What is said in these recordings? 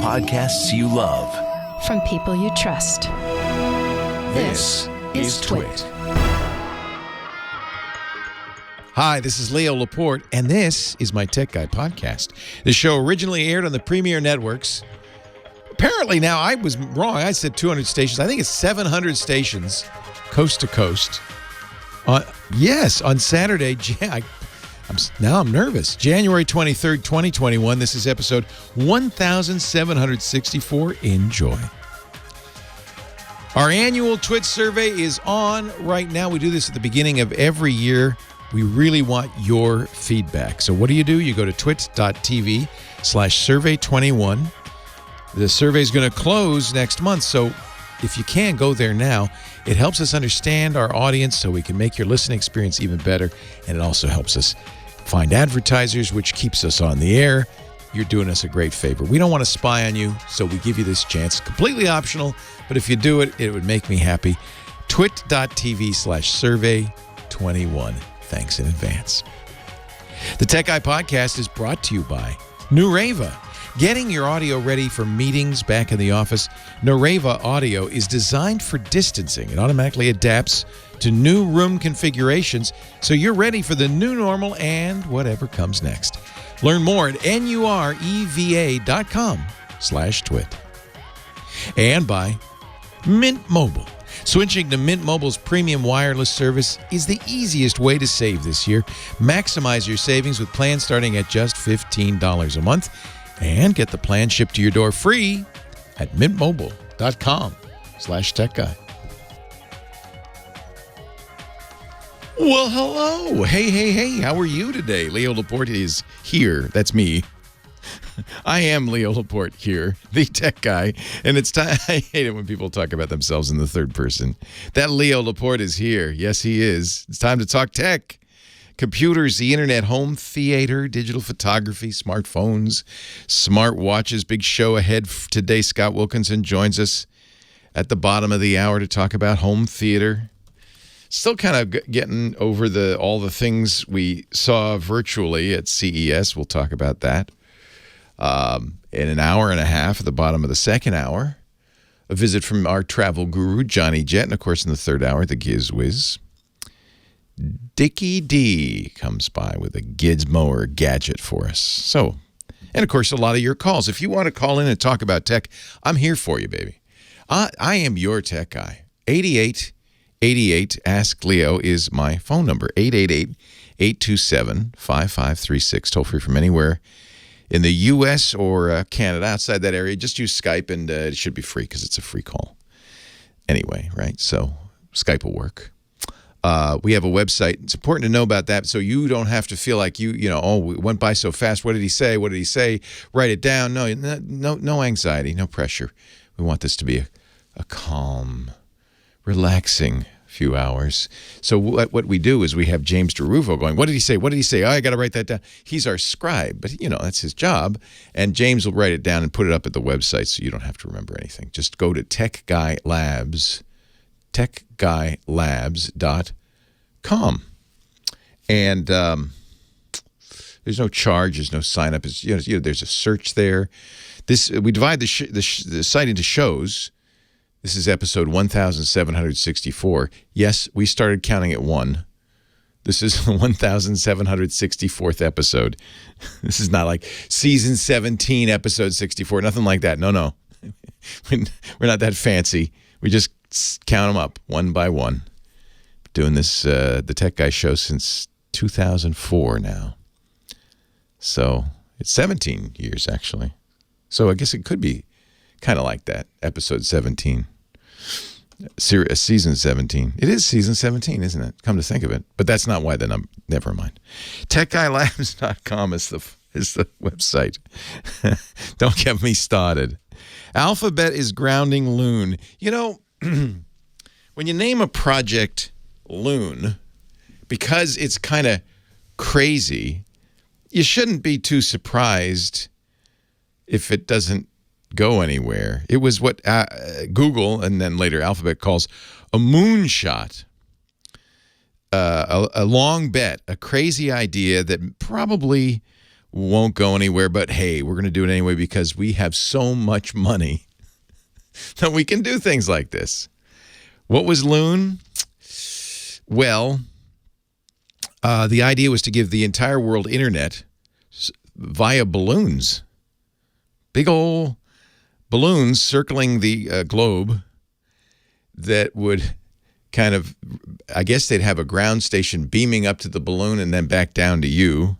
podcasts you love. From people you trust. This is TWiT. Hi, this is Leo Laporte, and this is my Tech Guy podcast. The show originally aired on the Premier Networks. Apparently now, I was wrong. I said 200 stations. I think it's 700 stations, coast to coast. On Saturday, I'm nervous. January 23rd, 2021. This is episode 1764. Enjoy. Our annual TWiT survey is on right now. We do this at the beginning of every year. We really want your feedback. So what do? You go to twit.tv/survey21. The survey is going to close next month, so if you can, go there now. It helps us understand our audience so we can make your listening experience even better, and it also helps us find advertisers, which keeps us on the air. You're doing us a great favor. We don't want to spy on you, so we give you this chance. Completely optional, but if you do it, it would make me happy. twit.tv/survey21. Thanks in advance. The Tech Guy podcast is brought to you by Nureva. Getting your audio ready for meetings back in the office, Nureva Audio is designed for distancing. It automatically adapts to new room configurations, so you're ready for the new normal and whatever comes next. Learn more at nureva.com/twit. And by Mint Mobile. Switching to Mint Mobile's premium wireless service is the easiest way to save this year. Maximize your savings with plans starting at just $15 a month. And get the plan shipped to your door free at mintmobile.com/techguy. Well, hello. Hey. How are you today? Leo Laporte is here. That's me. I am Leo Laporte here, the tech guy. And it's time. I hate it when people talk about themselves in the third person. That Leo Laporte is here. Yes, he is. It's time to talk tech. Computers, the internet, home theater, digital photography, smartphones, smart watches. Big show ahead today. Scott Wilkinson joins us at the bottom of the hour to talk about home theater. Still kind of getting over all the things we saw virtually at CES. We'll talk about that. In an hour and a half at the bottom of the second hour, a visit from our travel guru, Johnny Jet. And, of course, in the third hour, the Giz Wiz. Dickie D comes by with a gizmo or gadget for us. So, and of course, a lot of your calls. If you want to call in and talk about tech, I'm here for you, baby. I am your tech guy. 8888 Ask Leo is my phone number. 888-827-5536. Toll free from anywhere in the U.S. or Canada. Outside that area, just use Skype, and it should be free because it's a free call. Anyway, right? So Skype will work. We have a website. It's important to know about that so you don't have to feel like we went by so fast. What did he say? What did he say? Write it down. No anxiety, no pressure. We want this to be a calm, relaxing few hours. So what we do is we have James DeRuvo going, what did he say? What did he say? Oh, I got to write that down. He's our scribe, but that's his job. And James will write it down and put it up at the website so you don't have to remember anything. Just go to techguylabs.com. And there's no charge, there's no sign up. There's a search there. We divide the site into shows. This is episode 1764. Yes, we started counting at 1. This is the 1764th episoude. This is not like season 17, episode 64. Nothing like that. No. We're not that fancy. We just count them up one by one. Doing this, the Tech Guy show since 2004 now. So it's 17 years, actually. So I guess it could be kind of like that, episode 17. Season 17. It is season 17, isn't it? Come to think of it. But that's not why the number. Never mind. TechGuyLabs.com is the website. Don't get me started. Alphabet is grounding Loon. When you name a project Loon, because it's kind of crazy, you shouldn't be too surprised if it doesn't go anywhere. It was what Google and then later Alphabet calls a moonshot, a long bet, a crazy idea that probably won't go anywhere, but hey, we're going to do it anyway because we have so much money that we can do things like this. What was Loon? Well, the idea was to give the entire world internet via balloons. Big old balloons circling the globe that would kind of, I guess they'd have a ground station beaming up to the balloon and then back down to you.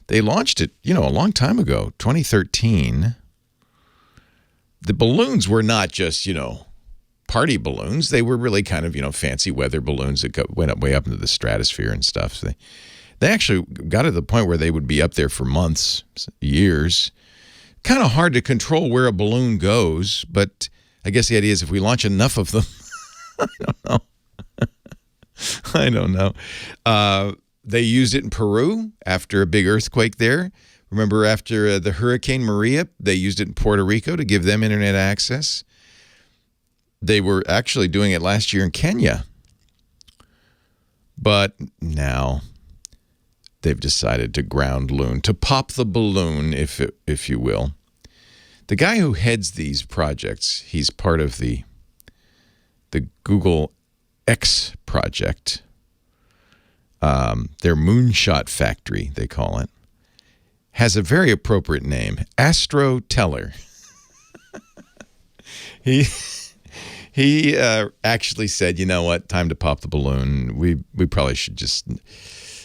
They launched it, a long time ago, 2013. The balloons were not just, party balloons. They were really kind of, fancy weather balloons that went up way up into the stratosphere and stuff. So they actually got to the point where they would be up there for months, years. Kind of hard to control where a balloon goes, but I guess the idea is if we launch enough of them, I don't know. They used it in Peru after a big earthquake there. Remember after the Hurricane Maria, they used it in Puerto Rico to give them internet access. They were actually doing it last year in Kenya. But now they've decided to ground Loon, to pop the balloon, if you will. The guy who heads these projects, he's part of the Google X project. Their moonshot factory, they call it, has a very appropriate name, Astro Teller. He actually said, you know what, time to pop the balloon. We probably should just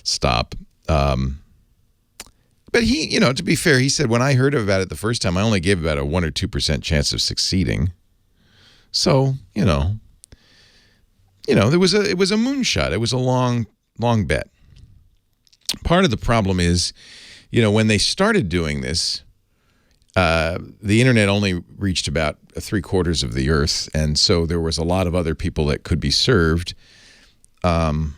stop. But he, to be fair, he said, when I heard about it the first time, I only gave about a 1 or 2% chance of succeeding. So, it was a moonshot. It was a long bet. Part of the problem is, when they started doing this, the internet only reached about 3/4 of the earth, and so there was a lot of other people that could be served. Problem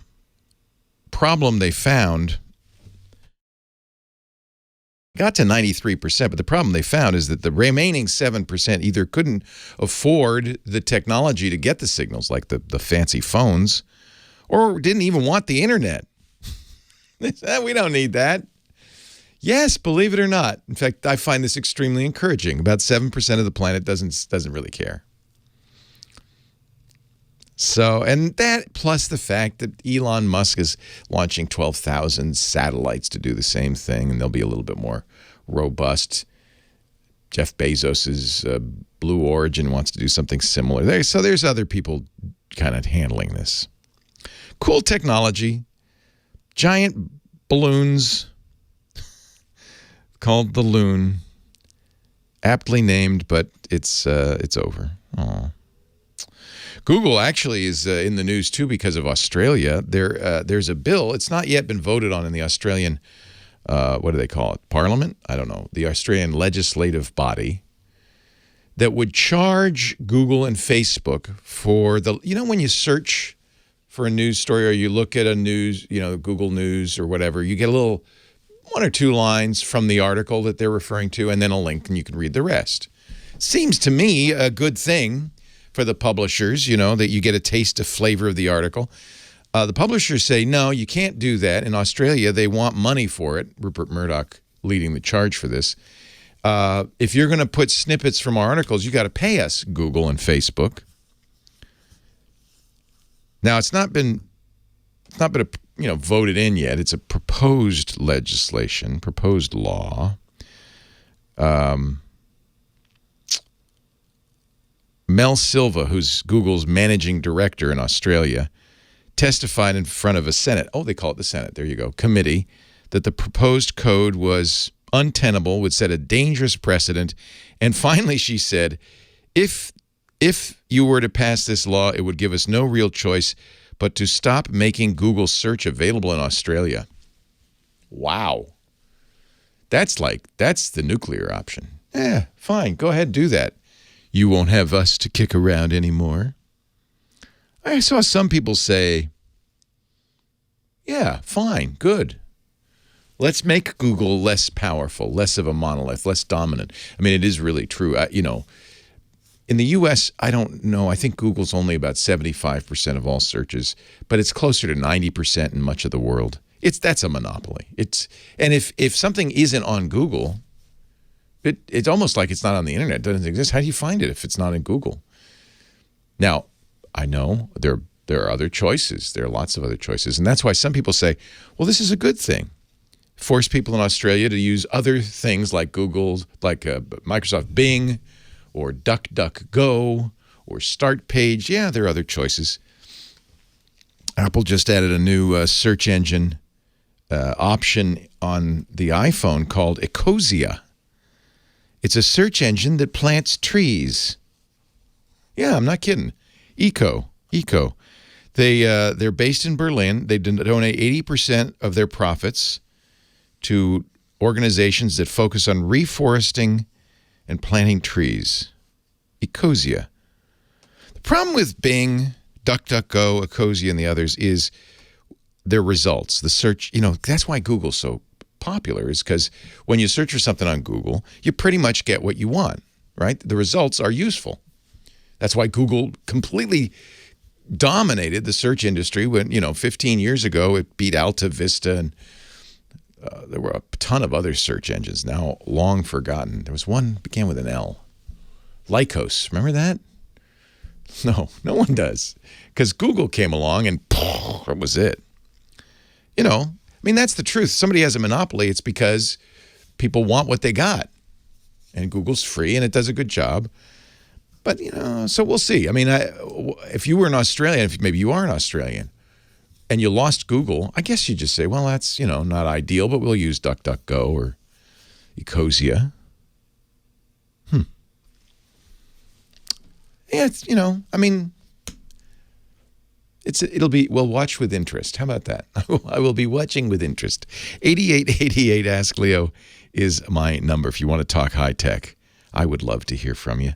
they found got to 93%, but the problem they found is that the remaining 7% either couldn't afford the technology to get the signals, like the fancy phones, or didn't even want the internet. We don't need that. Yes, believe it or not. In fact, I find this extremely encouraging. About 7% of the planet doesn't really care. So, and that plus the fact that Elon Musk is launching 12,000 satellites to do the same thing, and they'll be a little bit more robust. Jeff Bezos's Blue Origin wants to do something similar. So there's other people kind of handling this. Cool technology. Giant balloons called the Loon. Aptly named, but it's over. Aww. Google actually is in the news, too, because of Australia. There's a bill. It's not yet been voted on in the Australian, what do they call it, Parliament? I don't know. The Australian legislative body that would charge Google and Facebook for when you search for a news story or you look at a news, Google News or whatever, you get a little 1 or 2 lines from the article that they're referring to and then a link and you can read the rest. Seems to me a good thing for the publishers, that you get a taste of flavor of the article. The publishers say, no, you can't do that. In Australia, they want money for it. Rupert Murdoch leading the charge for this. If you're going to put snippets from our articles, you got to pay us, Google and Facebook. Now, it's not been voted in yet. It's a proposed legislation, proposed law. Mel Silva, who's Google's managing director in Australia, testified in front of a Senate, they call it the Senate, there you go, committee, that the proposed code was untenable, would set a dangerous precedent. And finally, she said, if you were to pass this law, it would give us no real choice but to stop making Google search available in Australia. Wow. That's the nuclear option. Fine, go ahead, do that. You won't have us to kick around anymore. I saw some people say, yeah, fine, good. Let's make Google less powerful, less of a monolith, less dominant. I mean, it is really true. In the U.S., I don't know. I think Google's only about 75% of all searches, but it's closer to 90% in much of the world. That's a monopoly. And if something isn't on Google, it's almost like it's not on the internet. It doesn't exist. How do you find it if it's not in Google? Now, I know there are other choices. There are lots of other choices. And that's why some people say, well, this is a good thing. Force people in Australia to use other things like Google's, like Microsoft Bing or DuckDuckGo or Start Page. Yeah, there are other choices. Apple just added a new search engine option on the iPhone called Ecosia. It's a search engine that plants trees. Yeah, I'm not kidding. Eco. They're based in Berlin. They donate 80% of their profits to organizations that focus on reforesting and planting trees. Ecosia. The problem with Bing, DuckDuckGo, Ecosia, and the others is their results. The search, that's why Google's so popular, is because when you search for something on Google, you pretty much get what you want, right? The results are useful. That's why Google completely dominated the search industry when, 15 years ago, it beat Alta Vista, and there were a ton of other search engines now long forgotten. There was one began with an L. Lycos. Remember that? No one does. Because Google came along and that was it. That's the truth. Somebody has a monopoly. It's because people want what they got. And Google's free and it does a good job. But, so we'll see. If you were an Australian, if maybe you are an Australian, and you lost Google, I guess you just say, well, that's, not ideal, but we'll use DuckDuckGo or Ecosia. Yeah, we'll watch with interest. How about that? I will be watching with interest. 8888 Ask Leo is my number. If you want to talk high tech, I would love to hear from you.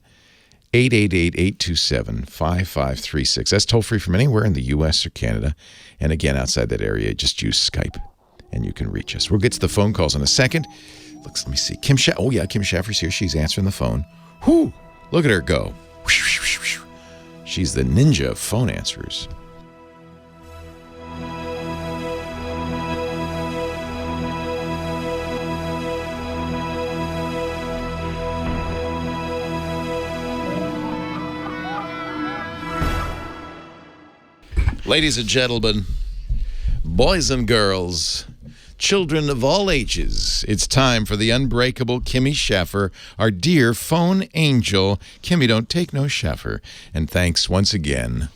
888-827-5536. That's toll free from anywhere in the U.S. or Canada. And again, outside that area, just use Skype and you can reach us. We'll get to the phone calls in a second. Let me see. Kim Schaffer's here. She's answering the phone. Whoo! Look at her go. She's the ninja of phone answerers. Ladies and gentlemen, boys and girls, children of all ages, it's time for the unbreakable Kimmy Schaffer, our dear phone angel. Kimmy, don't take no Schaffer. And thanks once again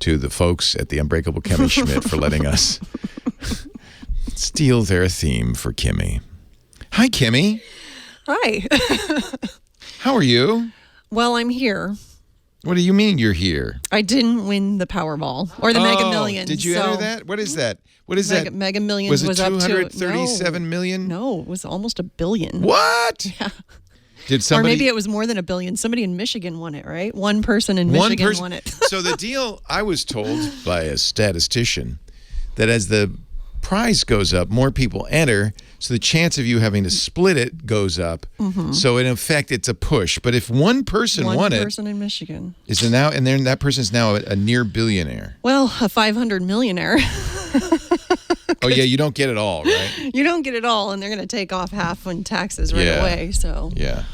to the folks at the Unbreakable Kimmy Schmidt for letting us steal their theme for Kimmy. Hi, Kimmy. Hi. How are you? Well, I'm here. What do you mean you're here? I didn't win the Powerball or the Mega Millions. Did you enter that? What is that? What is that? Mega Millions was up to 237 million? No, it was almost $1 billion. What? Yeah. Did somebody? Or maybe it was more than $1 billion. Somebody in Michigan won it, right? One person in Michigan won it. So the deal, I was told by a statistician that as the prize goes up, more people enter, so the chance of you having to split it goes up. Mm-hmm. So in effect, it's a push. But if one person won it, one person in Michigan is it now, and then that person's now a near billionaire. Well, a 500 millionaire. Oh yeah, you don't get it all, right? You don't get it all, and they're going to take off half in taxes right away. So yeah,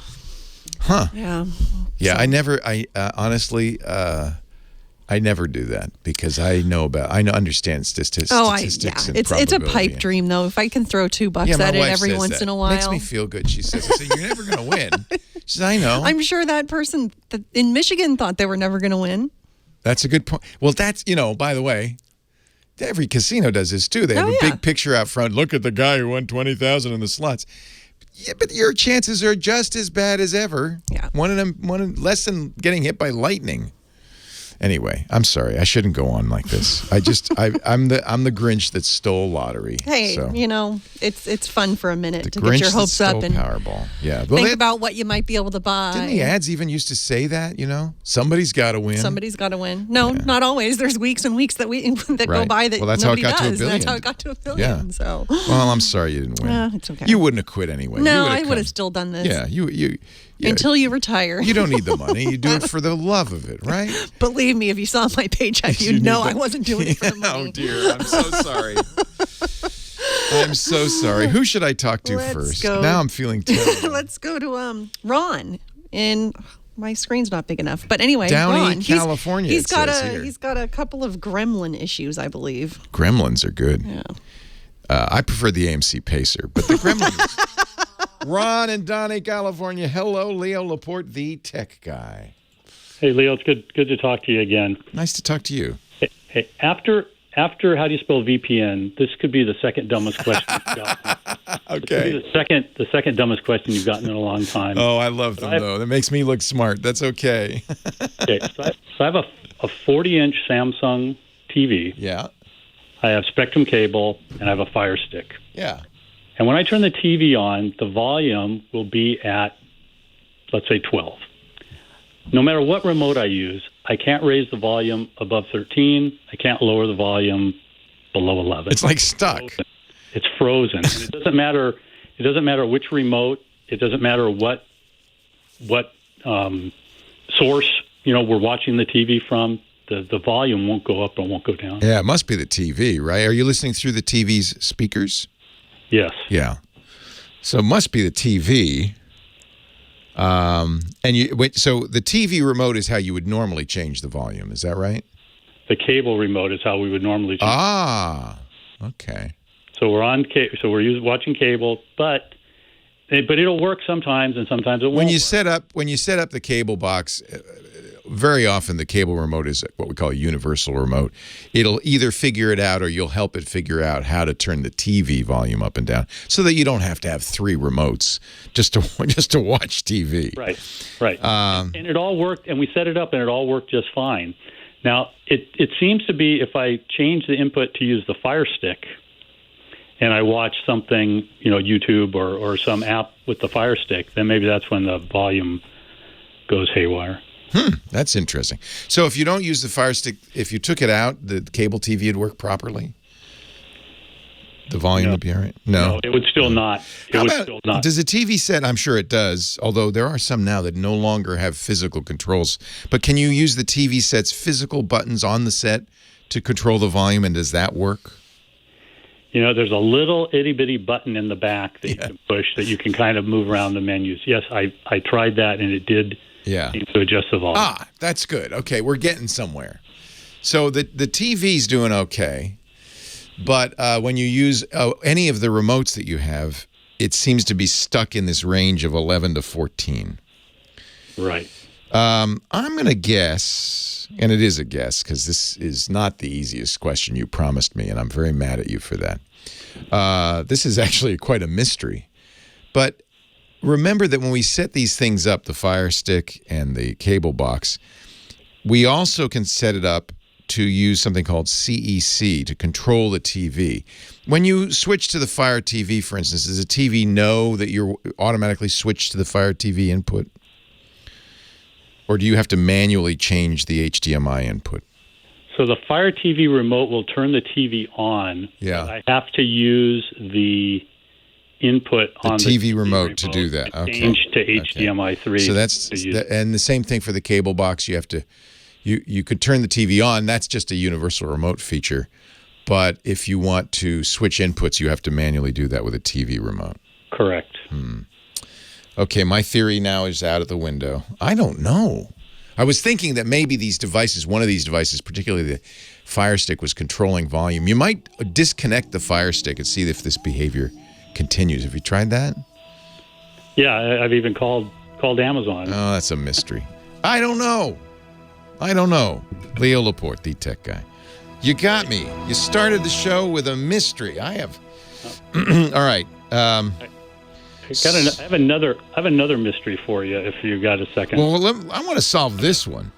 huh? Yeah, yeah. So. Honestly. I never do that because I understand statistics. And it's a pipe dream though. If I can throw $2 at it every once in a while, makes me feel good. She says, "So you're never going to win." She says, "I know." I'm sure that person in Michigan thought they were never going to win. That's a good point. Well, that's by the way, every casino does this too. They have a big picture out front. Look at the guy who won $20,000 in the slots. Yeah, but your chances are just as bad as ever. Yeah, one less than getting hit by lightning. Anyway, I'm sorry. I shouldn't go on like this. I'm the Grinch that stole lottery. Hey, so. It's fun for a minute to Grinch get your hopes up and Powerball. Yeah, think about what you might be able to buy. Didn't the ads even used to say that? Somebody's got to win. Somebody's got to win. No, not always. There's weeks and weeks that go by that that's nobody how it got does. To $1 billion. That's how it got to $1 billion. Yeah. So. Well, I'm sorry you didn't win. It's okay. You wouldn't have quit anyway. No, I would have still done this. Yeah, you. Until you retire. You don't need the money. You do it for the love of it, right? Believe me, if you saw my paycheck, you'd know I wasn't doing it for the money. Oh, dear. I'm so sorry. I'm so sorry. Who should I talk to Let's first? go. Now I'm feeling terrible. Let's go to Ron in. My screen's not big enough, but anyway, Downey, Ron, California. He's got here. a couple of gremlin issues, I believe. Gremlins are good. Yeah. I prefer the AMC Pacer, but the Gremlins. Ron in Downey, California. Hello, Leo Laporte, the tech guy. Hey, Leo, it's good to talk to you again. Nice to talk to you. Hey, after how do you spell VPN? This could be the second dumbest question you've gotten. Okay. This could be the second dumbest question you've gotten in a long time. Oh, I love them, though. That makes me look smart. That's okay. Okay, so I have a 40-inch Samsung TV. Yeah. I have Spectrum cable, and I have a Fire Stick. Yeah. And when I turn the TV on, the volume will be at, let's say, 12. No matter what remote I use, I can't raise the volume above 13. I can't lower the volume below 11. It's like stuck. It's frozen. And it doesn't matter. It doesn't matter which remote. It doesn't matter what source we're watching the TV from. The volume won't go up and won't go down. Yeah, it must be the TV, right? Are you listening through the TV's speakers? Yes. Yeah. So it must be the TV. So the TV remote is how you would normally change the volume. Is that right? The cable remote is how we would normally change. Ah, okay. So we're on. So we're watching cable, but it'll work sometimes, and sometimes it won't. When you set up the cable box, very often the cable remote is what we call a universal remote. It'll either figure it out or you'll help it figure out how to turn the TV volume up and down so that you don't have to have 3 remotes just to watch TV. Right. And it all worked, and we set it up, and it all worked just fine. Now, it seems to be if I change the input to use the Fire Stick and I watch something, YouTube or some app with the Fire Stick, then maybe that's when the volume goes haywire. That's interesting. So if you don't use the Fire Stick, if you took it out, the cable TV would work properly? The volume would be all right? No, it would still not. Does the TV set, I'm sure it does, although there are some now that no longer have physical controls, but can you use the TV set's physical buttons on the set to control the volume, and does that work? There's a little itty-bitty button in the back that you can push that you can kind of move around the menus. Yes, I tried that, and it did to adjust the volume. Ah, that's good. Okay, we're getting somewhere. So the TV's doing okay, but when you use any of the remotes that you have, it seems to be stuck in this range of 11 to 14. Right. I'm going to guess, and it is a guess because this is not the easiest question you promised me, and I'm very mad at you for that. This is actually quite a mystery. But remember that when we set these things up, the Fire Stick and the cable box, we also can set it up to use something called CEC to control the TV. When you switch to the Fire TV, for instance, does the TV know that you're automatically switched to the Fire TV input? Or do you have to manually change the HDMI input? So the Fire TV remote will turn the TV on. Yeah. I have to use the input on the TV remote to do that. Okay. Change to HDMI 3. So and the same thing for the cable box. You have to, you could turn the TV on. That's just a universal remote feature. But if you want to switch inputs, you have to manually do that with a TV remote. Correct. Okay, my theory now is out of the window. I don't know. I was thinking that maybe these devices, one of these devices, particularly the Fire Stick, was controlling volume. You might disconnect the Fire Stick and see if this behavior continues. Have you tried that? Yeah, I've even called Amazon. Oh, that's a mystery. I don't know. Leo Laporte, the tech guy. You got me. You started the show with a mystery. I have. All right. I have another mystery for you if you got a second. Well, I want to solve this one.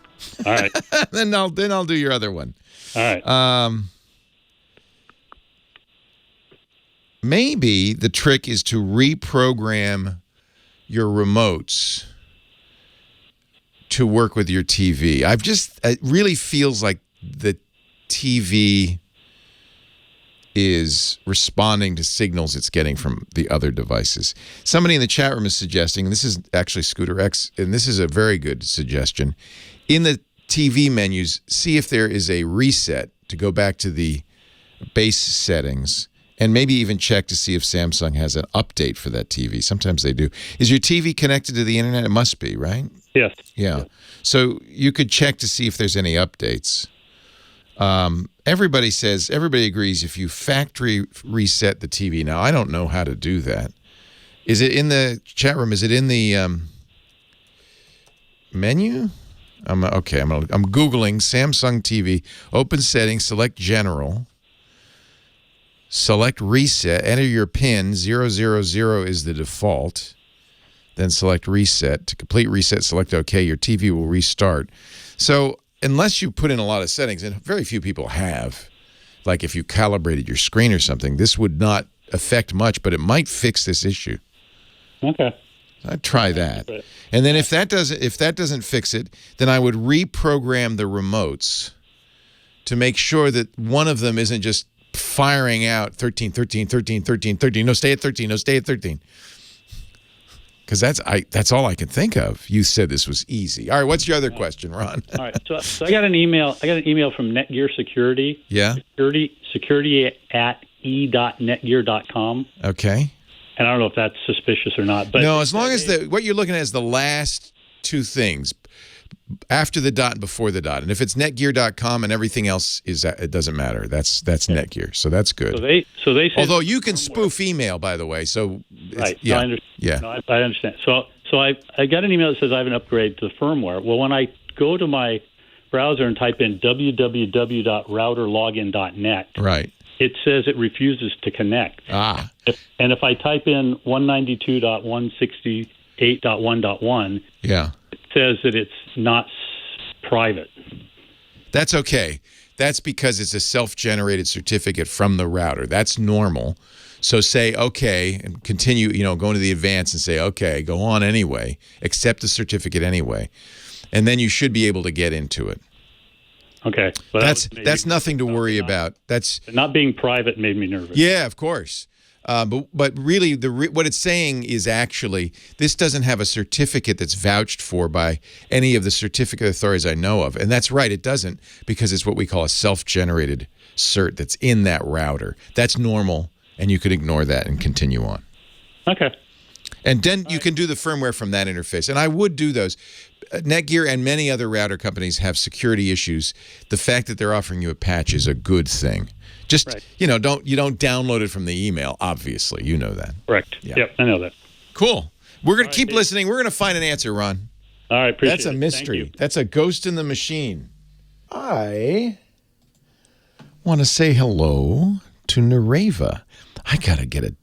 All right. then I'll do your other one. All right. Maybe the trick is to reprogram your remotes to work with your TV. It really feels like the TV is responding to signals it's getting from the other devices. Somebody in the chat room is suggesting, and this is actually Scooter X, and this is a very good suggestion, in the TV menus, see if there is a reset to go back to the base settings And maybe even check to see if Samsung has an update for that TV. Sometimes they do. Is your TV connected to the internet? It must be, right? Yes. Yeah. Yes. So you could check to see if there's any updates. Everybody agrees if you factory reset the TV. Now, I don't know how to do that. Is it in the chat room? Is it in the menu? I'm Googling Samsung TV. Open settings, select general. Select reset. Enter your PIN. 000 is the default. Then select reset. To complete reset, select OK. Your TV will restart. So unless you put in a lot of settings, and very few people have, like if you calibrated your screen or something, this would not affect much, but it might fix this issue. Okay. I'd try that. And then if that doesn't fix it, then I would reprogram the remotes to make sure that one of them isn't just firing out 13, 13, 13, 13, 13. No, stay at 13. No, stay at 13. Because that's all I can think of. You said this was easy. All right, what's your other question, Ron? All right, so I got an email. From Netgear Security. Yeah. Security at e.netgear.com. Okay. And I don't know if that's suspicious or not. But no, as long as what you're looking at is the last two things, after the dot and before the dot. And if it's netgear.com and everything else it doesn't matter. That's Netgear. So that's good. So they say, although you can spoof email, by the way. So right. Yeah. No, I understand. Yeah. No, I understand. So I got an email that says I have an upgrade to the firmware. Well, when I go to my browser and type in www.routerlogin.net, right, it says it refuses to connect. Ah. And if I type in 192.168.1.1, yeah, it says that it's not private. That's okay. That's because it's a self-generated certificate from the router. That's normal. So say, okay, and continue, go into the advanced and say, okay, go on anyway, accept the certificate anyway. And then you should be able to get into it. Okay. Well, that's nothing to worry about. That's not being private made me nervous. Yeah, of course. But really, what it's saying is actually this doesn't have a certificate that's vouched for by any of the certificate authorities I know of. And that's right, it doesn't, because it's what we call a self-generated cert that's in that router. That's normal, and you could ignore that and continue on. Okay. And then you can do the firmware from that interface. And I would do those. Netgear and many other router companies have security issues. The fact that they're offering you a patch is a good thing. Just, right. you don't download it from the email, obviously. You know that. Correct. Yeah. Yep, I know that. Cool. We're going to keep listening. We're going to find an answer, Ron. All right, appreciate it. That's a mystery. That's a ghost in the machine. I want to say hello to Nareva. I got to get a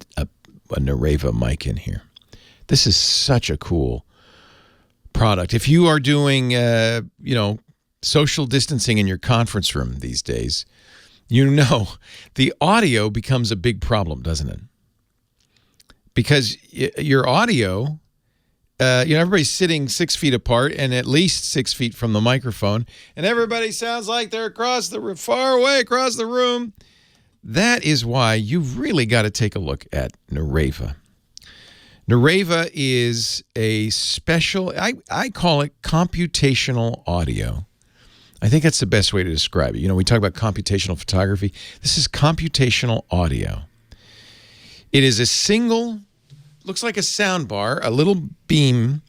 Nareva mic in here. This is such a cool product. If you are doing, social distancing in your conference room these days, the audio becomes a big problem, doesn't it? Because your audio, everybody's sitting 6 feet apart and at least 6 feet from the microphone, and everybody sounds like they're far away across the room. That is why you've really got to take a look at Nareva. Nareva is a special, I call it computational audio. I think that's the best way to describe it. We talk about computational photography. This is computational audio. It is a single, looks like a sound bar, a little beam,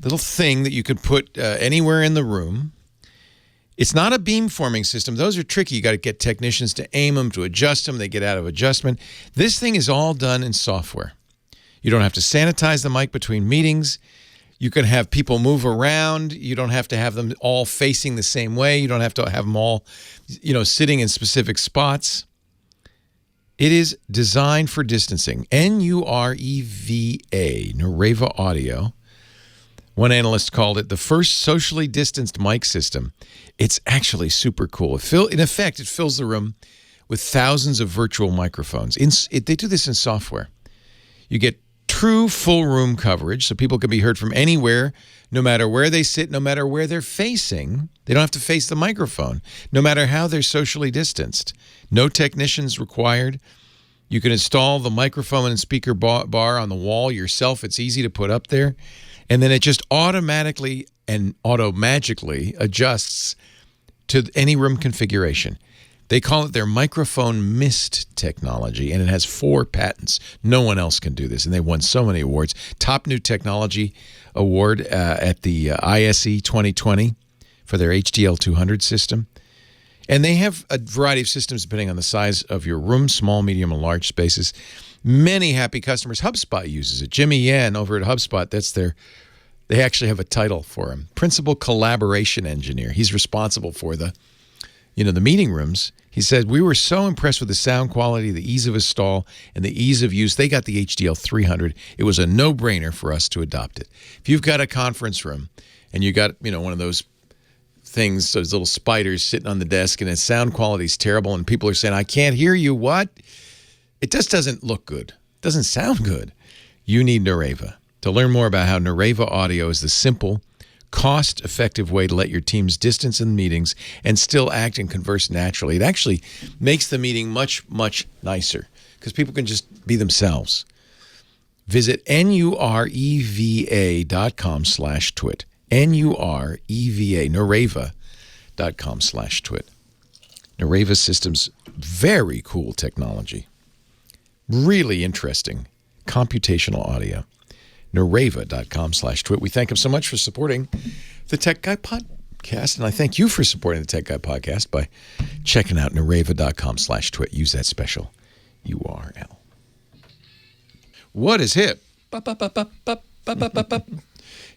little thing that you could put anywhere in the room. It's not a beam-forming system. Those are tricky. You got to get technicians to aim them, to adjust them. They get out of adjustment. This thing is all done in software. You don't have to sanitize the mic between meetings. You can have people move around. You don't have to have them all facing the same way. You don't have to have them all, sitting in specific spots. It is designed for distancing. N-U-R-E-V-A, Nareva Audio. One analyst called it the first socially distanced mic system. It's actually super cool. In effect, it fills the room with thousands of virtual microphones. They do this in software. You get true full room coverage, so people can be heard from anywhere, no matter where they sit, no matter where they're facing. They don't have to face the microphone, no matter how they're socially distanced. No technicians required. You can install the microphone and speaker bar on the wall yourself. It's easy to put up there. And then it just automatically and auto-magically adjusts to any room configuration. They call it their microphone mist technology, and it has 4 patents. No one else can do this, and they won so many awards. Top New Technology Award at the ISE 2020 for their HDL 200 system. And they have a variety of systems depending on the size of your room, small, medium, and large spaces. Many happy customers. HubSpot uses it. Jimmy Yan over at HubSpot, they actually have a title for him. Principal Collaboration Engineer. He's responsible for the meeting rooms. He said, we were so impressed with the sound quality, the ease of install, and the ease of use. They got the HDL 300. It was a no-brainer for us to adopt it. If you've got a conference room and you got, one of those things, those little spiders sitting on the desk, and the sound quality is terrible, and people are saying, I can't hear you, what? It just doesn't look good. It doesn't sound good. You need Nareva. To learn more about how Nareva Audio is the simple, cost-effective way to let your teams distance in meetings and still act and converse naturally. It actually makes the meeting much, much nicer because people can just be themselves. Visit NUREVA.com/twit. NUREVA, Nareva.com/twit. Nareva Systems, very cool technology. Really interesting computational audio. Nareva.com/twit. We thank him so much for supporting the Tech Guy Podcast, and I thank you for supporting the Tech Guy Podcast by checking out Nareva.com/twit. Use that special URL. What is hip?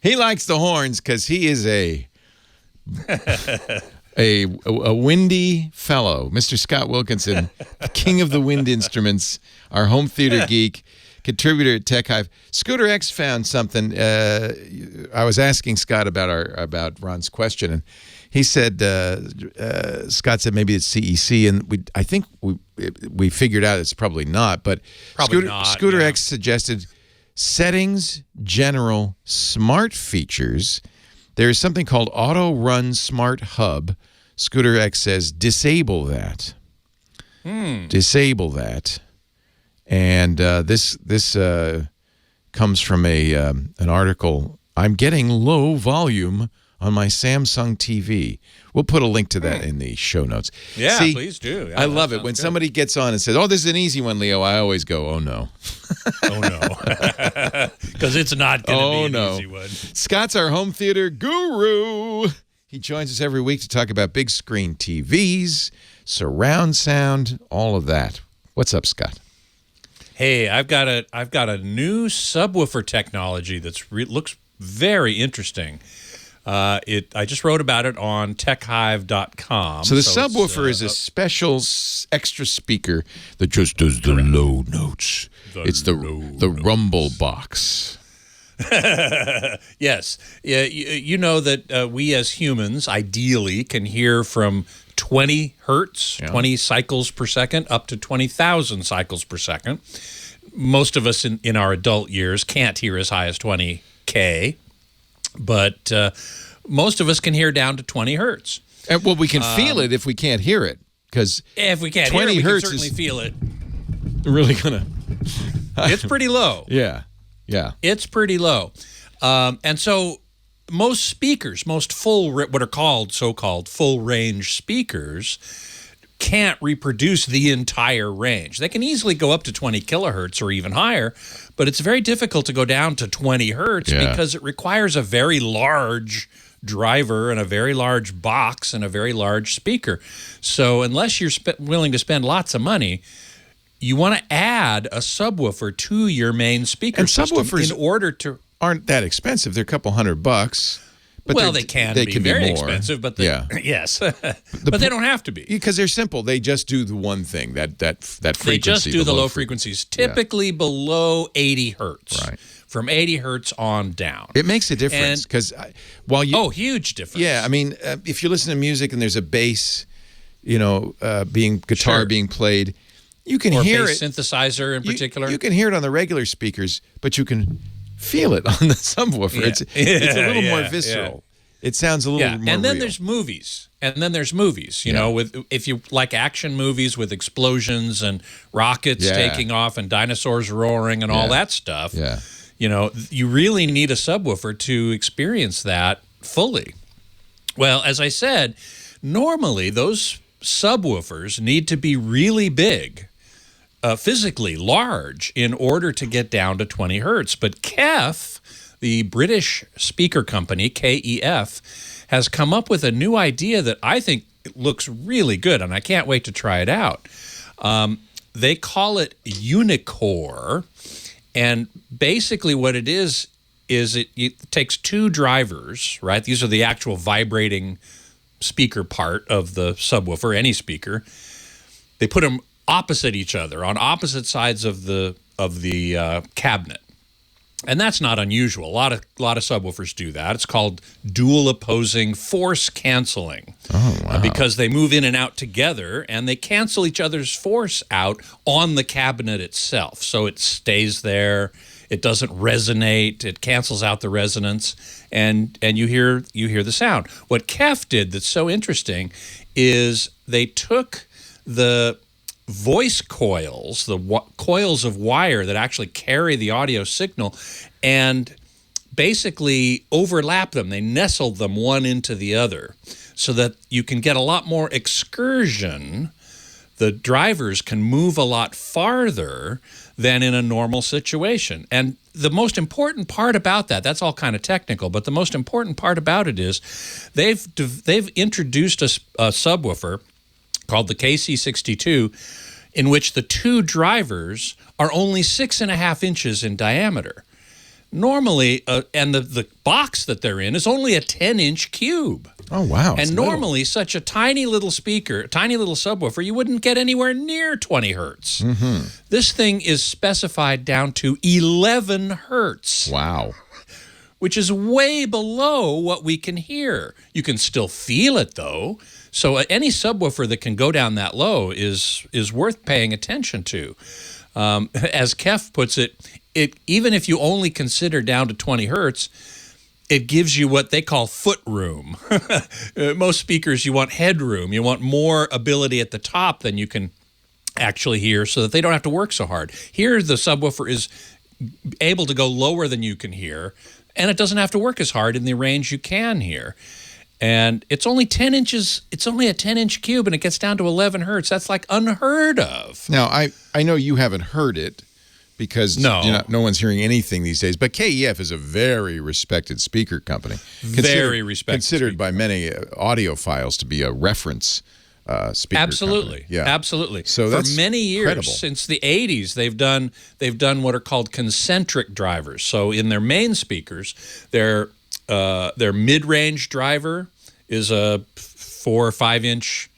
He likes the horns because he is a windy fellow. Mr. Scott Wilkinson, king of the wind instruments, our home theater geek, contributor at Tech Hive. Scooter X found something. I was asking Scott about Ron's question, and he said, Scott said maybe it's CEC, and I think we figured out it's probably not, but Scooter X suggested Settings, General, Smart Features. There is something called Auto Run Smart Hub. Scooter X says, disable that. Disable that. And this comes from an article. I'm getting low volume on my Samsung TV. We'll put a link to that in the show notes. Yeah, See, please do. Yeah, I love it. When somebody gets on and says, oh, this is an easy one, Leo, I always go, oh, no. Oh, no. Because it's not going to be an easy one. Scott's our home theater guru. He joins us every week to talk about big screen TVs, surround sound, all of that. What's up, Scott? Hey, I've got a new subwoofer technology that's looks very interesting. I just wrote about it on techhive.com. So the subwoofer is a special extra speaker that just does the low notes. It's the rumble box. Yes. You know that we as humans ideally can hear from 20 hertz, 20 cycles per second, up to 20,000 cycles per second. Most of us in our adult years can't hear as high as 20K, but most of us can hear down to 20 hertz. Well, we can feel it if we can't hear it, because if we can't hear it, we can certainly feel it. Really gonna. It's pretty low. Yeah. It's pretty low, and so most speakers, most what are called so-called full-range speakers, can't reproduce the entire range. They can easily go up to 20 kilohertz or even higher, but it's very difficult to go down to 20 hertz because it requires a very large driver and a very large box and a very large speaker. So unless you're willing to spend lots of money, you want to add a subwoofer to your main speaker system subwoofers in order to aren't that expensive. They're a couple $100. But they can be very more expensive, but yes, but they don't have to be because they're simple. They just do the one thing that frequency. They just do the low frequencies, typically below 80 hertz. Right. From 80 hertz on down. It makes a difference because huge difference. Yeah, I mean, if you listen to music and there's a bass, being played, you can hear it. Synthesizer in particular. You can hear it on the regular speakers, but you can feel it on the subwoofer. It's a little more visceral. It sounds a little more and then real. there's movies. You know, if you like action movies with explosions and rockets taking off and dinosaurs roaring and all that stuff. Yeah. You really need a subwoofer to experience that fully. Well, as I said, normally those subwoofers need to be really big, physically large, in order to get down to 20 hertz. But KEF, the British speaker company, KEF, has come up with a new idea that I think looks really good, and I can't wait to try it out. They call it Unicore, and basically what it is it takes two drivers, right? These are the actual vibrating speaker part of the subwoofer, any speaker. They put them opposite each other, on opposite sides of the cabinet. And that's not unusual. A lot of subwoofers do that. It's called dual opposing force canceling. Oh, wow. Because they move in and out together, and they cancel each other's force out on the cabinet itself. So it stays there. It doesn't resonate. It cancels out the resonance, and you hear the sound. What KEF did that's so interesting is they took the voice coils, the coils of wire that actually carry the audio signal, and basically overlap them. They nestled them one into the other so that you can get a lot more excursion. The drivers can move a lot farther than in a normal situation. And the most important part about that's all kind of technical, but the most important part about it is they've introduced a subwoofer called the KC62, in which the two drivers are only 6.5 inches in diameter. Normally, and the box that they're in is only a 10-inch cube. Oh, wow. And normally, such a tiny little speaker, tiny little subwoofer, you wouldn't get anywhere near 20 hertz. Mm-hmm. This thing is specified down to 11 hertz. Wow. Which is way below what we can hear. You can still feel it, though. So any subwoofer that can go down that low is worth paying attention to. As KEF puts it, even if you only consider down to 20 hertz, it gives you what they call foot room. Most speakers, you want headroom. You want more ability at the top than you can actually hear so that they don't have to work so hard. Here, the subwoofer is able to go lower than you can hear, and it doesn't have to work as hard in the range you can hear. And it's only 10 inches. It's only a 10-inch cube, and it gets down to 11 hertz. That's like unheard of. Now, I know you haven't heard it because no one's hearing anything these days. But KEF is a very respected speaker company. Very respected. Considered by many audiophiles to be a reference speaker Absolutely. company. Yeah. Absolutely. So for many years, credible. since the 80s, they've done what are called concentric drivers. So in their main speakers, their mid-range driver is a 4 or 5 inch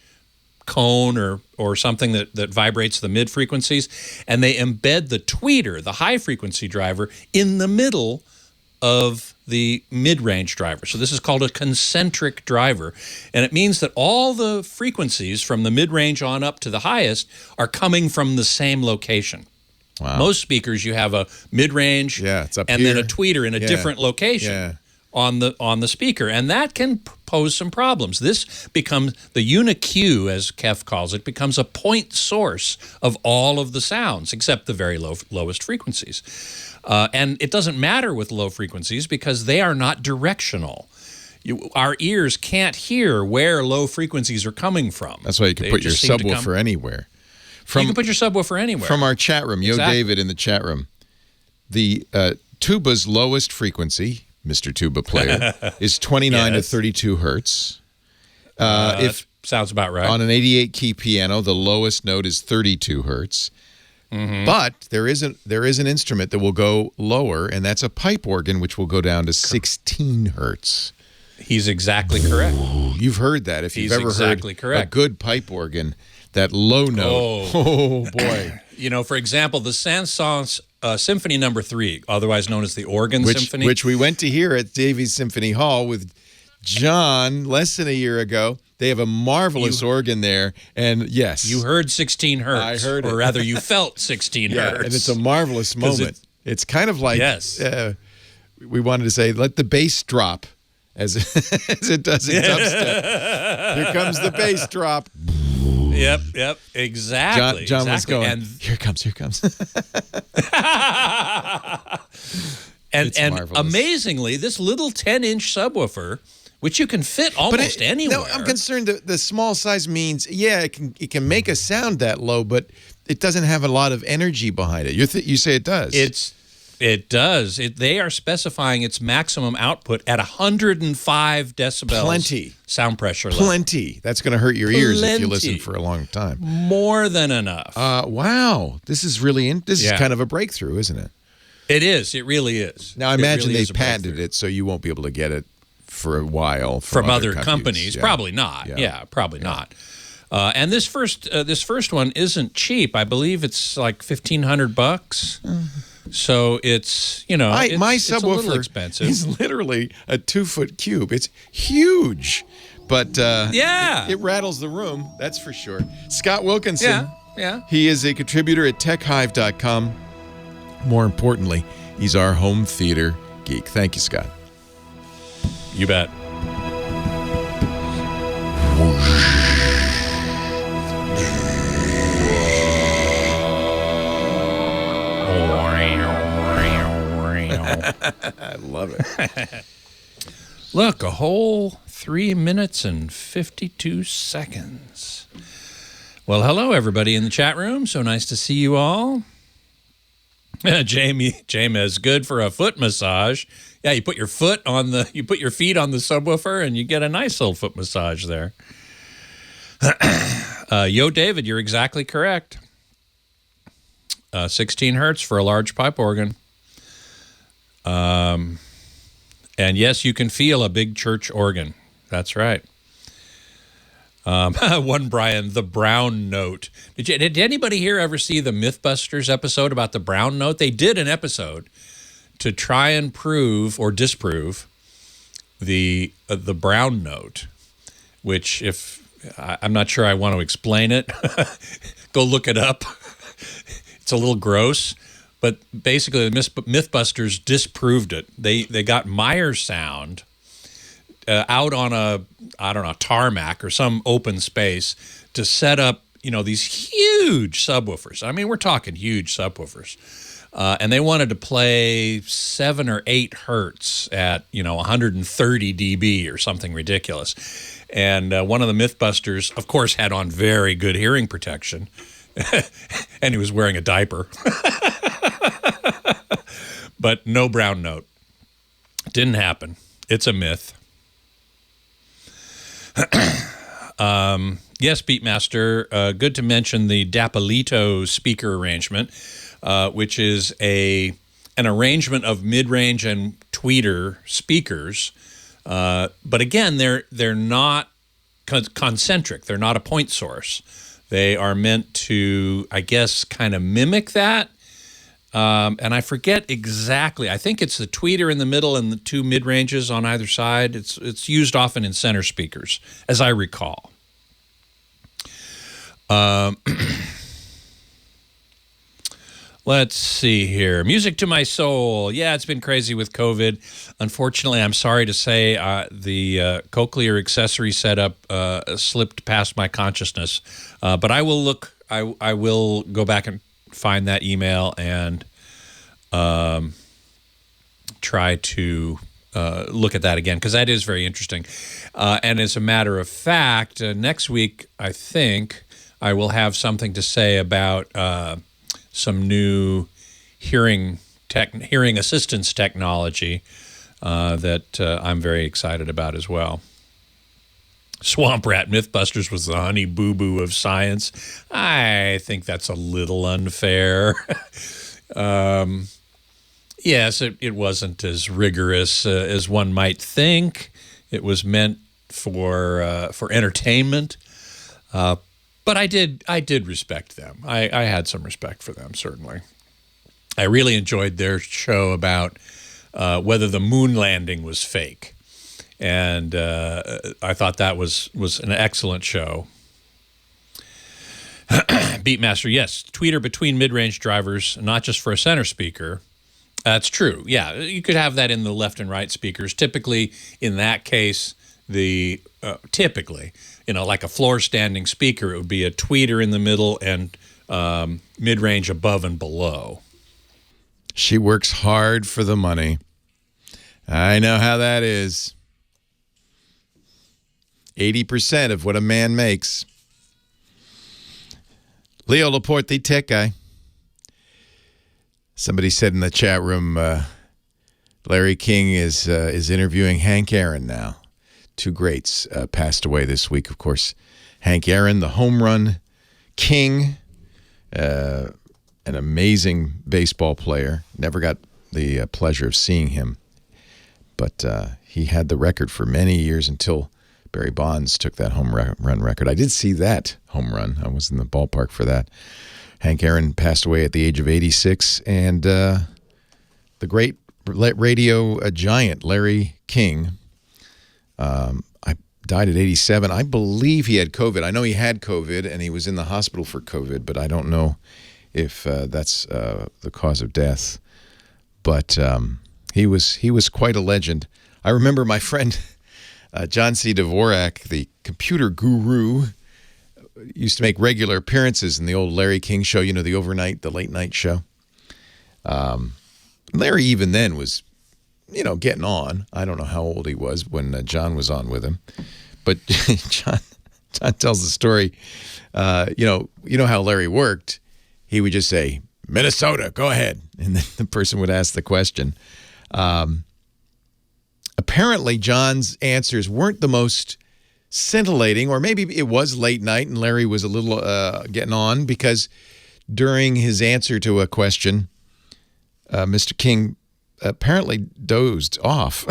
cone or something that vibrates the mid frequencies, and they embed the tweeter, the high frequency driver, in the middle of the mid-range driver. So this is called a concentric driver, and it means that all the frequencies from the mid-range on up to the highest are coming from the same location. Wow. Most speakers, you have a mid-range it's up and here. then a tweeter in a different location. Yeah. On the speaker, and that can pose some problems. This becomes the UniQ, as KEF calls it, becomes a point source of all of the sounds except the very lowest frequencies. And it doesn't matter with low frequencies because they are not directional. Our ears can't hear where low frequencies are coming from. That's why you can put your subwoofer anywhere. You can put your subwoofer anywhere. From our chat room, Yo David in the chat room, the tuba's lowest frequency, Mr. Tuba Player, is 29 to 32 hertz. If sounds about right. On an 88-key piano, the lowest note is 32 hertz. Mm-hmm. But there is an instrument that will go lower, and that's a pipe organ, which will go down to 16 hertz. He's exactly correct. You've heard that. If you've ever heard a good pipe organ, that low note. Oh boy. For example, the Saint-Saëns Symphony No. 3, otherwise known as the Organ Symphony. Which we went to hear at Davies Symphony Hall with John less than a year ago. They have a marvelous organ there, and yes. You heard 16 hertz. I heard it. Or rather, you felt 16 hertz. And it's a marvelous moment. It's kind of like, we wanted to say, let the bass drop as it does in dubstep. Here comes the bass drop. Yep, exactly. John was going, and here comes. and amazingly, this little 10-inch subwoofer which you can fit almost anywhere. No, I'm concerned that the small size means, it can make a sound that low, but it doesn't have a lot of energy behind it. You say it does. It does. They are specifying its maximum output at 105 decibels. Plenty. Sound pressure level. Plenty. That's going to hurt your ears if you listen for a long time. More than enough. Wow. This is really this is kind of a breakthrough, isn't it? It is. It really is. Now, I imagine they've patented it, so you won't be able to get it for a while from other companies. Yeah. Probably not. Yeah, probably not. And this first one isn't cheap. I believe it's like $1,500. So it's my subwoofer it's a little expensive. Is literally a 2-foot cube. It's huge, but it rattles the room. That's for sure. Scott Wilkinson. Yeah. He is a contributor at TechHive.com. More importantly, he's our home theater geek. Thank you, Scott. You bet. I love it. Look, a whole 3 minutes and 52 seconds. Well, hello, everybody in the chat room. So nice to see you all. James, good for a foot massage. Yeah, you put your feet on the subwoofer, and you get a nice little foot massage there. Yo, David, you're exactly correct. 16 hertz for a large pipe organ. And yes, you can feel a big church organ. That's right. One Brian, the brown note. Did anybody here ever see the Mythbusters episode about the brown note? They did an episode to try and prove or disprove the brown note, which I'm not sure I want to explain it. Go look it up. It's a little gross. But basically, the Mythbusters disproved it. They got Meyer sound out on a tarmac or some open space to set up, these huge subwoofers. I mean, we're talking huge subwoofers. And they wanted to play 7 or 8 hertz at, 130 dB or something ridiculous. And one of the Mythbusters, of course, had on very good hearing protection. And he was wearing a diaper. But no brown note. Didn't happen. It's a myth. Yes, Beatmaster, good to mention the Dapolito speaker arrangement, which is an arrangement of mid-range and tweeter speakers. But again, they're not concentric. They're not a point source. They are meant to, I guess, kind of mimic that. And I forget exactly. I think it's the tweeter in the middle and the 2 mid-ranges on either side. It's used often in center speakers, as I recall. Let's see here. Music to my soul. Yeah, it's been crazy with COVID. Unfortunately, I'm sorry to say the cochlear accessory setup slipped past my consciousness. But I will look. I will go back and find that email and try to look at that again, because that is very interesting. And as a matter of fact, next week, I think I will have something to say about some new hearing assistance technology that I'm very excited about as well. Swamp Rat Mythbusters was the honey boo-boo of science. I think that's a little unfair. Yes, it wasn't as rigorous as one might think. It was meant for entertainment. But I did respect them. I had some respect for them, certainly. I really enjoyed their show about whether the moon landing was fake. And I thought that was an excellent show. Beatmaster, yes, tweeter between mid-range drivers, not just for a center speaker. That's true. Yeah, you could have that in the left and right speakers. Typically, in that case, like a floor standing speaker, it would be a tweeter in the middle and mid-range above and below. She works hard for the money. I know how that is. 80% of what a man makes. Leo Laporte, the tech guy. Somebody said in the chat room, Larry King is interviewing Hank Aaron now. Two greats passed away this week, of course. Hank Aaron, the home run king, an amazing baseball player. Never got the pleasure of seeing him, but he had the record for many years until Barry Bonds took that home run record. I did see that home run. I was in the ballpark for that. Hank Aaron passed away at the age of 86, and the great radio giant Larry King died at 87. I believe he had COVID. I know he had COVID, and he was in the hospital for COVID, but I don't know if that's the cause of death. But he was quite a legend. I remember my friend John C. Dvorak, the computer guru, used to make regular appearances in the old Larry King show, the late night show. Larry even then was, getting on. I don't know how old he was when John was on with him. But John tells the story, you know how Larry worked. He would just say, Minnesota, go ahead. And then the person would ask the question. Apparently, John's answers weren't the most scintillating, or maybe it was late night and Larry was a little getting on, because during his answer to a question, Mr. King apparently dozed off.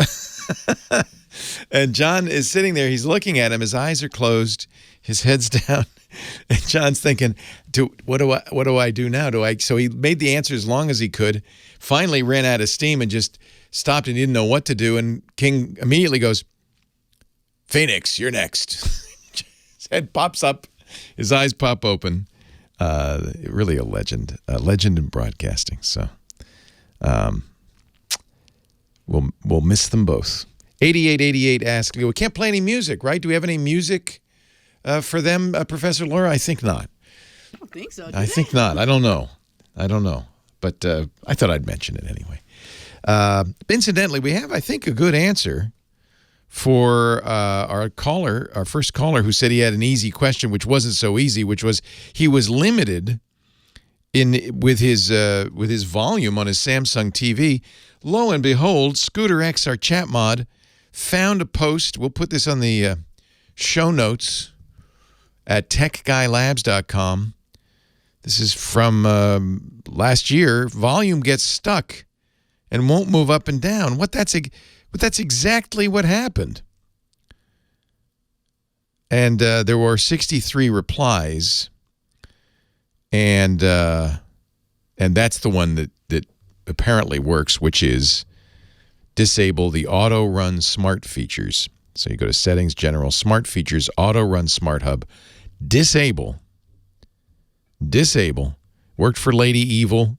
And John is sitting there. He's looking at him. His eyes are closed. His head's down. And John's thinking, what do I do now? So he made the answer as long as he could, finally ran out of steam and just stopped and didn't know what to do. And King immediately goes, Phoenix, you're next. His head pops up. His eyes pop open. Really a legend in broadcasting. So we'll miss them both. 8888 asks, we can't play any music, right? Do we have any music for them, Professor Laura? I think not. I don't think so. I think not. I don't know. But I thought I'd mention it anyway. Incidentally, we have, I think, a good answer for our first caller, who said he had an easy question, which wasn't so easy, which was he was limited with his volume on his Samsung TV. Lo and behold, Scooter X, our chat mod, found a post. We'll put this on the show notes at techguylabs.com. This is from last year. Volume gets stuck and won't move up and down. That's exactly what happened. And there were 63 replies, and that's the one that apparently works, which is disable the auto run smart features. So you go to settings, general, smart features, auto run smart hub, disable. Worked for Lady Evil,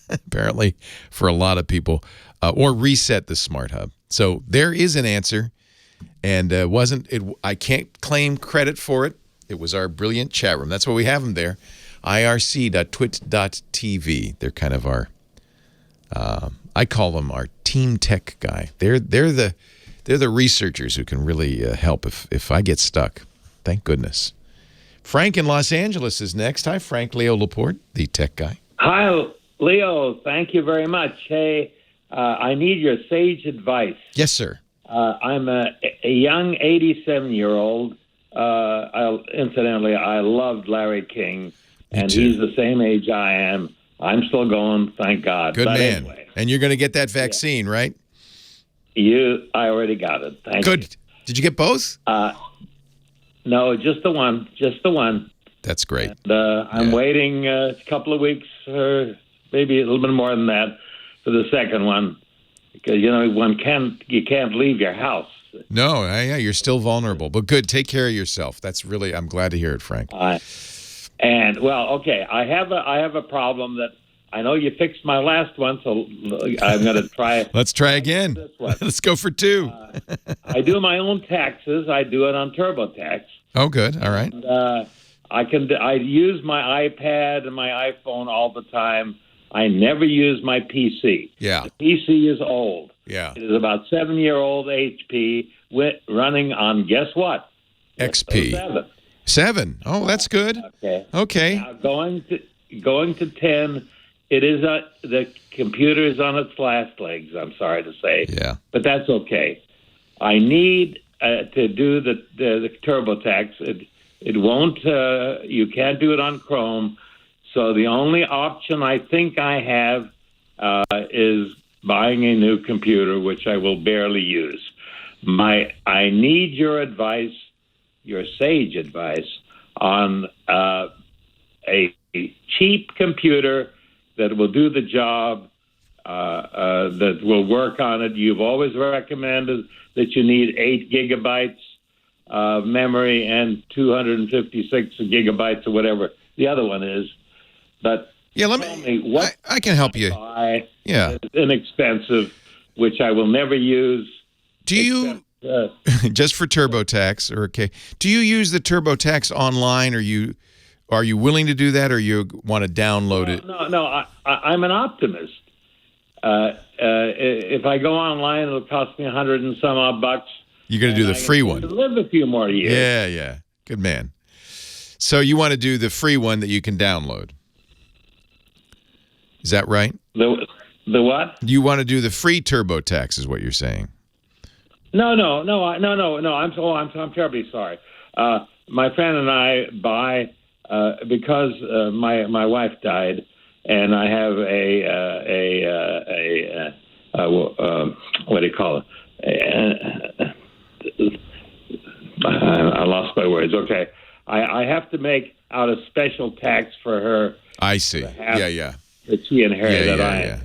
apparently for a lot of people, or reset the smart hub. So there is an answer, and I can't claim credit for it. It was our brilliant chat room. That's why we have them there. irc.twit.tv. They're kind of our I call them our team tech guy. They're the researchers who can really help if I get stuck. Thank goodness. Frank in Los Angeles is next. Hi, Frank. Leo Laporte, the tech guy. Hi, Leo. Thank you very much. Hey, I need your sage advice. Yes, sir. I'm a young 87-year-old. Incidentally, I loved Larry King, and he's the same age I am. I'm still going, thank God. Good but man. Anyway, and you're going to get that vaccine, right? I already got it. Thank you. Good. Did you get both? No, just the one. That's great. And, I'm waiting a couple of weeks, or maybe a little bit more than that, for the second one, because you can't leave your house. No, you're still vulnerable, but good. Take care of yourself. I'm glad to hear it, Frank. And okay, I have a problem that I know you fixed my last one, so I'm going to try. Let's try again. This one. Let's go for two. I do my own taxes. I do it on TurboTax. Oh, good. All right. And, I use my iPad and my iPhone all the time. I never use my PC. Yeah. The PC is old. Yeah. It is about 7-year-old HP running on, guess what? XP. 7. Oh, that's good. Okay. Now going to 10, it is the computer is on its last legs, I'm sorry to say. Yeah. But that's okay. I need to do the TurboTax. It won't, you can't do it on Chrome. So the only option I think I have is buying a new computer, which I will barely use. I need your advice, your sage advice, on a cheap computer that will do the job, that will work on it. You've always recommended that you need 8 gigabytes of memory and 256 gigabytes or whatever the other one is. But yeah, I can help you. Yeah, it's inexpensive, which I will never use. Do you just for TurboTax? Or okay? Do you use the TurboTax online? Are you willing to do that, or you want to download it? No. I'm an optimist. If I go online, it'll cost me $100 and some odd bucks. You're going to do the free one. Live a few more years. Yeah. Good man. So you want to do the free one that you can download? Is that right? The what? You want to do the free TurboTax, is what you're saying? No. I'm terribly sorry. My friend and I buy because my wife died, and I have what do you call it? I lost my words. Okay, I have to make out a special tax for her. I see. Yeah. That she inherited. Yeah.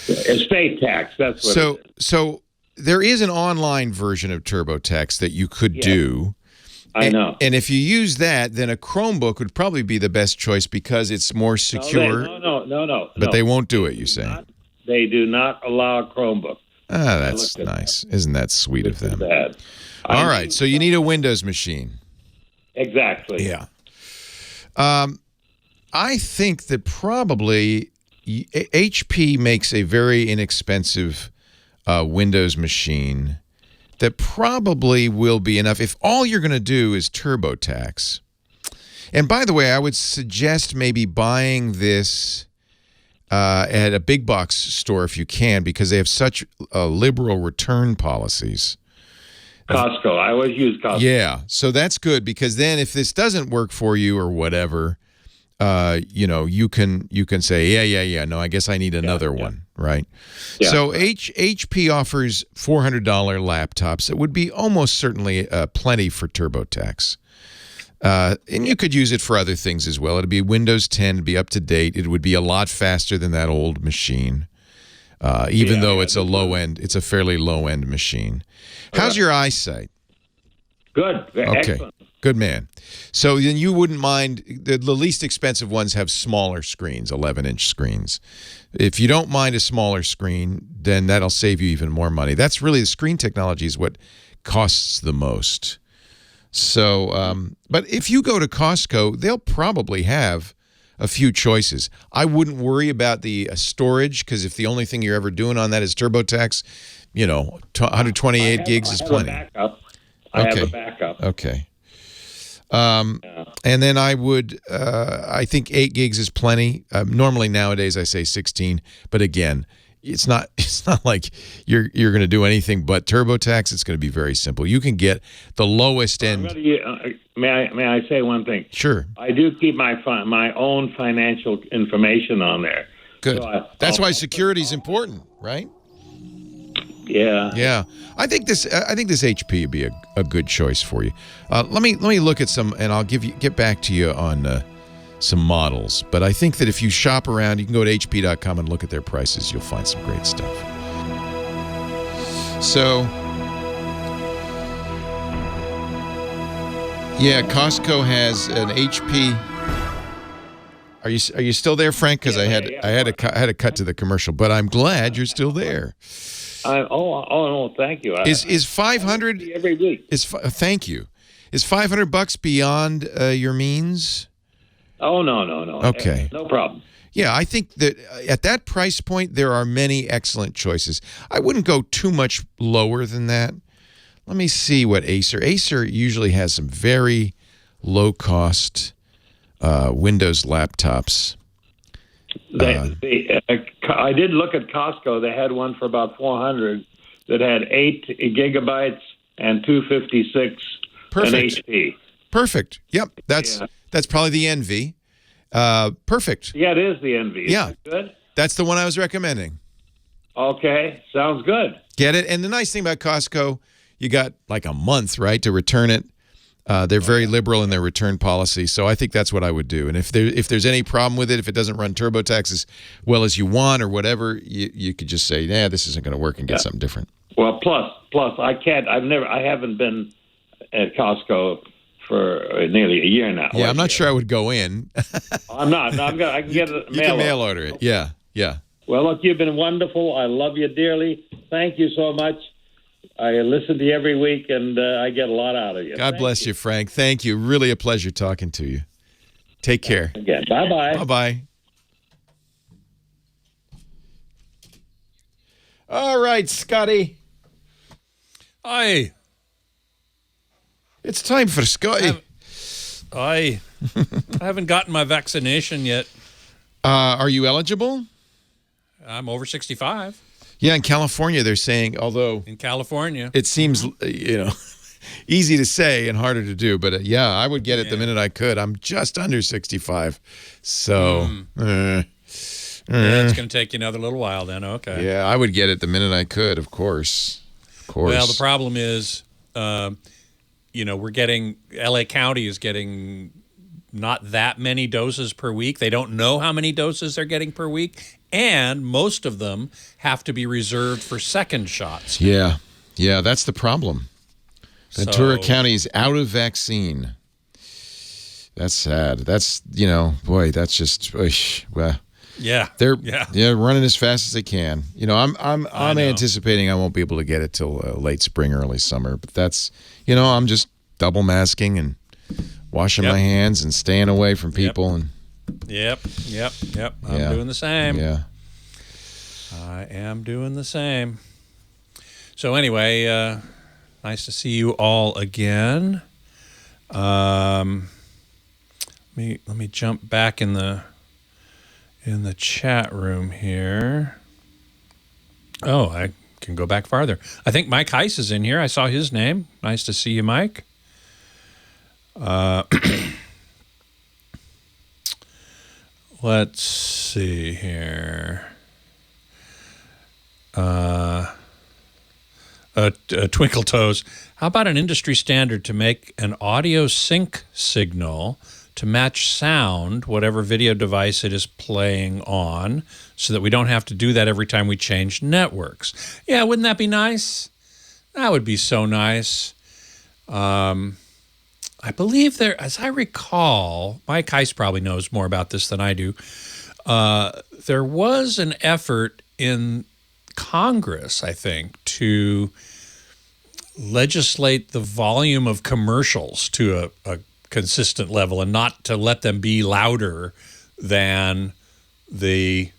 Estate tax. That's what. So there is an online version of TurboTax that you could do. I know. And if you use that, then a Chromebook would probably be the best choice because it's more secure. No. But they won't do it, you say? They do not allow a Chromebook. Ah, that's nice. Isn't that sweet of them? Bad. All right, so you need a Windows machine. Exactly. Yeah. I think that probably HP makes a very inexpensive Windows machine that probably will be enough. If all you're going to do is TurboTax. And by the way, I would suggest maybe buying this at a big box store if you can, because they have such liberal return policies. Costco. I always use Costco. Yeah, so that's good, because then if this doesn't work for you or whatever, you can say, yeah. No, I guess I need another one, right? Yeah. So HP offers $400 laptops that would be almost certainly plenty for TurboTax. And you could use it for other things as well. It'd be Windows 10, it'd be up to date. It would be a lot faster than that old machine, even though it's it's a fairly low-end machine. How's your eyesight? Good. Okay. Excellent. Good man. So then you wouldn't mind, the least expensive ones have smaller screens, 11-inch screens. If you don't mind a smaller screen, then that'll save you even more money. That's really, the screen technology is what costs the most. So, but if you go to Costco, they'll probably have a few choices. I wouldn't worry about the storage, because if the only thing you're ever doing on that is TurboTax, 128 gigs is plenty. I have a backup. Okay. And then I would, I think 8 gigs is plenty. Normally nowadays I say 16, but again, it's not like you're going to do anything but TurboTax. It's going to be very simple. You can get the lowest end. May I say one thing? Sure. I do keep my own financial information on there. Good. So that's why security is important, right? Yeah. Yeah. I think this HP would be a good choice for you. Let me look at some, and I'll get back to you on some models. But I think that if you shop around, you can go to HP.com and look at their prices. You'll find some great stuff. So, yeah, Costco has an HP. Are you still there, Frank? Because I had to cut to the commercial, but I'm glad you're still there. No, thank you. Is 500 every week? Thank you. Is $500 beyond your means? Oh no. Okay. No problem. Yeah, I think that at that price point, there are many excellent choices. I wouldn't go too much lower than that. Let me see what Acer usually has some very low-cost Windows laptops. I did look at Costco. They had one for about $400 that had 8 gigabytes and 256 Perfect. an HP. Perfect. Yep, that's probably the Envy. Perfect. Yeah, it is the Envy. Yeah. Is that good? That's the one I was recommending. Okay, sounds good. Get it? And the nice thing about Costco, you got like a month, right, to return it. They're very liberal in their return policy, so I think that's what I would do. And if there's any problem with it, if it doesn't run TurboTax as well as you want or whatever, you could just say, "Yeah, this isn't going to work," and get something different. Well, plus, I can't. I haven't been at Costco for nearly a year now. Yeah, I'm not sure I would go in. I'm not. No, I can get it. You can mail order it. Yeah. Well, look, you've been wonderful. I love you dearly. Thank you so much. I listen to you every week, and I get a lot out of you. God bless you, Frank. Thank you. Really a pleasure talking to you. Take care. Again. Bye-bye. Bye-bye. All right, Scotty. Aye. It's time for Scotty. I haven't gotten my vaccination yet. Are you eligible? I'm over 65. Yeah, in California, they're saying, although in California, it seems, easy to say and harder to do. But yeah, I would get it the minute I could. I'm just under 65. So it's going to take you another little while then. Okay. Yeah, I would get it the minute I could, of course. Well, the problem is, we're getting, LA County is getting not that many doses per week. They don't know how many doses they're getting per week. And most of them have to be reserved for second shots. Yeah, that's the problem. Ventura County is out of vaccine. That's sad. That's, that's just, well. Yeah. They're running as fast as they can. I'm anticipating I won't be able to get it till late spring, early summer. But that's, I'm just double masking and washing my hands and staying away from people. And Yep. I'm doing the same. Yeah. I am doing the same. So anyway, nice to see you all again. Let me jump back in the chat room here. Oh, I can go back farther. I think Mike Heiss is in here. I saw his name. Nice to see you, Mike. Let's see here. Twinkle Toes. How about an industry standard to make an audio sync signal to match sound, whatever video device it is playing on, so that we don't have to do that every time we change networks? Yeah, wouldn't that be nice? That would be so nice. I believe there, as I recall, Mike Heiss probably knows more about this than I do. There was an effort in Congress, I think, to legislate the volume of commercials to a consistent level and not to let them be louder than the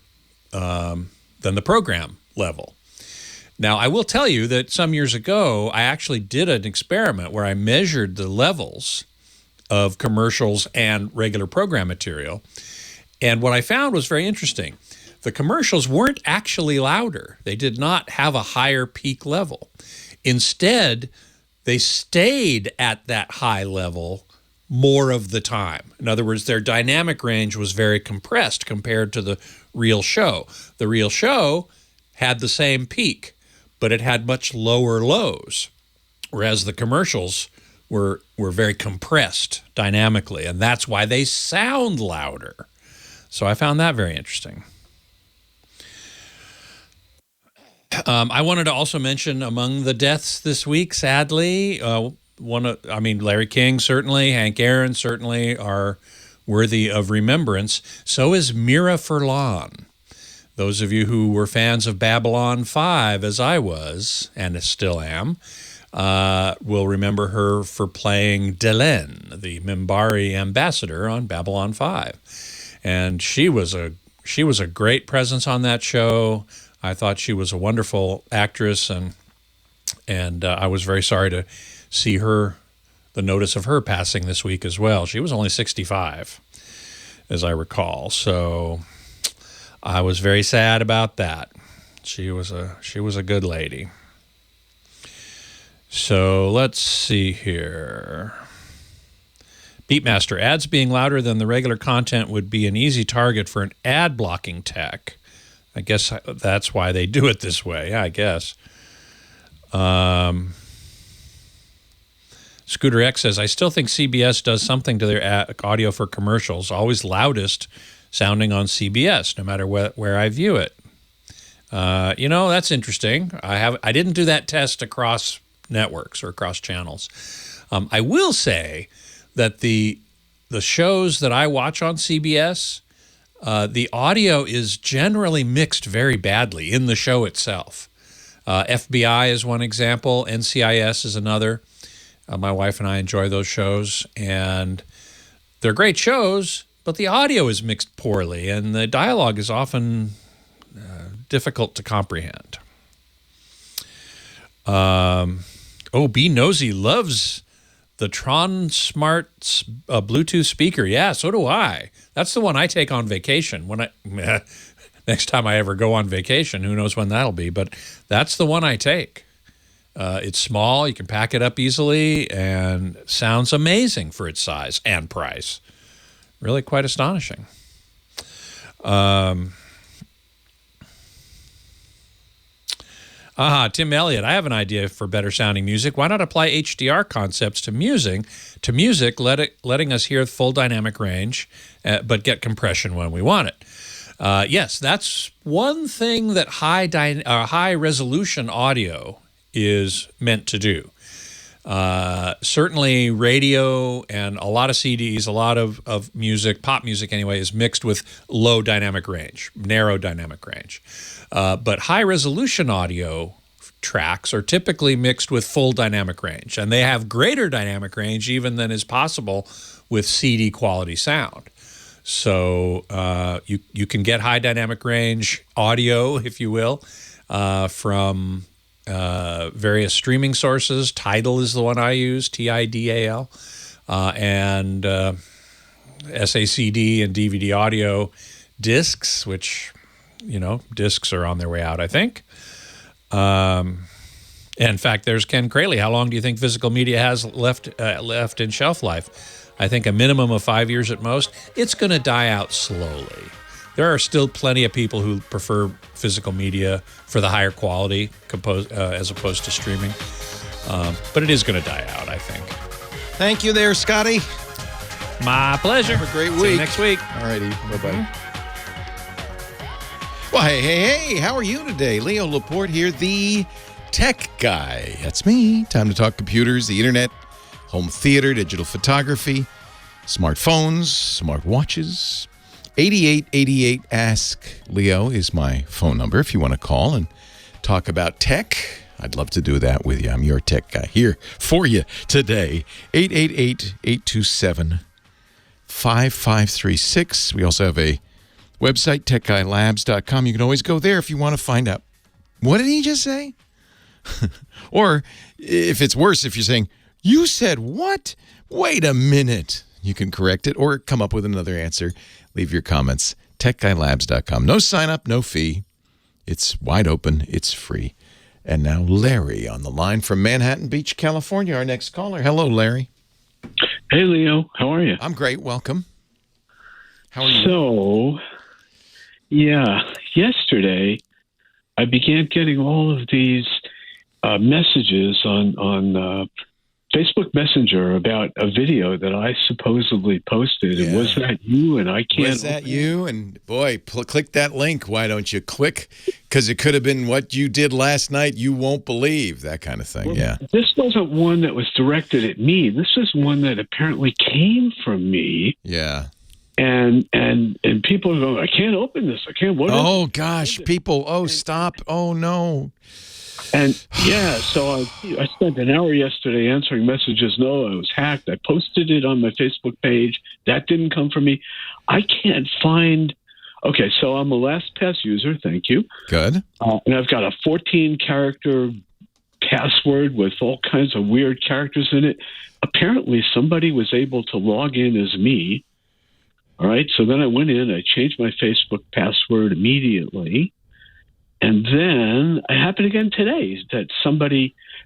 program level. Now, I will tell you that some years ago, I actually did an experiment where I measured the levels of commercials and regular program material. And what I found was very interesting. The commercials weren't actually louder. They did not have a higher peak level. Instead, they stayed at that high level more of the time. In other words, their dynamic range was very compressed compared to the real show. The real show had the same peak, but it had much lower lows, whereas the commercials were very compressed dynamically, and that's why they sound louder. So I found that very interesting. I wanted to also mention among the deaths this week, sadly, Larry King certainly, Hank Aaron certainly are worthy of remembrance. So is Mira Furlon. Those of you who were fans of Babylon 5, as I was, and still am, will remember her for playing Delaine, the Minbari ambassador on Babylon 5. And she was a she was a great presence on that show. I thought she was a wonderful actress, and I was very sorry to see the notice of her passing this week as well. She was only 65, as I recall. So I was very sad about that. She was a good lady. So let's see here. Beatmaster, ads being louder than the regular content would be an easy target for an ad blocking tech. I guess that's why they do it this way. Yeah, I guess. Scooter X says, I still think CBS does something to their audio for commercials, always loudest sounding on CBS, no matter where I view it. That's interesting. I didn't do that test across networks or across channels. I will say that the shows that I watch on CBS, the audio is generally mixed very badly in the show itself. FBI is one example. NCIS is another. My wife and I enjoy those shows, and they're great shows, but the audio is mixed poorly, and the dialogue is often difficult to comprehend. B Nosy loves the Tron Smart's Bluetooth speaker. Yeah, so do I. That's the one I take on vacation. Next time I ever go on vacation, who knows when that'll be, but that's the one I take. It's small, you can pack it up easily, and sounds amazing for its size and price. Really quite astonishing. Tim Elliott, I have an idea for better sounding music. Why not apply HDR concepts to music, letting us hear full dynamic range, but get compression when we want it? Yes, that's one thing that high resolution audio is meant to do. Certainly radio and a lot of CDs, a lot of music, pop music anyway, is mixed with low dynamic range, narrow dynamic range. But high resolution audio tracks are typically mixed with full dynamic range, and they have greater dynamic range even than is possible with CD quality sound. So you can get high dynamic range audio, if you will, from various streaming sources. Tidal is the one I use, TIDAL, and SACD and DVD audio discs, which, discs are on their way out, I think. In fact, there's Ken Crayley. How long do you think physical media has left in shelf life? I think a minimum of 5 years at most. It's going to die out slowly. There are still plenty of people who prefer physical media for the higher quality as opposed to streaming. But it is going to die out, I think. Thank you there, Scotty. My pleasure. Have a great week. See you next week. All righty. Bye-bye. Well, hey, how are you today? Leo Laporte here, the tech guy. That's me. Time to talk computers, the internet, home theater, digital photography, smartphones, smartwatches. 8888 Ask Leo is my phone number if you want to call and talk about tech. I'd love to do that with you. I'm your tech guy here for you today. 888-827-5536. We also have a website, techguylabs.com. You can always go there if you want to find out. What did he just say? Or if it's worse, if you're saying, you said what? Wait a minute. You can correct it or come up with another answer. Leave your comments. TechGuyLabs.com. No sign up, no fee. It's wide open. It's free. And now Larry on the line from Manhattan Beach, California, our next caller. Hello, Larry. Hey, Leo. How are you? I'm great. Welcome. How are you? So, yesterday I began getting all of these messages on Facebook Messenger about a video that I supposedly posted. Yeah. And was that you? And I can't. Was that you? And boy, click that link. Why don't you click? Because it could have been what you did last night. You won't believe that kind of thing. Well, yeah. This wasn't one that was directed at me. This is one that apparently came from me. Yeah. And people are going, I can't open this. I can't. Oh gosh, people. Oh, stop. Oh no. And so I spent an hour yesterday answering messages. No, I was hacked. I posted it on my Facebook page. That didn't come from me. I can't find Okay, so I'm a LastPass user. Thank you. Good. And I've got a 14-character password with all kinds of weird characters in it. Apparently, somebody was able to log in as me. All right, so then I went in, I changed my Facebook password immediately. And then it happened again today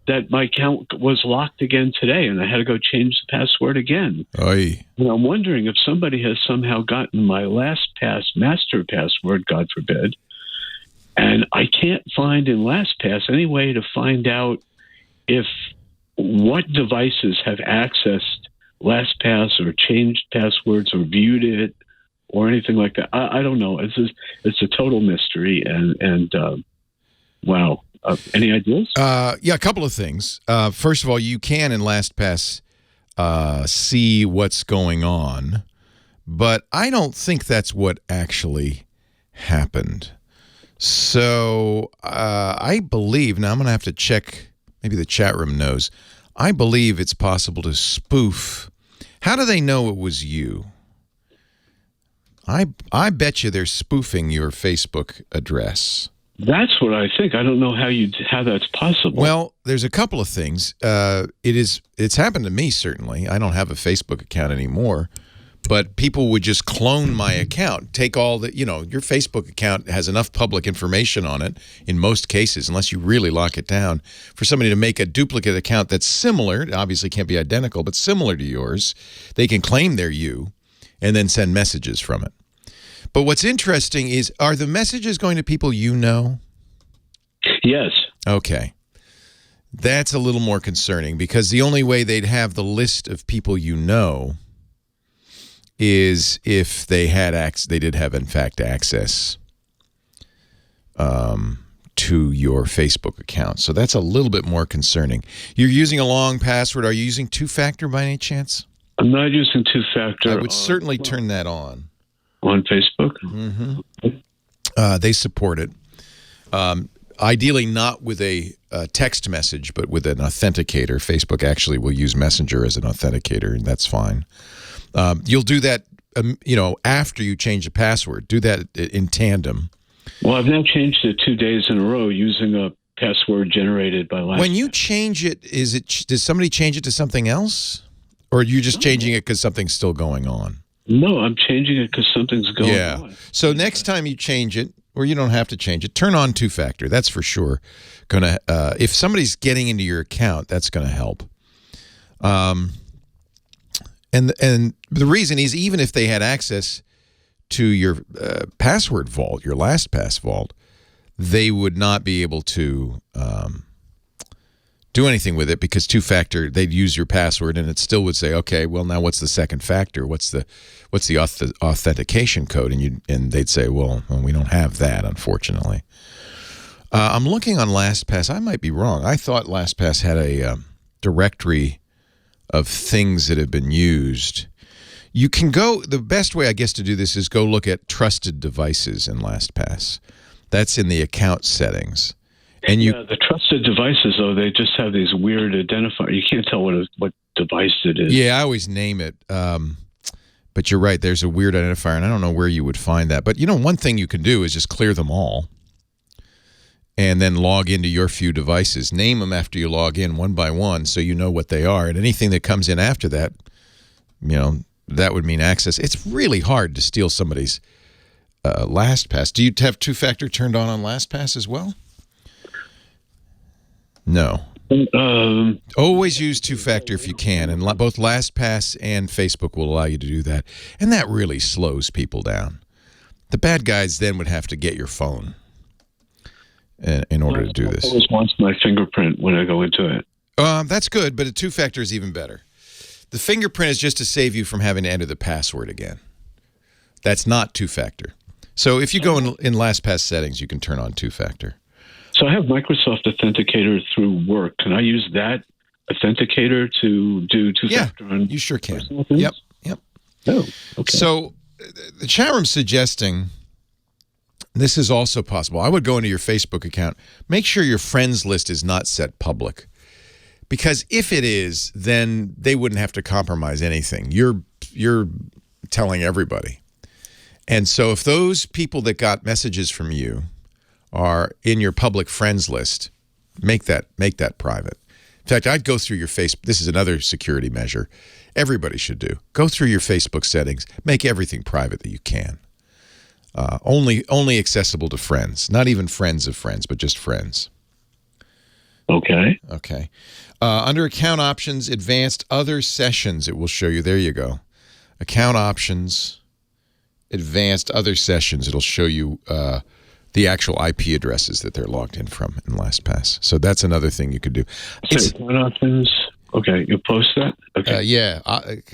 that my account was locked again today, and I had to go change the password again. Oy. And I'm wondering if somebody has somehow gotten my LastPass master password, God forbid, and I can't find in LastPass any way to find out what devices have accessed LastPass or changed passwords or viewed it or anything like that. I don't know. It's a total mystery. And wow. Any ideas? Yeah, a couple of things. First of all, you can in LastPass see what's going on, but I don't think that's what actually happened. So I believe, now I'm going to have to check, maybe the chat room knows, I believe it's possible to spoof. How do they know it was you? I bet you they're spoofing your Facebook address. That's what I think. I don't know how that's possible. Well, there's a couple of things. It's happened to me, certainly. I don't have a Facebook account anymore, but people would just clone my account, take all the, your Facebook account has enough public information on it in most cases, unless you really lock it down, for somebody to make a duplicate account that's similar, it obviously can't be identical, but similar to yours. They can claim they're you and then send messages from it. But what's interesting is, are the messages going to people you know? Yes. Okay. That's a little more concerning, because the only way they'd have the list of people you know is if they did have, in fact, access to your Facebook account. So that's a little bit more concerning. You're using a long password. Are you using two-factor by any chance? I'm not using two-factor. I would certainly turn that on. On Facebook? Mm-hmm. They support it. Ideally not with a text message, but with an authenticator. Facebook actually will use Messenger as an authenticator, and that's fine. You'll do that, after you change the password. Do that in tandem. Well, I've now changed it 2 days in a row using a password generated by LastPass. When you change it, does somebody change it to something else? Or are you just changing it because something's still going on? No, I'm changing it because something's going on. So next time you change it, or you don't have to change it, turn on two-factor. That's for sure. If somebody's getting into your account, that's going to help. And the reason is, even if they had access to your password vault, your LastPass vault, they would not be able to do anything with it, because two-factor, they'd use your password and it still would say, okay, well, now what's the second factor? What's the authentication code? And they'd say, well, we don't have that, unfortunately. I'm looking on LastPass. I might be wrong. I thought LastPass had a directory of things that have been used. You can go, the best way, I guess, to do this is go look at trusted devices in LastPass. That's in the account settings. And the trusted devices, though, they just have these weird identifiers. You can't tell what device it is. Yeah, I always name it. But you're right, there's a weird identifier, and I don't know where you would find that. But, one thing you can do is just clear them all and then log into your few devices. Name them after you log in one by one so you know what they are. And anything that comes in after that, that would mean access. It's really hard to steal somebody's LastPass. Do you have two-factor turned on LastPass as well? No. Always use two-factor if you can, and both LastPass and Facebook will allow you to do that. And that really slows people down. The bad guys then would have to get your phone in order to do this. I always wants my fingerprint when I go into it. That's good, but a two-factor is even better. The fingerprint is just to save you from having to enter the password again. That's not two-factor. So if you go in LastPass settings, you can turn on two-factor. So I have Microsoft Authenticator through work. Can I use that Authenticator to do two-factor? Yeah, you sure can. Yep. Oh, okay. So the chat room's suggesting this is also possible. I would go into your Facebook account. Make sure your friends list is not set public. Because if it is, then they wouldn't have to compromise anything. You're telling everybody. And so if those people that got messages from you are in your public friends list, make that private. In fact, I'd go through your Facebook. This is another security measure everybody should do. Go through your Facebook settings. Make everything private that you can. Only accessible to friends. Not even friends of friends, but just friends. Okay. Okay. Under account options, advanced other sessions, it will show you. There you go. Account options, advanced other sessions. It'll show you the actual IP addresses that they're logged in from in LastPass. So that's another thing you could do. So account options. Okay, you post that. Okay. Yeah.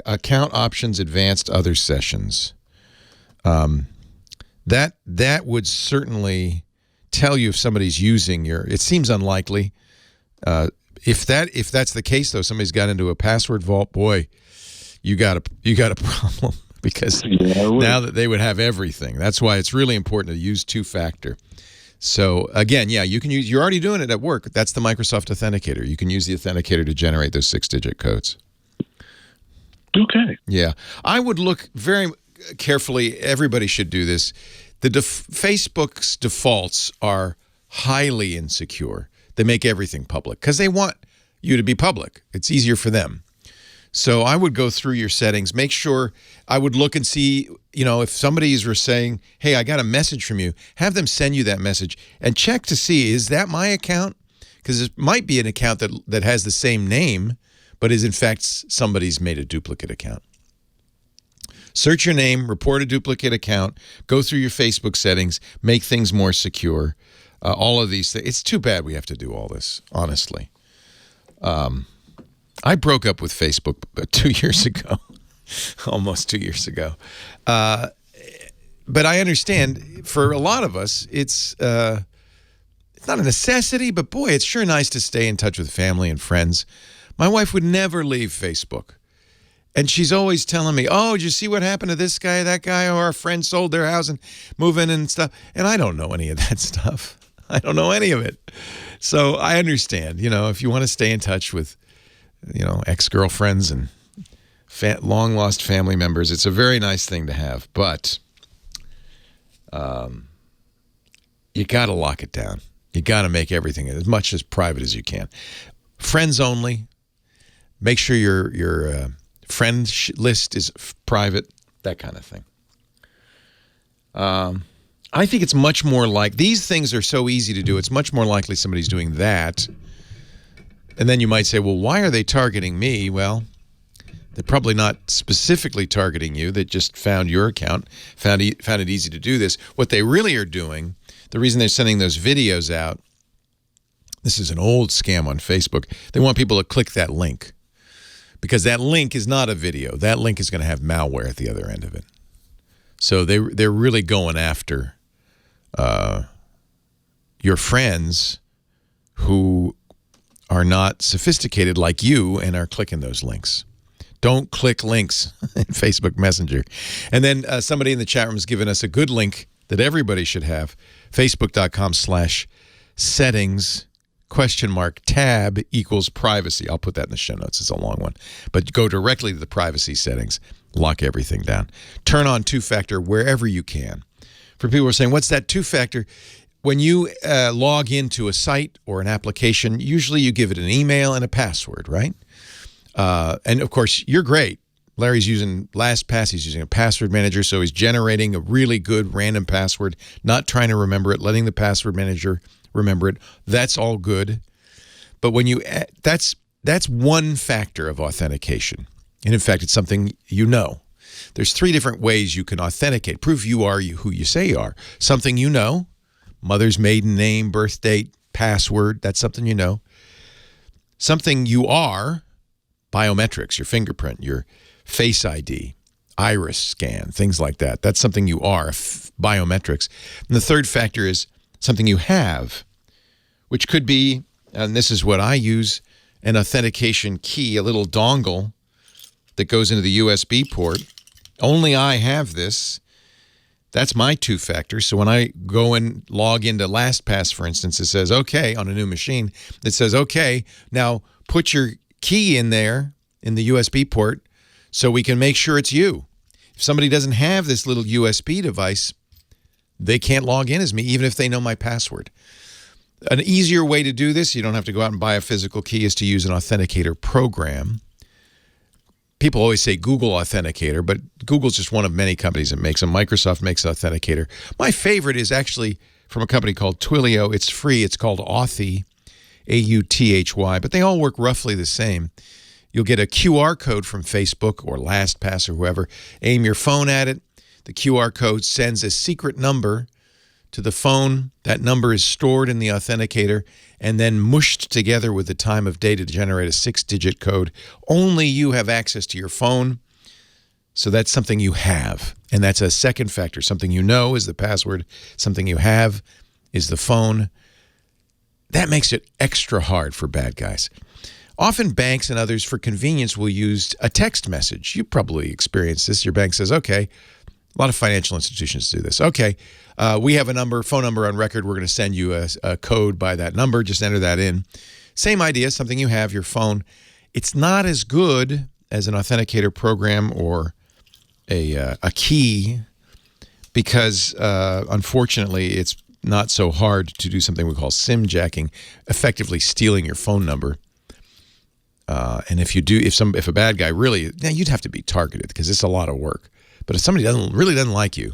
Account options, advanced other sessions. That would certainly tell you if somebody's using your. It seems unlikely. If that's the case, though, somebody's got into a password vault. Boy, you got a problem. Because now that they would have everything. That's why it's really important to use two-factor. So, again, yeah, you can use, you're already doing it at work. That's the Microsoft Authenticator. You can use the Authenticator to generate those 6-digit codes. Okay. Yeah. I would look very carefully. Everybody should do this. Facebook's defaults are highly insecure. They make everything public because they want you to be public. It's easier for them. So I would go through your settings, make sure. I would look and see, if somebody is saying, hey, I got a message from you, have them send you that message and check to see, is that my account? Because it might be an account that has the same name, but is in fact somebody's made a duplicate account. Search your name, report a duplicate account, go through your Facebook settings, make things more secure. All of these things. It's too bad we have to do all this, honestly. I broke up with Facebook 2 years ago, almost 2 years ago. But I understand for a lot of us, it's not a necessity, but boy, it's sure nice to stay in touch with family and friends. My wife would never leave Facebook. And she's always telling me, oh, did you see what happened to this guy, that guy, or our friend sold their house and moving and stuff. And I don't know any of that stuff. I don't know any of it. So I understand, if you want to stay in touch with ex-girlfriends and long-lost family members. It's a very nice thing to have, but you got to lock it down. You got to make everything as much as private as you can. Friends only. Make sure your friend list is private, that kind of thing. I think it's much more like, these things are so easy to do, it's much more likely somebody's doing that. And then you might say, well, why are they targeting me? Well, they're probably not specifically targeting you. They just found your account, found it easy to do this. What they really are doing, the reason they're sending those videos out, this is an old scam on Facebook. They want people to click that link because that link is not a video. That link is going to have malware at the other end of it. So they're really going after your friends who are not sophisticated like you and are clicking those links. Don't click links in Facebook Messenger. And then somebody in the chat room has given us a good link that everybody should have, facebook.com/settings !tab equals privacy. I'll put that in the show notes. It's a long one. But go directly to the privacy settings. Lock everything down. Turn on two-factor wherever you can. For people who are saying, what's that two-factor? When you log into a site or an application, usually you give it an email and a password, right? And, of course, you're great. Larry's using LastPass. He's using a password manager, so he's generating a really good random password, not trying to remember it, letting the password manager remember it. That's all good. But when you that's one factor of authentication. And, in fact, it's something you know. There's 3 different ways you can authenticate. Prove you are who you say you are. Something you know. Mother's maiden name, birth date, password, that's something you know. Something you are, biometrics, your fingerprint, your face ID, iris scan, things like that. That's something you are, biometrics. And the third factor is something you have, which could be, and this is what I use, an authentication key, a little dongle that goes into the USB port. Only I have this. That's my two-factor. So when I go and log into LastPass, for instance, it says, okay, on a new machine, it says, okay, now put your key in there in the USB port so we can make sure it's you. If somebody doesn't have this little USB device, they can't log in as me, even if they know my password. An easier way to do this, you don't have to go out and buy a physical key, is to use an authenticator program. People always say Google Authenticator, but Google's just one of many companies that makes them. Microsoft makes Authenticator. My favorite is actually from a company called Twilio. It's free. It's called Authy, A-U-T-H-Y, but they all work roughly the same. You'll get a QR code from Facebook or LastPass or whoever. Aim your phone at it. The QR code sends a secret number to the phone. That number is stored in the authenticator and then mushed together with the time of day to generate a 6-digit code. Only you have access to your phone. So that's something you have. And that's a second factor. Something you know is the password. Something you have is the phone. That makes it extra hard for bad guys. Often banks and others, for convenience, will use a text message. You probably experienced this. Your bank says, okay, a lot of financial institutions do this. Okay, we have a phone number on record. We're going to send you a code by that number. Just enter that in. Same idea, something you have, your phone. It's not as good as an authenticator program or a key because, unfortunately, it's not so hard to do something we call SIM jacking, effectively stealing your phone number. And if a bad guy really, now you'd have to be targeted because it's a lot of work. But if somebody really doesn't like you,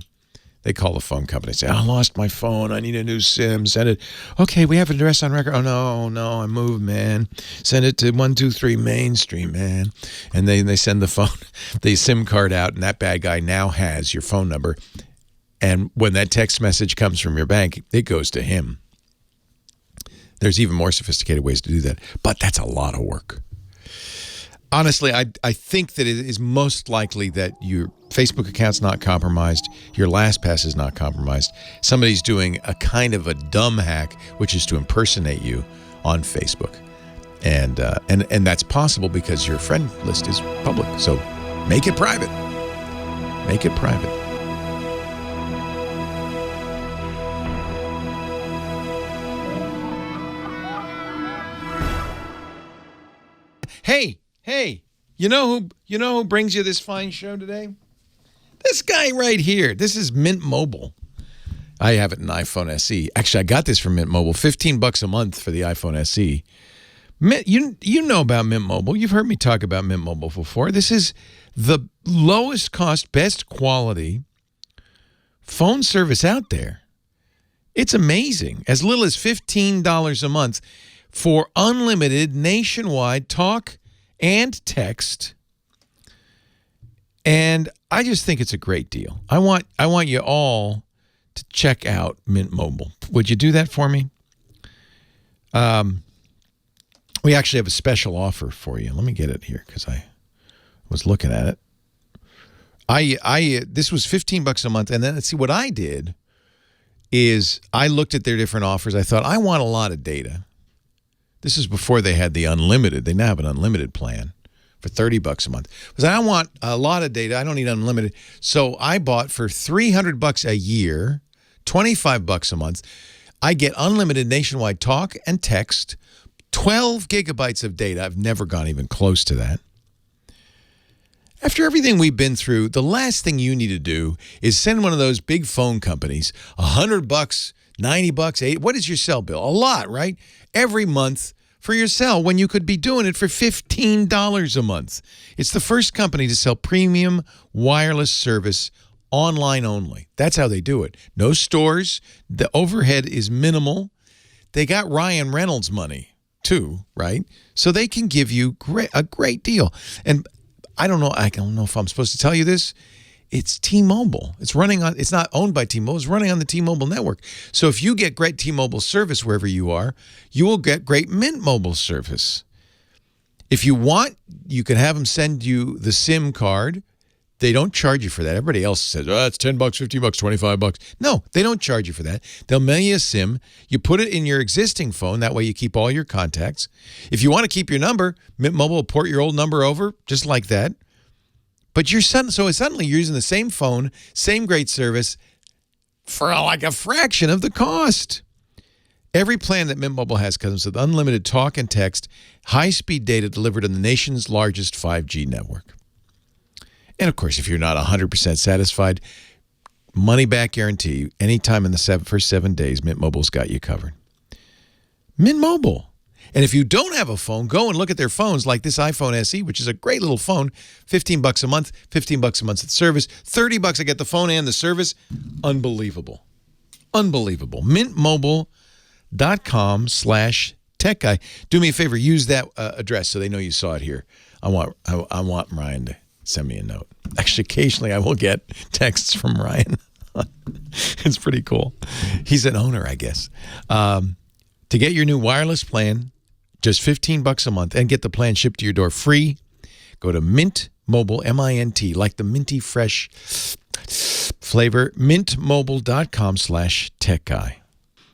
they call the phone company and say, I lost my phone. I need a new SIM. Send it. Okay, we have an address on record. Oh, no, I moved, man. Send it to 123 Main Street, man. And they send the SIM card out, and that bad guy now has your phone number. And when that text message comes from your bank, it goes to him. There's even more sophisticated ways to do that. But that's a lot of work. Honestly, I think that it is most likely that your Facebook account's not compromised, your LastPass is not compromised. Somebody's doing a kind of a dumb hack, which is to impersonate you on Facebook. And that's possible because your friend list is public. So make it private. Make it private. Hey, you know who brings you this fine show today? This guy right here. This is Mint Mobile. I have it in iPhone SE. Actually, I got this from Mint Mobile. $15 a month for the iPhone SE. You know about Mint Mobile. You've heard me talk about Mint Mobile before. This is the lowest cost, best quality phone service out there. It's amazing. As little as $15 a month for unlimited nationwide talk and text. And I just think it's a great deal. I want you all to check out Mint Mobile. Would you do that for me? We actually have a special offer for you. Let me get it here because I was looking at it. This was $15 a month, and then let's see what I did is I looked at their different offers. I thought I want a lot of data. This is before they had the unlimited. They now have an unlimited plan for $30 a month. Because I want a lot of data. I don't need unlimited. So I bought for $300 a year, $25 a month. I get unlimited nationwide talk and text, 12 gigabytes of data. I've never gone even close to that. After everything we've been through, the last thing you need to do is send one of those big phone companies $100, $90, $80. What is your cell bill? A lot, right? Every month for your cell when you could be doing it for $15 a month. It's the first company to sell premium wireless service online only. That's how they do it. No stores. The overhead is minimal. They got Ryan Reynolds money too, right? So they can give you a great deal. And I don't know if I'm supposed to tell you this. It's T-Mobile. It's not owned by T-Mobile. It's running on the T-Mobile network. So if you get great T-Mobile service wherever you are, you will get great Mint Mobile service. If you want, you can have them send you the SIM card. They don't charge you for that. Everybody else says, it's $10, $50, $25. No, they don't charge you for that. They'll mail you a SIM. You put it in your existing phone. That way you keep all your contacts. If you want to keep your number, Mint Mobile will port your old number over just like that. But suddenly you're using the same phone, same great service for like a fraction of the cost. Every plan that Mint Mobile has comes with unlimited talk and text, high-speed data delivered on the nation's largest 5G network. And, of course, if you're not 100% satisfied, money-back guarantee. Anytime in the first 7 days, Mint Mobile's got you covered. Mint Mobile. And if you don't have a phone, go and look at their phones like this iPhone SE, which is a great little phone. $15 a month, $15 a month at service, $30 I get the phone and the service. Unbelievable. Unbelievable. MintMobile.com/tech guy. Do me a favor, use that address so they know you saw it here. I want Ryan to send me a note. Actually, occasionally I will get texts from Ryan. It's pretty cool. He's an owner, I guess. To get your new wireless plan, just $15 a month, and get the plan shipped to your door free, go to Mint Mobile, M-I-N-T, like the minty fresh flavor, mintmobile.com/tech guy.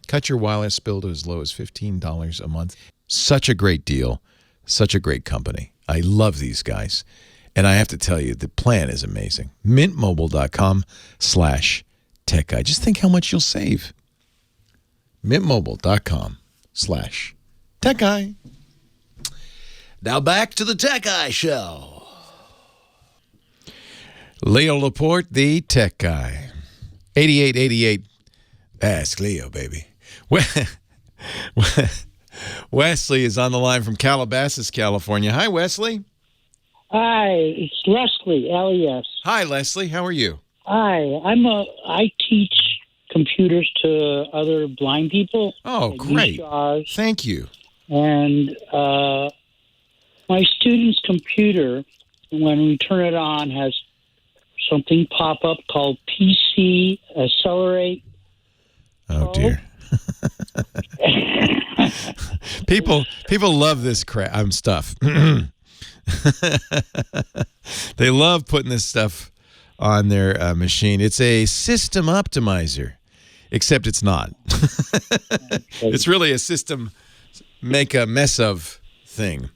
Cut your wireless bill to as low as $15 a month. Such a great deal. Such a great company. I love these guys. And I have to tell you, the plan is amazing. mintmobile.com/tech guy. Just think how much you'll save. mintmobile.com/tech guy. Now back to the Tech Guy Show. Leo Laporte, the Tech Guy. 8888. Ask Leo, baby. Wesley is on the line from Calabasas, California. Hi, Wesley. Hi, it's Leslie, LES. Hi, Leslie. How are you? Hi, I teach computers to other blind people. Oh, great. Thank you. And my student's computer, when we turn it on, has something pop up called PC Accelerate. Oh, dear. People love this crap stuff. They love putting this stuff on their machine. It's a system optimizer, except it's not. It's really a system make a mess of thing.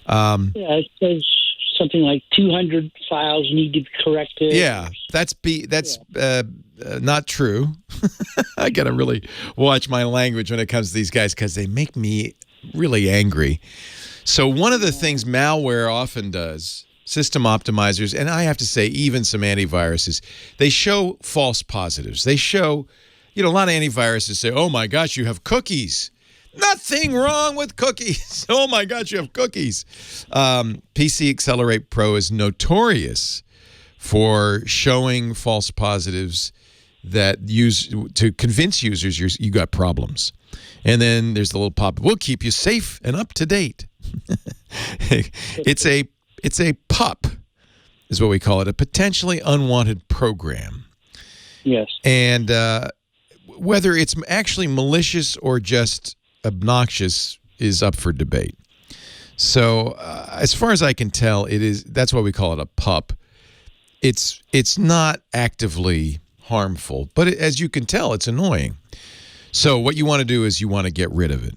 It says something like 200 files need to be corrected. Yeah, that's not true. I got to really watch my language when it comes to these guys because they make me really angry. So one of the things malware often does, system optimizers, and I have to say even some antiviruses, they show false positives. They show, a lot of antiviruses say, oh my gosh, you have cookies. Nothing wrong with cookies. Oh my gosh, you have cookies. PC Accelerate Pro is notorious for showing false positives that to convince users you got problems. And then there's the little pop, we'll keep you safe and up to date. It's a PUP, is what we call it, a potentially unwanted program. Yes. And whether it's actually malicious or just obnoxious is up for debate. So as far as I can tell, that's why we call it a PUP. It's not actively harmful, but as you can tell, it's annoying. So what you want to do is you want to get rid of it.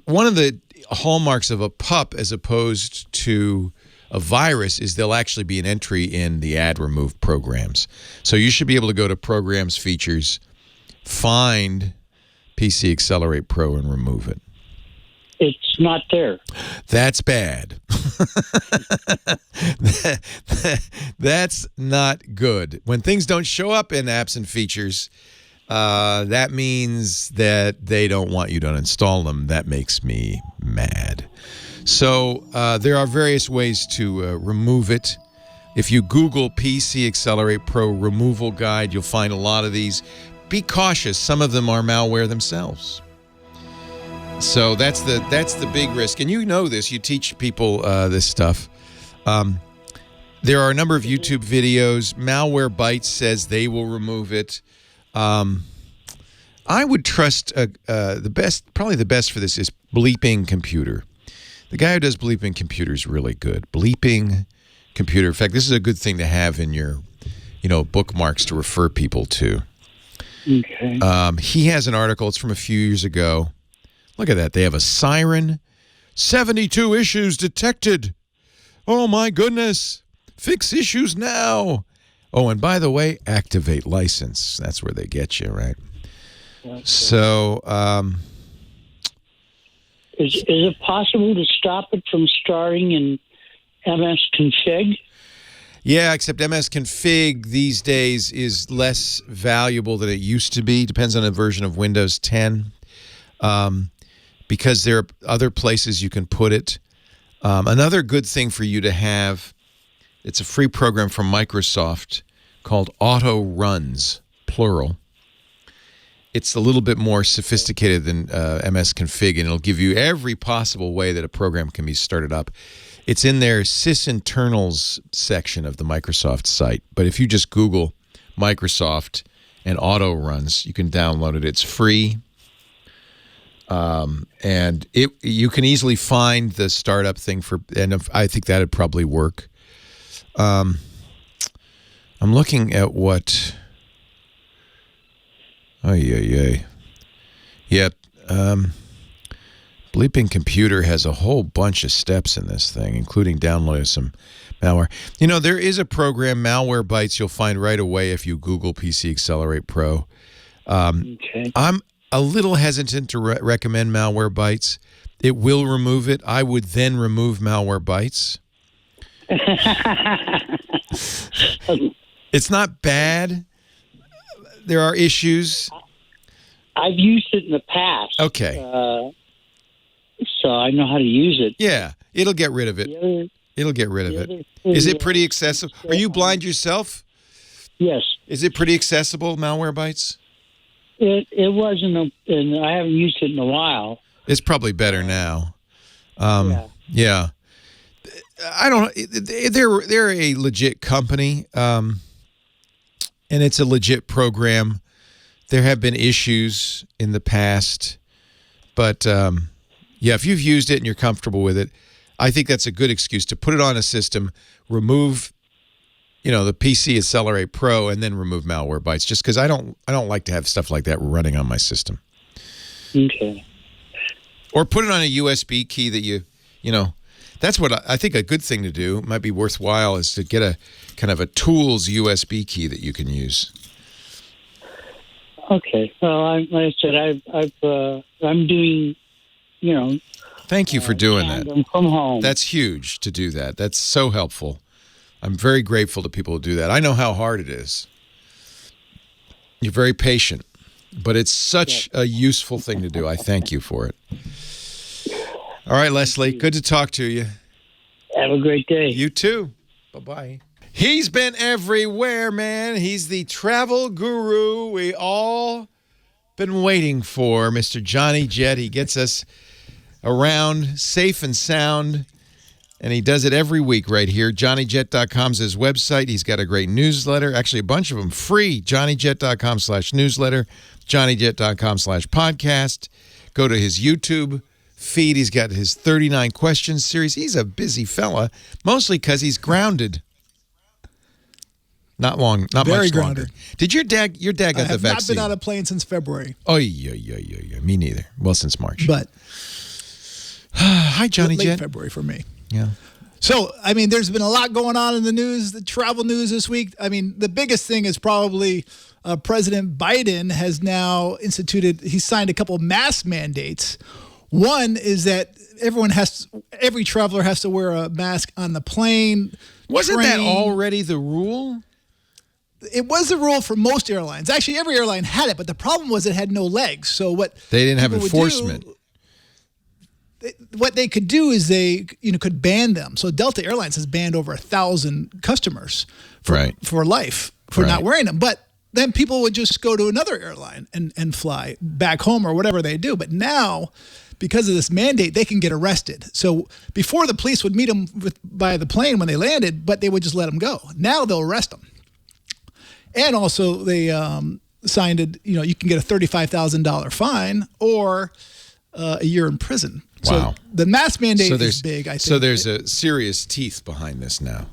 One of the hallmarks of a PUP as opposed to a virus is there'll actually be an entry in the add remove programs. So you should be able to go to programs, features, find PC Accelerate Pro and remove it. It's not there. That's bad. That's not good. When things don't show up in apps and features, that means that they don't want you to uninstall them. That makes me mad. So there are various ways to remove it. If you Google PC Accelerate Pro removal guide, you'll find a lot of these. Be cautious. Some of them are malware themselves. So that's the big risk. And you know this. You teach people this stuff. There are a number of YouTube videos. Malware Bytes says they will remove it. I would trust probably the best for this is Bleeping Computer. The guy who does Bleeping Computer is really good. Bleeping Computer. In fact, this is a good thing to have in your, bookmarks to refer people to. Okay. He has an article. It's from a few years ago. Look at that. They have a siren. 72 issues detected. Oh, my goodness. Fix issues now. Oh, and by the way, activate license. That's where they get you, right? Okay. So, is it possible to stop it from starting MS Config? Yeah, except MS Config these days is less valuable than it used to be. Depends on the version of Windows 10. Because there are other places you can put it. Another good thing for you to have, it's a free program from Microsoft called Auto Runs, plural. It's a little bit more sophisticated than MS Config, and it'll give you every possible way that a program can be started up. It's in their sysinternals section of the Microsoft site. But if you just Google Microsoft and Auto Runs, you can download it. It's free. And you can easily find the startup thing I think that'd probably work. I'm looking at what. Oh yeah. Yep. Bleeping Computer has a whole bunch of steps in this thing, including downloading some malware. You know, there is a program, Malwarebytes, you'll find right away if you Google PC Accelerate Pro. Okay. I'm a little hesitant to recommend Malwarebytes. It will remove it. I would then remove Malwarebytes. It's not bad. There are issues. I've used it in the past. Okay. So I know how to use it. Yeah, it'll get rid of it. It'll get rid of it. Is it pretty accessible? Are you blind yourself? Yes. Is it pretty accessible, Malwarebytes? It wasn't, and I haven't used it in a while. It's probably better now. Yeah. I don't. They're a legit company, and it's a legit program. There have been issues in the past, but yeah, if you've used it and you're comfortable with it, I think that's a good excuse to put it on a system, remove, the PC Accelerate Pro, and then remove Malwarebytes. Just because I don't like to have stuff like that running on my system. Okay. Or put it on a USB key that that's what I think a good thing to do, might be worthwhile, is to get a kind of a tools USB key that you can use. Okay. Well, like I said, I'm doing, Thank you for doing that. From home. That's huge to do that. That's so helpful. I'm very grateful to people who do that. I know how hard it is. You're very patient, but it's such a useful thing to do. I thank you for it. All right, Leslie, good to talk to you. Have a great day. You too. Bye-bye. He's been everywhere, man. He's the travel guru we all been waiting for, Mr. Johnny Jet. He gets us around safe and sound, and he does it every week right here. JohnnyJet.com is his website. He's got a great newsletter, actually a bunch of them free. JohnnyJet.com/newsletter, JohnnyJet.com/podcast. Go to his YouTube feed. He's got his 39 questions series. He's a busy fella, mostly because he's grounded. Not Very much grounded. longer. Did your dad got the vaccine? I have not been on a plane since February. Oh, yeah. Me neither. Well, since March. But hi, Johnny late Jet. February for me. Yeah. So, there's been a lot going on in the news, the travel news this week. The biggest thing is probably President Biden has now he signed a couple of mask mandates. One is that every traveler has to wear a mask on the plane. Wasn't that already the rule? It was the rule for most airlines. Actually, every airline had it, but the problem was it had no legs. So they didn't have enforcement. What they could do is they could ban them. So Delta Airlines has banned over 1,000 customers for life for not wearing them. But then people would just go to another airline and fly back home or whatever they do. But now, because of this mandate, they can get arrested. So before, the police would meet them by the plane when they landed, but they would just let them go. Now they'll arrest them. And also they signed it, you can get a $35,000 fine or a year in prison. Wow. So the mask mandate is big, I think. So there's a serious teeth behind this now.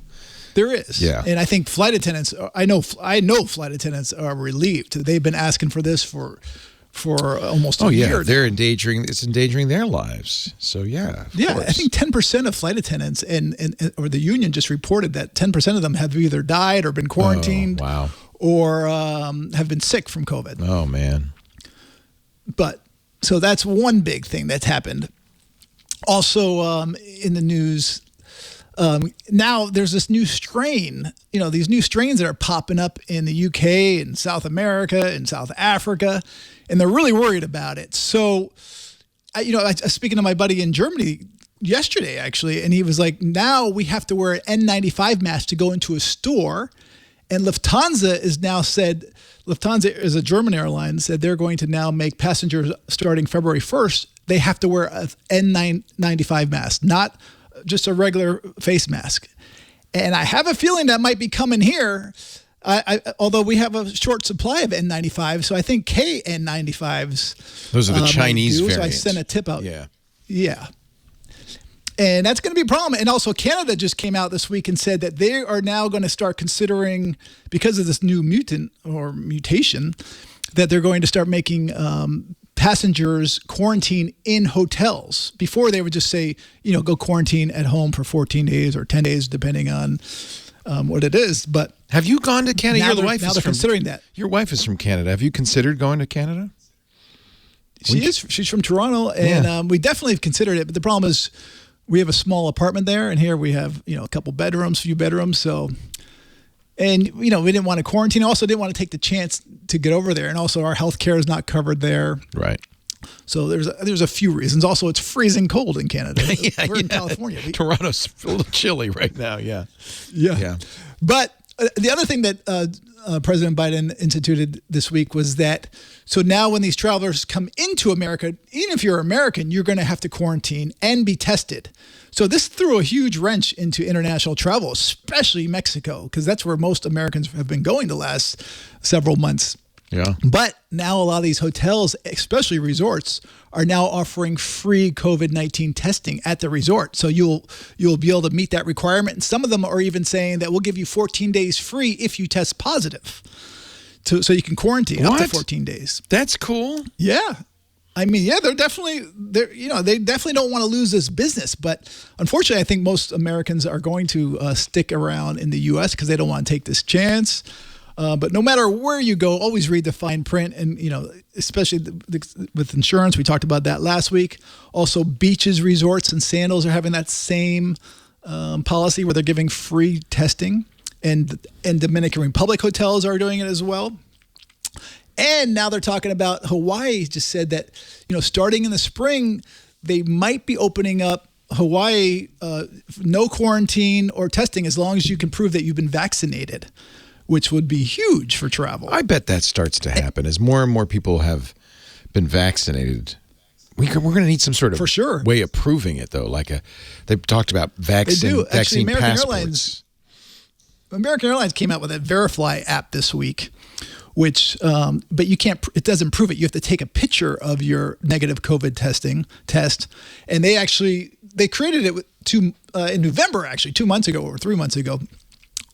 There is. Yeah. And I think flight attendants, I know flight attendants are relieved. They've been asking for this for almost a year. They're endangering their lives. So yeah. Yeah, I think 10% of flight attendants or the union just reported that 10% of them have either died or been quarantined. Oh, wow. Or have been sick from COVID. Oh man. But so that's one big thing that's happened. Also in the news, now there's this new strain, these new strains that are popping up in the UK and South America and South Africa, and they're really worried about it. So, I was speaking to my buddy in Germany yesterday, actually, and he was like, now we have to wear an N95 mask to go into a store. And Lufthansa is a German airline, said they're going to now make passengers starting February 1st, they have to wear an N95 mask, not just a regular face mask. And I have a feeling that might be coming here, although we have a short supply of N95. So I think KN95s. Those are the Chinese variants. So I sent a tip out. Yeah. Yeah. And that's going to be a problem. And also Canada just came out this week and said that they are now going to start considering, because of this new mutation, that they're going to start making passengers quarantine in hotels. Before they would just say, go quarantine at home for 14 days or 10 days, depending on what it is. But have you gone to Canada? Now they're considering that. Your wife is from Canada. Have you considered going to Canada? She's from Toronto, and we definitely have considered it. But the problem is, we have a small apartment there, and here we have, a couple bedrooms, few bedrooms. So, and, we didn't want to quarantine. Also didn't want to take the chance to get over there. And also our health care is not covered there. Right. So there's a few reasons. Also, it's freezing cold in Canada. We're in California. Toronto's a little chilly right now. Yeah. Yeah. But the other thing that President Biden instituted this week was that, so now when these travelers come into America, even if you're American, you're going to have to quarantine and be tested. So this threw a huge wrench into international travel, especially Mexico, because that's where most Americans have been going the last several months. Yeah. But now a lot of these hotels, especially resorts, are now offering free COVID-19 testing at the resort. So you'll be able to meet that requirement. And some of them are even saying that we'll give you 14 days free if you test positive. So you can quarantine up to 14 days. That's cool. Yeah. I mean, yeah, they definitely don't want to lose this business. But unfortunately, I think most Americans are going to stick around in the U.S. because they don't want to take this chance. But no matter where you go, always read the fine print. And, especially with insurance, we talked about that last week. Also, beaches, resorts, and sandals are having that same policy where they're giving free testing. And Dominican Republic hotels are doing it as well. And now they're talking about Hawaii just said that, starting in the spring, they might be opening up Hawaii, no quarantine or testing as long as you can prove that you've been vaccinated, which would be huge for travel. I bet that starts to happen as more and more people have been vaccinated. We're going to need some sort of way of proving it, though. They've talked about vaccine passports. American Airlines came out with a Verifly app this week, which, but you can't. It doesn't prove it. You have to take a picture of your negative COVID test, and they created it in November, actually 2 months ago or 3 months ago.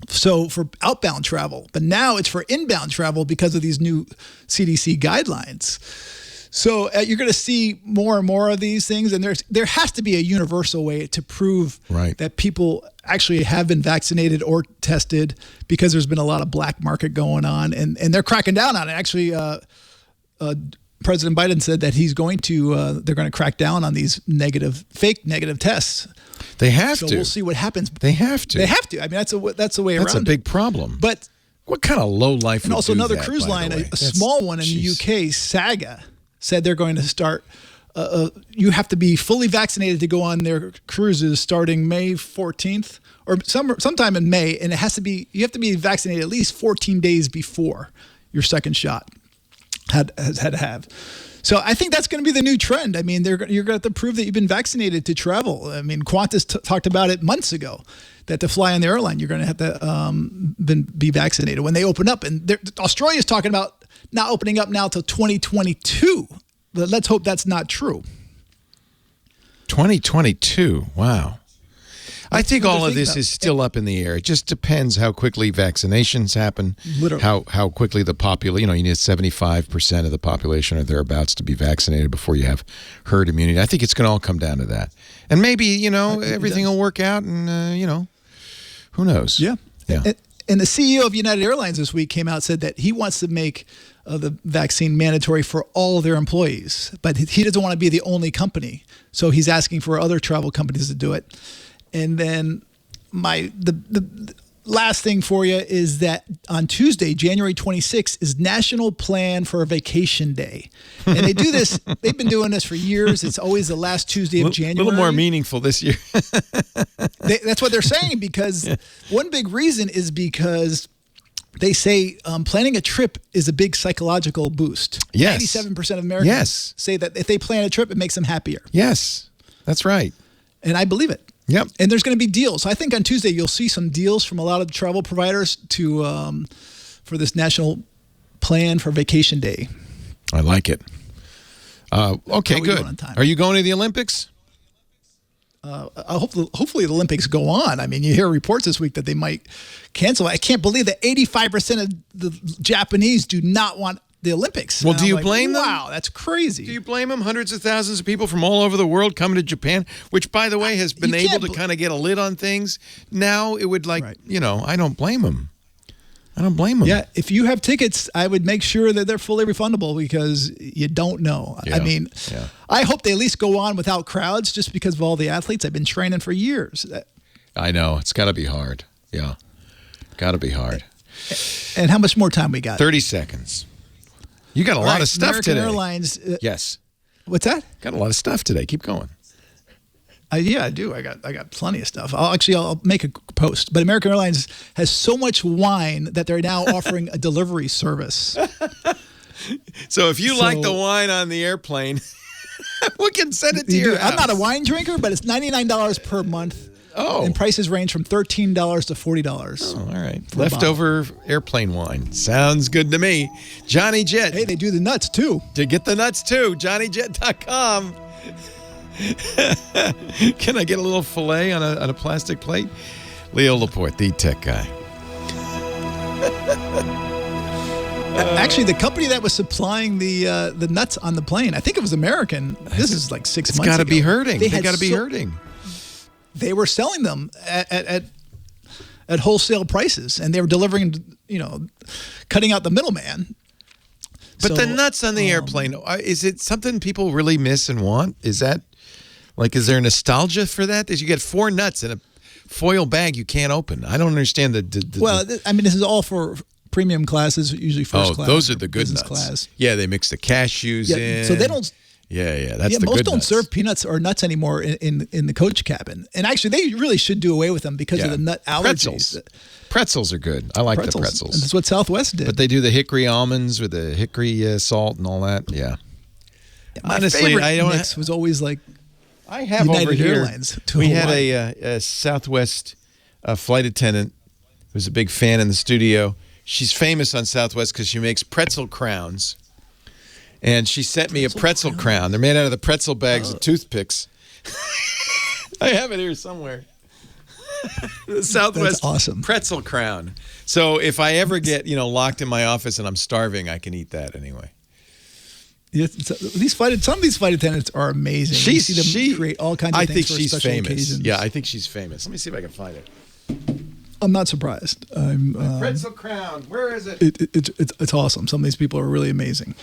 So for outbound travel, but now it's for inbound travel because of these new CDC guidelines. So you're going to see more and more of these things, and there has to be a universal way to prove that people actually have been vaccinated or tested, because there's been a lot of black market going on, and they're cracking down on it. Actually, President Biden said that they're going to crack down on these fake negative tests. They have to. So we'll see what happens. They have to. They have to. I mean, that's the way around it. That's a big problem. But what kind of low life? And also another cruise line, a small one in the UK, Saga, said they're going to start. You have to be fully vaccinated to go on their cruises starting May 14th or sometime in May, and you have to be vaccinated at least 14 days before your second shot had to have. So I think that's going to be the new trend. I mean, you're going to have to prove that you've been vaccinated to travel. I mean, Qantas talked about it months ago, that to fly on the airline, you're going to have to be vaccinated when they open up. And Australia's talking about not opening up now till 2022. But let's hope that's not true. 2022. Wow. I think all of this is still up in the air. It just depends how quickly vaccinations happen. Literally. How quickly the you need 75% of the population or thereabouts to be vaccinated before you have herd immunity. I think it's going to all come down to that. And maybe, everything will work out and, who knows? Yeah. And the CEO of United Airlines this week came out and said that he wants to make the vaccine mandatory for all of their employees, but he doesn't want to be the only company. So he's asking for other travel companies to do it. And then the last thing for you is that on Tuesday, January 26th, is National Plan for a Vacation Day. And they do this, they've been doing this for years. It's always the last Tuesday of January. A little more meaningful this year. That's what they're saying, because one big reason is because they say planning a trip is a big psychological boost. Yes. 97% of Americans say that if they plan a trip, it makes them happier. Yes, that's right. And I believe it. Yep. And there's going to be deals. I think on Tuesday you'll see some deals from a lot of travel providers for this National Plan for Vacation Day. I like it. Okay, good. Are you going to the Olympics? Hopefully the Olympics go on. I mean, you hear reports this week that they might cancel. I can't believe that 85% of the Japanese do not want the Olympics. Well, do you blame them? Wow, that's crazy. Do you blame them? Hundreds of thousands of people from all over the world coming to Japan, which, by the way, has been able to kind of get a lid on things. Now it would I don't blame them. I don't blame them. Yeah, if you have tickets, I would make sure that they're fully refundable, because you don't know. Yeah. I mean, I hope they at least go on without crowds, just because of all the athletes. I've been training for years. I know. It's got to be hard. Yeah. Got to be hard. And how much more time we got? 30 seconds. You got a lot of stuff American today. Airlines. Yes. What's that? Got a lot of stuff today. Keep going. Yeah, I do. I got plenty of stuff. I'll make a post. But American Airlines has so much wine that they're now offering a delivery service. So if you like the wine on the airplane, we can send it to your house. I'm not a wine drinker, but it's $99 per month. Oh. And prices range from $13 to $40. Oh, all right. Leftover airplane wine. Sounds good to me. Johnny Jet. Hey, they do the nuts too. To get the nuts too. JohnnyJet.com. Can I get a little filet on a plastic plate? Leo Laporte, the tech guy. Actually, the company that was supplying the nuts on the plane, I think it was American. This is like 6 months ago. It's got to be hurting. They got to be hurting. They were selling them at wholesale prices, and they were delivering, cutting out the middleman. But the nuts on the airplane, is it something people really miss and want? Is that, is there nostalgia for that? Did you get 4 nuts in a foil bag you can't open? I don't understand this is all for premium classes, usually first class. Oh, those are the good business nuts. Class. Yeah, they mix the cashews in. So they don't. Yeah, that's the good most don't nuts. serve peanuts or nuts anymore in the coach cabin. And actually, they really should do away with them because of the nut allergies. Pretzels are good. I like the pretzels. And that's what Southwest did. But they do the hickory almonds with the hickory salt and all that. Yeah. My favorite mix was always I have United over here. Airlines to we Hawaii. had a Southwest flight attendant who was a big fan in the studio. She's famous on Southwest because she makes pretzel crowns. And she sent me a pretzel crown. They're made out of the pretzel bags of toothpicks. I have it here somewhere. The Southwest pretzel crown. So if I ever get, locked in my office and I'm starving, I can eat that anyway. Yeah, some of these flight attendants are amazing. You see them create all kinds of things for special famous. occasions. Yeah, I think she's famous. Let me see if I can find it. I'm not surprised. Pretzel crown. Where is it? It's awesome. Some of these people are really amazing.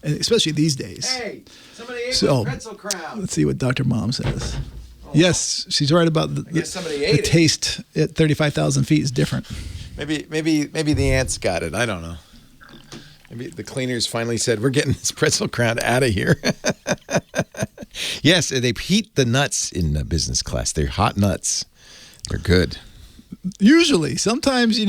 And especially these days. Hey, somebody ate my pretzel crown. Let's see what Dr. Mom says. Oh. Yes, she's right about the taste at 35,000 feet is different. Maybe the ants got it. I don't know. Maybe the cleaners finally said, we're getting this pretzel crown out of here. Yes, they heat the nuts in business class. They're hot nuts. They're good. Usually. Sometimes you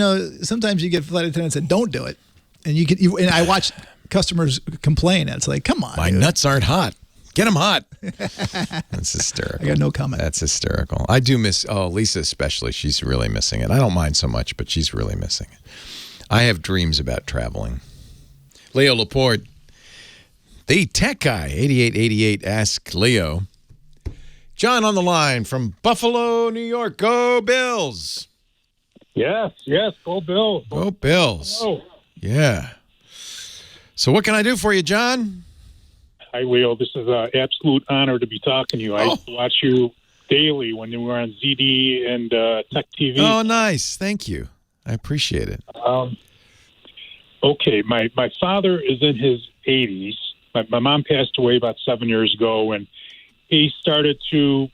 get flight attendants that don't do it. And and I watch customers complain, and it's like, come on, my nuts aren't hot. Get them hot. That's hysterical. I got no comment. That's hysterical. I do miss, Lisa especially. She's really missing it. I don't mind so much, but she's really missing it. I have dreams about traveling. Leo Laporte, the tech guy, 8888, Ask Leo. John on the line from Buffalo, New York. Go Bills. Yes, go Bills. Go Bills. Oh. Yeah. So what can I do for you, John? Hi, Leo. This is an absolute honor to be talking to you. I used to watch you daily when you were on ZD and Tech TV. Oh, nice. Thank you. I appreciate it. Okay, my father is in his 80s. My mom passed away about 7 years ago, and he started to,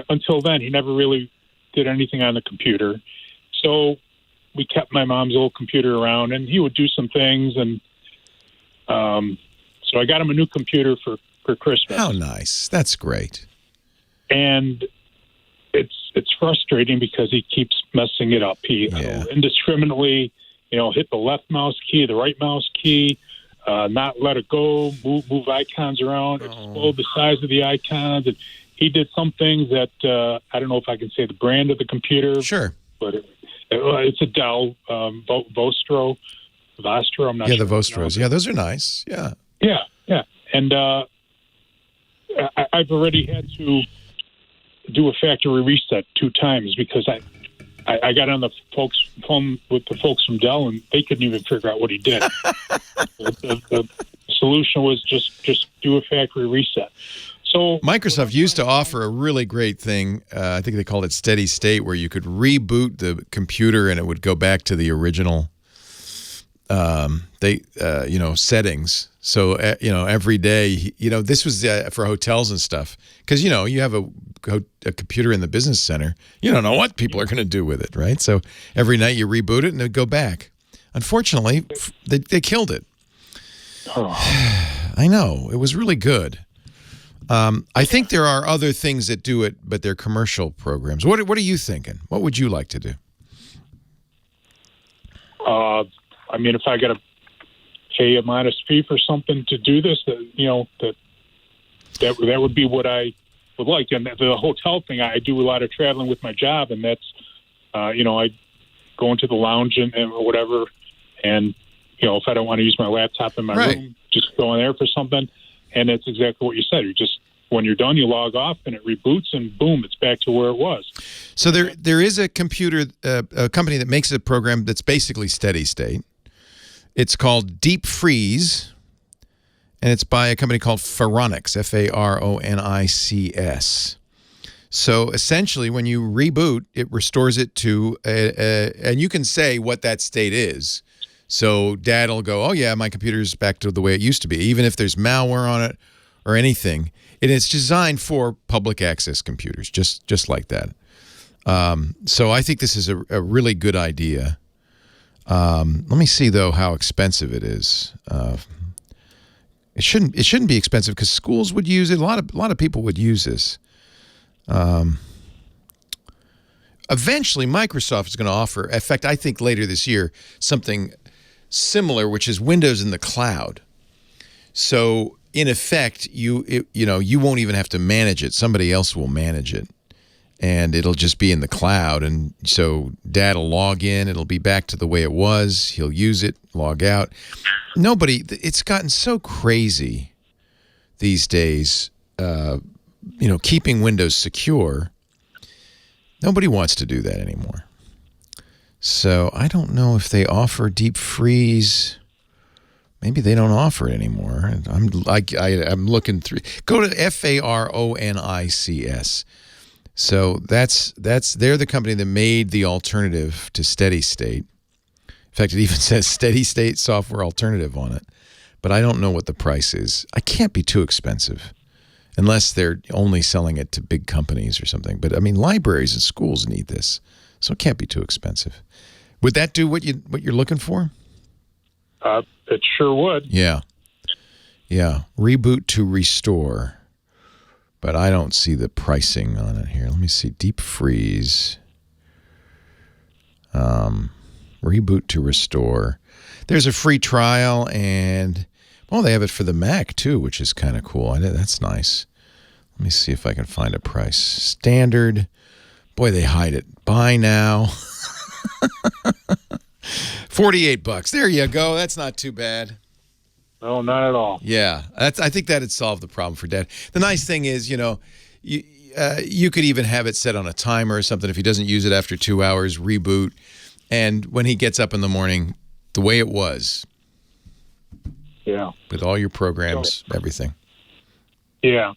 until then, he never really did anything on the computer. So we kept my mom's old computer around, and he would do some things. And so I got him a new computer for Christmas. How nice. That's great. And it's frustrating because he keeps messing it up. He indiscriminately, hit the left mouse key, the right mouse key, not let it go, move icons around, explode the size of the icons. And he did some things that I don't know if I can say the brand of the computer. Sure. But it's a Dell Vostro. I'm not sure. Yeah, the Vostros. Yeah, those are nice. Yeah. Yeah. And I've already had to do a factory reset 2 times because I got on the phone with the folks from Dell, and they couldn't even figure out what he did. The solution was just do a factory reset. So Microsoft used to offer a really great thing. I think they called it steady state, where you could reboot the computer and it would go back to the original settings. So, every day, this was for hotels and stuff. Because, you have a computer in the business center. You don't know what people are going to do with it, right? So every night you reboot it and it would go back. Unfortunately, they killed it. Oh. I know. It was really good. I think there are other things that do it, but they're commercial programs. What are you thinking? What would you like to do? If I got to pay a modest fee for something to do this, that would be what I would like. And the hotel thing, I do a lot of traveling with my job, and that's, I go into the lounge and whatever, and if I don't want to use my laptop in my room, just go in there for something. And it's exactly what you said. You just, when you're done, you log off and it reboots, and boom, it's back to where it was. So there is a computer a company that makes a program that's basically steady state. It's called Deep Freeze, and it's by a company called Faronics, Faronics. So essentially, when you reboot, it restores it to and you can say what that state is. So Dad will go, oh yeah, my computer's back to the way it used to be, even if there's malware on it or anything. And it's designed for public access computers, just like that. So I think this is a really good idea. Let me see though how expensive it is. It shouldn't be expensive because schools would use it. A lot of people would use this. Eventually, Microsoft is going to offer. In fact, I think later this year something similar, which is Windows in the cloud. So in effect, you won't even have to manage it. Somebody else will manage it. And it'll just be in the cloud. And so Dad will log in. It'll be back to the way it was. He'll use it, log out. It's gotten so crazy these days, keeping Windows secure. Nobody wants to do that anymore. So I don't know if they offer Deep Freeze. Maybe they don't offer it anymore. I'm looking through. Go to Faronics. So they're the company that made the alternative to steady state. In fact, it even says steady state software alternative on it. But I don't know what the price is. It can't be too expensive unless they're only selling it to big companies or something. But I mean, libraries and schools need this, so it can't be too expensive. Would that do what you're looking for? It sure would. Yeah. Reboot to restore. But I don't see the pricing on it here. Let me see. Deep Freeze. Reboot to restore. There's a free trial, and they have it for the Mac too, which is kind of cool. That's nice. Let me see if I can find a price. Standard. Boy, they hide it. Buy now. $48. There you go. That's not too bad. No, not at all. Yeah, I think that'd solve the problem for Dad. The nice thing is, you could even have it set on a timer or something. If he doesn't use it after 2 hours, reboot. And when he gets up in the morning, the way it was. Yeah. With all your programs, everything. Yeah.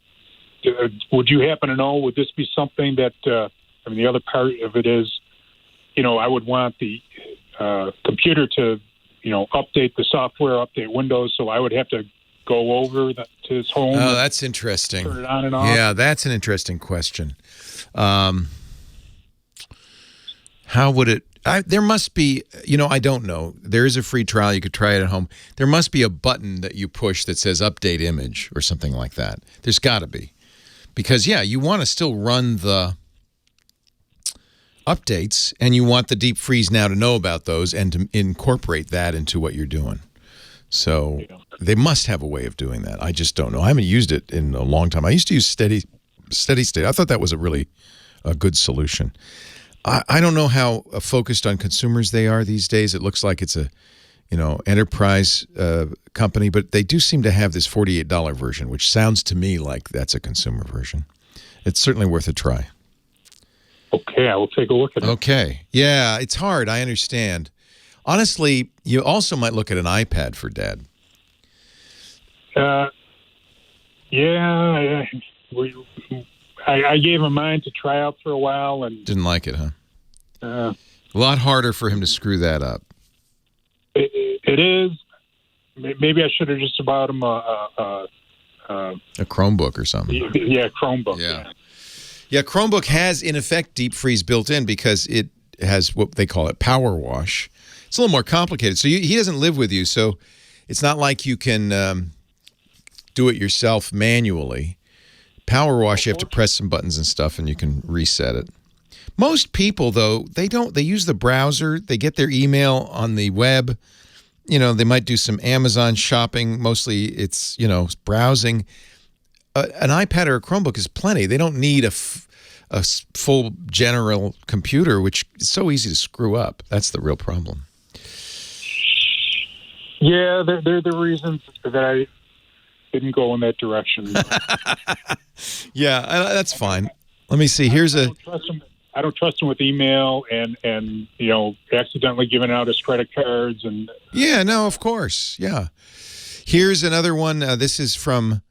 Would you happen to know, would this be something that, the other part of it is, I would want the computer to, update the software, update Windows, so I would have to go over to his home. Oh, that's interesting. Turn it on and off. Yeah, that's an interesting question. How would it? There must be, I don't know. There is a free trial. You could try it at home. There must be a button that you push that says update image or something like that. There's got to be. Because, you want to still run the updates, and you want the deep freeze now to know about those and to incorporate that into what you're doing. So they must have a way of doing that. I just don't know. I haven't used it in a long time. I used to use steady state. I thought that was a good solution. I don't know how focused on consumers they are these days. It looks like it's a, enterprise company, but they do seem to have this $48 version, which sounds to me like that's a consumer version. It's certainly worth a try. Okay, I will take a look at it. Okay. Yeah, it's hard. I understand. Honestly, you also might look at an iPad for Dad. Yeah, I gave him mine to try out for a while and didn't like it, huh? A lot harder for him to screw that up. It is. Maybe I should have just bought him a Chromebook or something. Yeah, Chromebook. Yeah, Chromebook has in effect deep freeze built in because it has what they call it power wash. It's a little more complicated. So he doesn't live with you, so it's not like you can do it yourself manually. Power wash, you have to press some buttons and stuff, and you can reset it. Most people, though, they don't. They use the browser. They get their email on the web. They might do some Amazon shopping. Mostly it's, browsing. An iPad or a Chromebook is plenty. They don't need a full general computer, which is so easy to screw up. That's the real problem. Yeah, they're the reasons that I didn't go in that direction. Yeah, that's fine. Let me see. Here's I don't trust him with email and accidentally giving out his credit cards and. Yeah, no, of course. Yeah. Here's another one. This is from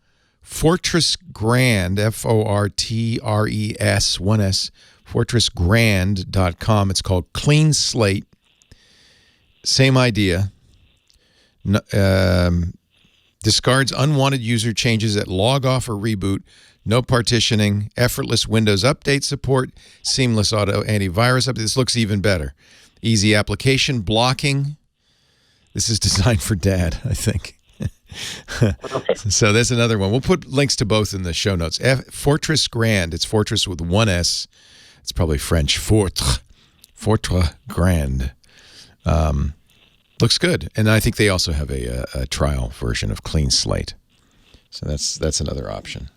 Fortress Grand, Fortres, 1S, fortressgrand.com. It's called Clean Slate. Same idea. Discards unwanted user changes at log off or reboot. No partitioning, effortless Windows update support, seamless auto antivirus update. This looks even better. Easy application blocking. This is designed for Dad, I think. So there's another one. We'll put links to both in the show notes. Fortress Grand. It's Fortress with one S. It's probably French. Fortress Grand. Looks good. And I think they also have a trial version of Clean Slate. So that's another option.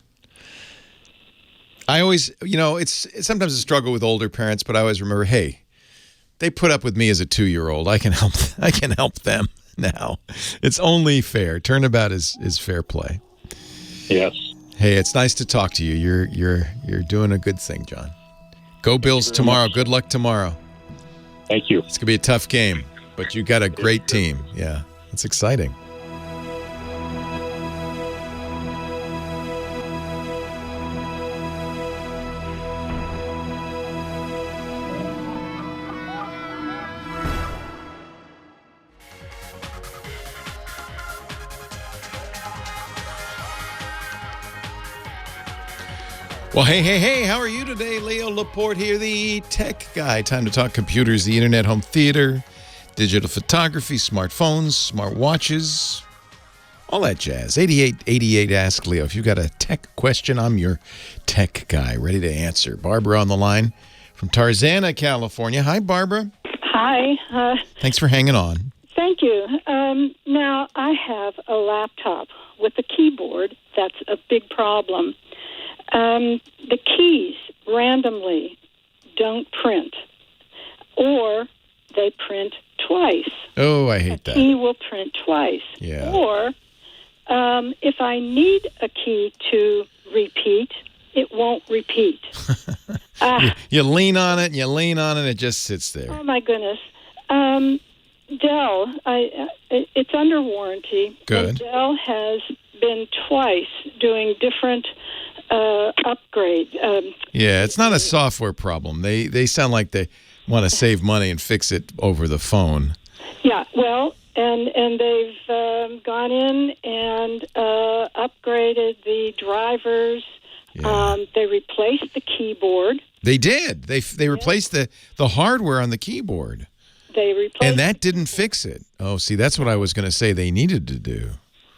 I always, it's sometimes a struggle with older parents, but I always remember, hey, they put up with me as a 2-year-old. I can help them now. It's only fair. Turnabout is fair play. Yes. Hey, it's nice to talk to you. You're doing a good thing, John. Go Bills tomorrow. Good luck tomorrow. Thank you. It's gonna be a tough game, but you got a great team. Yeah, it's exciting. Well, hey, how are you today? Leo Laporte here, the tech guy. Time to talk computers, the internet, home theater, digital photography, smartphones, smartwatches, all that jazz. 8888 Ask Leo. If you've got a tech question, I'm your tech guy, ready to answer. Barbara on the line from Tarzana, California. Hi, Barbara. Hi. Thanks for hanging on. Thank you. Now, I have a laptop with a keyboard. That's a big problem. The keys randomly don't print, or they print twice. Oh, I hate that. A key will print twice. Yeah. Or if I need a key to repeat, it won't repeat. You lean on it, it just sits there. Oh, my goodness. Dell, it's under warranty. Good. And Dell has been twice doing different upgrade. Yeah, it's not a software problem. They sound like they want to save money and fix it over the phone. Yeah, well, and they've gone in and upgraded the drivers. Yeah. They replaced the keyboard. They did. They replaced the hardware on the keyboard. They replaced, and that didn't fix it. Oh, see, that's what I was going to say they needed to do.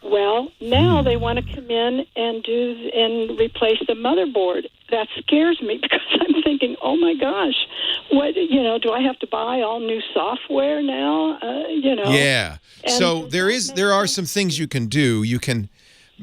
Well, now they want to come in and replace the motherboard. That scares me because I'm thinking, oh my gosh, what do I have to buy all new software now? Yeah. So there are some things you can do. You can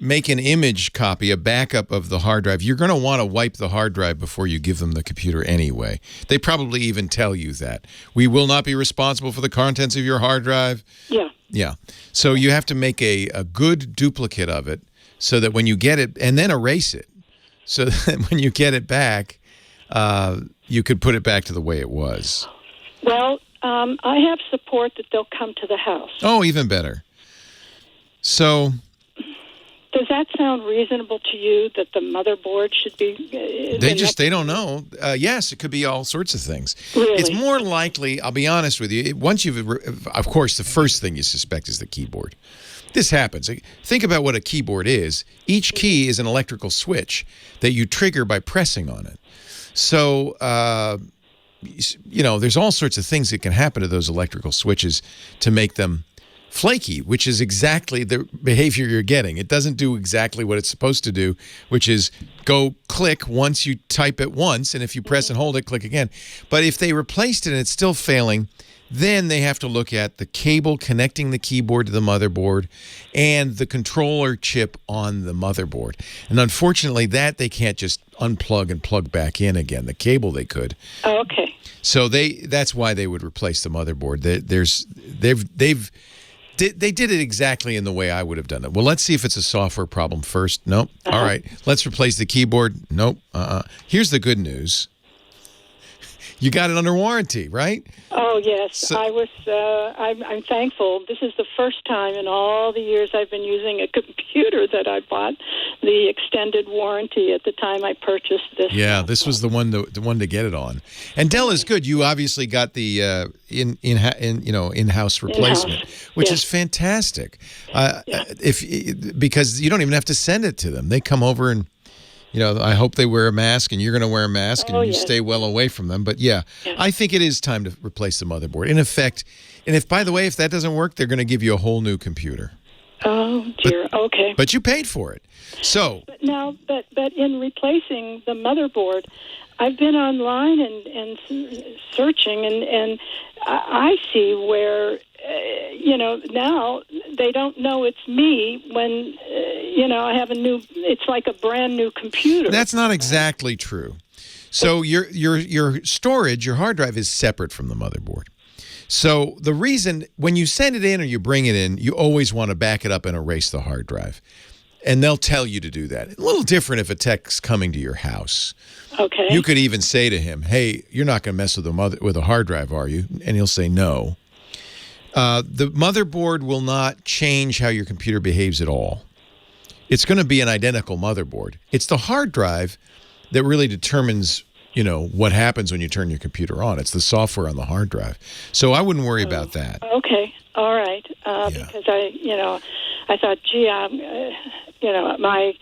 make an image copy, a backup of the hard drive. You're going to want to wipe the hard drive before you give them the computer anyway. They probably even tell you that. We will not be responsible for the contents of your hard drive. Yeah. Yeah. So you have to make a good duplicate of it so that when you get it, and then erase it, so that when you get it back, you could put it back to the way it was. Well, I have support that they'll come to the house. Oh, even better. So... Does that sound reasonable to you that the motherboard should be... They don't know. Yes, it could be all sorts of things. Really? It's more likely, I'll be honest with you, once of course, the first thing you suspect is the keyboard. This happens. Think about what a keyboard is. Each key is an electrical switch that you trigger by pressing on it. So, there's all sorts of things that can happen to those electrical switches to make them flaky, which is exactly the behavior you're getting. It doesn't do exactly what it's supposed to do, which is go click once you type it once, and if you press and hold it, click again. But if they replaced it and it's still failing, then they have to look at the cable connecting the keyboard to the motherboard and the controller chip on the motherboard. And unfortunately, that they can't just unplug and plug back in again. The cable they could. Oh, okay. So that's why they would replace the motherboard. They did it exactly in the way I would have done it. Well, let's see if it's a software problem first. Nope. All right. Let's replace the keyboard. Nope. Here's the good news. You got it under warranty, right? Oh, yes. I'm thankful. This is the first time in all the years I've been using a computer that I bought the extended warranty at the time I purchased this. Yeah, this was the one to get it on. And Dell is good. You obviously got the in-house replacement, which is fantastic. Because you don't even have to send it to them. They come over and I hope they wear a mask, and you're going to wear a mask, and you stay well away from them. But I think it is time to replace the motherboard. In effect, and if that doesn't work, they're going to give you a whole new computer. Oh dear. Okay. But you paid for it, so. But in replacing the motherboard, I've been online and searching, and I see where. Now they don't know it's me when, I have it's like a brand new computer. That's not exactly true. So your storage, your hard drive is separate from the motherboard. So the reason, when you send it in or you bring it in, you always want to back it up and erase the hard drive. And they'll tell you to do that. A little different if a tech's coming to your house. Okay. You could even say to him, hey, you're not going to mess with a hard drive, are you? And he'll say no. The motherboard will not change how your computer behaves at all. It's going to be an identical motherboard. It's the hard drive that really determines, what happens when you turn your computer on. It's the software on the hard drive. So I wouldn't worry about that. Okay. All right. Because I thought, gee, my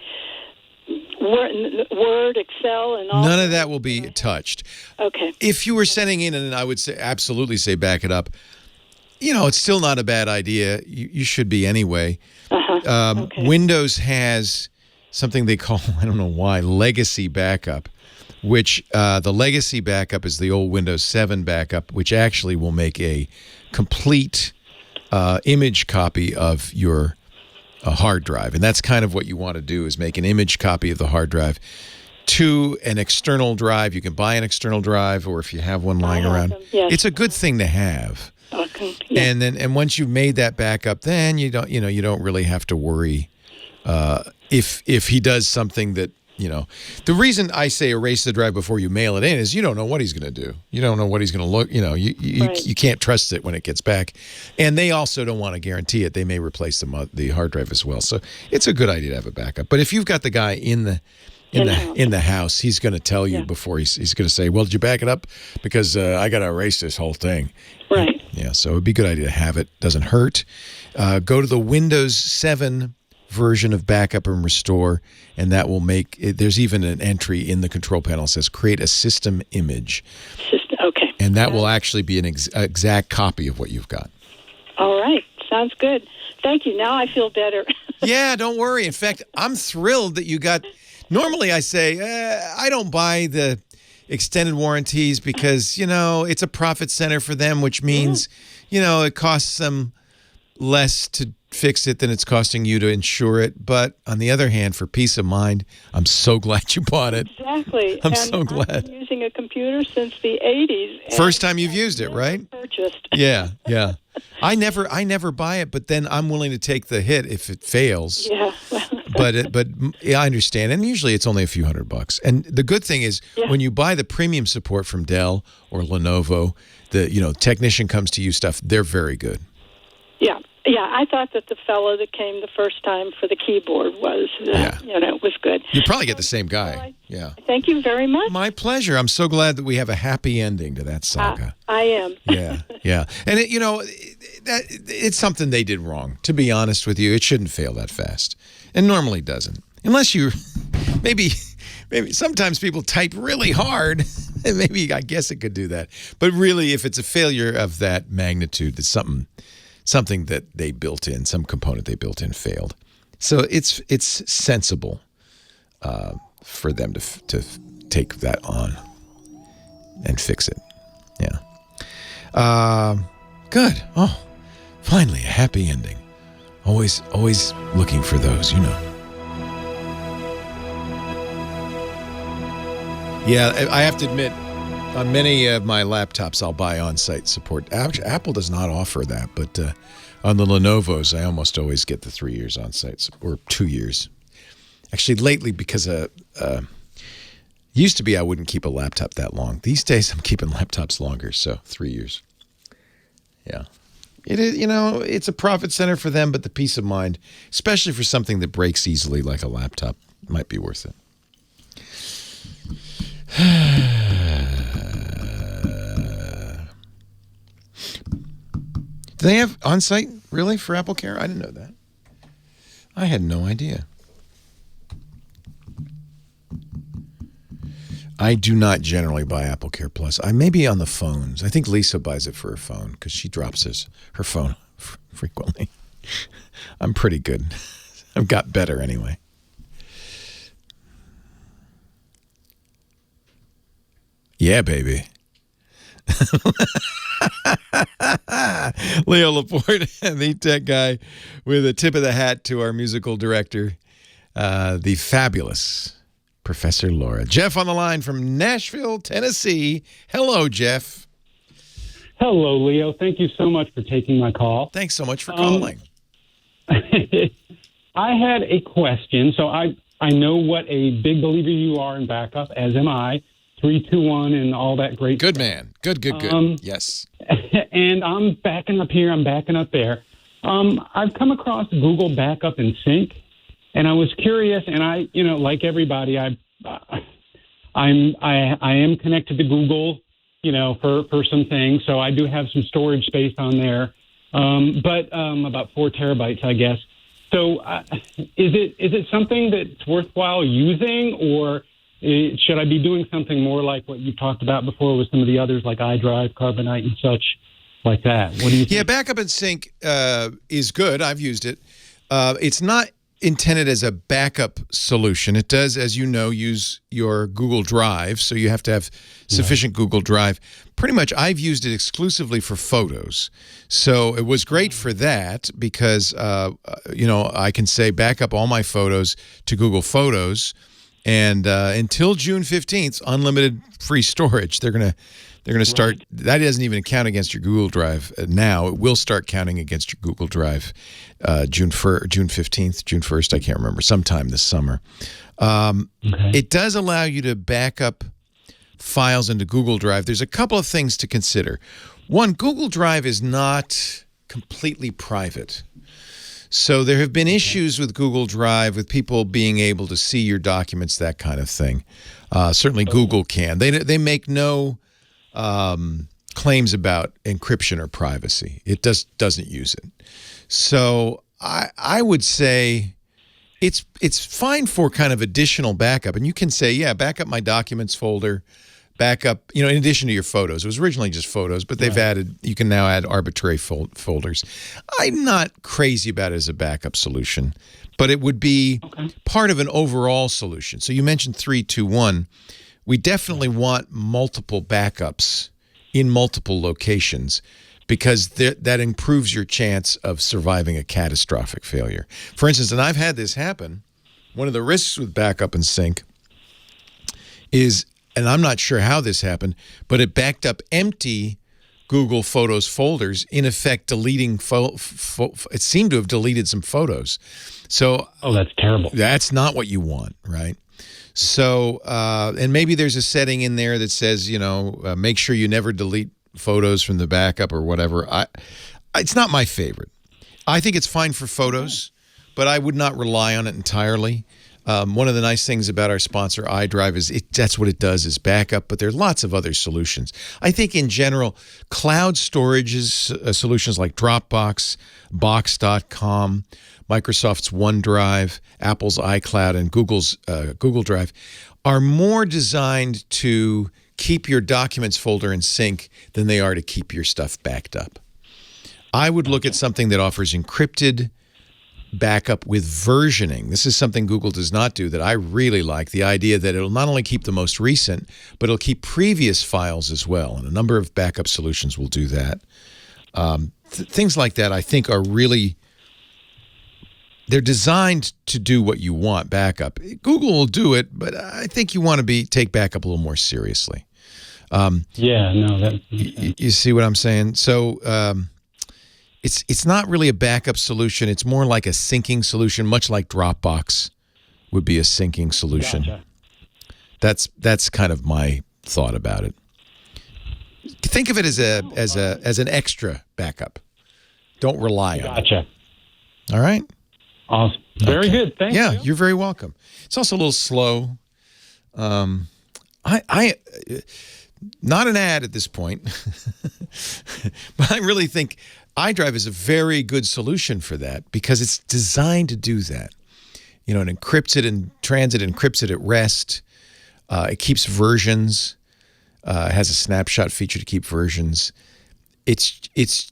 Word, Excel, and all. None of that will be touched. Okay. If you were sending in, and I would absolutely say back it up. It's still not a bad idea. You should be anyway. Okay. Windows has something they call, I don't know why, legacy backup, which the legacy backup is the old Windows 7 backup, which actually will make a complete image copy of your hard drive. And that's kind of what you want to do, is make an image copy of the hard drive to an external drive. You can buy an external drive, or if you have one lying around. Yes. It's a good thing to have. Okay. Yeah. And once you've made that backup, then you don't really have to worry if he does something that, the reason I say erase the drive before you mail it in is you don't know what he's going to do. You don't know what he's going to look, you can't trust it when it gets back. And they also don't want to guarantee it. They may replace the hard drive as well. So it's a good idea to have a backup. But if you've got the guy in the house, he's going to tell you before he's going to say, well, did you back it up? Because I got to erase this whole thing. Right. Yeah, so it'd be a good idea to have it. Doesn't hurt. Go to the Windows 7 version of backup and restore, and that will make it, there's even an entry in the control panel that says create a system image. Okay. And that will actually be an exact copy of what you've got. All right. Sounds good. Thank you. Now I feel better. Yeah, don't worry. In fact, I'm thrilled that you got... Normally I say, I don't buy the extended warranties because, it's a profit center for them, which means, it costs them less to fix it than it's costing you to insure it. But on the other hand, for peace of mind, I'm so glad you bought it. Exactly. I'm so glad. I've been using a computer since the 80s. First time you've used it, right? Purchased. Yeah. I never buy it, but then I'm willing to take the hit if it fails. Yeah. But I understand, and usually it's only a few $100. And the good thing is when you buy the premium support from Dell or Lenovo, the technician comes to you stuff. They're very good. Yeah, I thought that the fellow that came the first time for the keyboard was, was good. You probably get the same guy. Yeah. Thank you very much. My pleasure. I'm so glad that we have a happy ending to that saga. I am. Yeah. And it's something they did wrong. To be honest with you, it shouldn't fail that fast, and normally doesn't, unless you maybe sometimes people type really hard. And maybe I guess it could do that, but really, if it's a failure of that magnitude, it's something that they built in, some component they built in failed. So it's sensible for them to take that on and fix it. Yeah. Good. Oh, finally a happy ending. Always looking for those, Yeah, I have to admit, on many of my laptops, I'll buy on-site support. Apple does not offer that, but on the Lenovo's, I almost always get the 3 years on-site, or 2 years. Actually, lately, because used to be I wouldn't keep a laptop that long. These days, I'm keeping laptops longer, so 3 years. Yeah. It is, it's a profit center for them, but the peace of mind, especially for something that breaks easily like a laptop, might be worth it. Do they have on-site, really, for AppleCare? I didn't know that. I had no idea. I do not generally buy AppleCare Plus. I may be on the phones. I think Lisa buys it for her phone because she drops her phone frequently. I'm pretty good. I've got better anyway. Yeah, baby. Leo Laporte, the tech guy, with a tip of the hat to our musical director, the fabulous Professor Laura. Jeff on the line from Nashville, Tennessee. Hello, Jeff. Hello, Leo. Thank you so much for taking my call. Thanks so much for calling. I had a question. So I know what a big believer you are in backup, as am I. 3-2-1 and all that great Good stuff. man. Good. Yes. And I'm backing up here. I'm backing up there. I've come across Google Backup and Sync, and I was curious. And I, like everybody, I am connected to Google, for some things. So I do have some storage space on there, but about 4 terabytes, I guess. So is it something that's worthwhile using, or should I be doing something more like what you talked about before with some of the others like iDrive, Carbonite, and such like that? What do you think? Yeah, Backup and Sync is good. I've used it. It's not intended as a backup solution. It does, as you know, use your Google Drive, so you have to have sufficient Google Drive. Pretty much, I've used it exclusively for photos. So it was great for that because, I can say back up all my photos to Google Photos. And until June 15th, unlimited free storage. They're gonna start. That doesn't even count against your Google Drive now. It will start counting against your Google Drive June 15th, June 1st. I can't remember. Sometime this summer. It does allow you to back up files into Google Drive. There's a couple of things to consider. One, Google Drive is not completely private. So there have been issues with Google Drive with people being able to see your documents, that kind of thing. Certainly Google can. They make no claims about encryption or privacy. It doesn't use it. So I would say It's fine for kind of additional backup, and you can say, yeah, back up my documents folder, backup, in addition to your photos. It was originally just photos, but they've added, you can now add arbitrary folders. I'm not crazy about it as a backup solution, but it would be part of an overall solution. So you mentioned 3-2-1. We definitely want multiple backups in multiple locations, because that improves your chance of surviving a catastrophic failure. For instance, and I've had this happen, one of the risks with backup and sync is, and I'm not sure how this happened, but it backed up empty Google Photos folders, in effect deleting, it seemed to have deleted some photos. So, oh, that's terrible. That's not what you want, right? So, and maybe there's a setting in there that says, make sure you never delete photos from the backup or whatever. It's not my favorite. I think it's fine for photos, but I would not rely on it entirely. One of the nice things about our sponsor iDrive is that's what it does, is backup, but there are lots of other solutions. I think in general, cloud storage solutions like Dropbox, Box.com, Microsoft's OneDrive, Apple's iCloud, and Google's Google Drive are more designed to keep your documents folder in sync than they are to keep your stuff backed up. I would look at something that offers encrypted backup with versioning. This is something Google does not do that I really like, the idea that it'll not only keep the most recent, but it'll keep previous files as well. And a number of backup solutions will do that. Things like that I think are really, they're designed to do what you want, backup. Google will do it, but I think you want to take backup a little more seriously. You see what I'm saying? So it's not really a backup solution. It's more like a syncing solution, much like Dropbox would be a syncing solution. Gotcha. That's kind of my thought about it. Think of it as an extra backup. Don't rely on it. All right? Awesome. Very good. Thank you. Yeah, you're very welcome. It's also a little slow. I not an ad at this point, but I really think iDrive is a very good solution for that, because it's designed to do that. It encrypts it in transit, encrypts it at rest. It keeps versions. It has a snapshot feature to keep versions. It's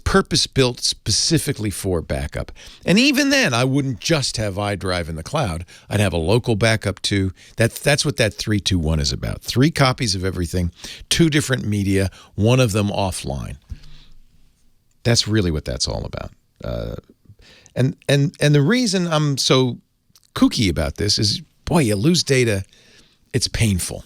purpose-built specifically for backup. And even then, I wouldn't just have iDrive in the cloud. I'd have a local backup too. That's what that 3-2-1 is about. 3 copies of everything, 2 different media, one of them offline. That's really what that's all about. And the reason I'm so kooky about this is, boy, you lose data, it's painful.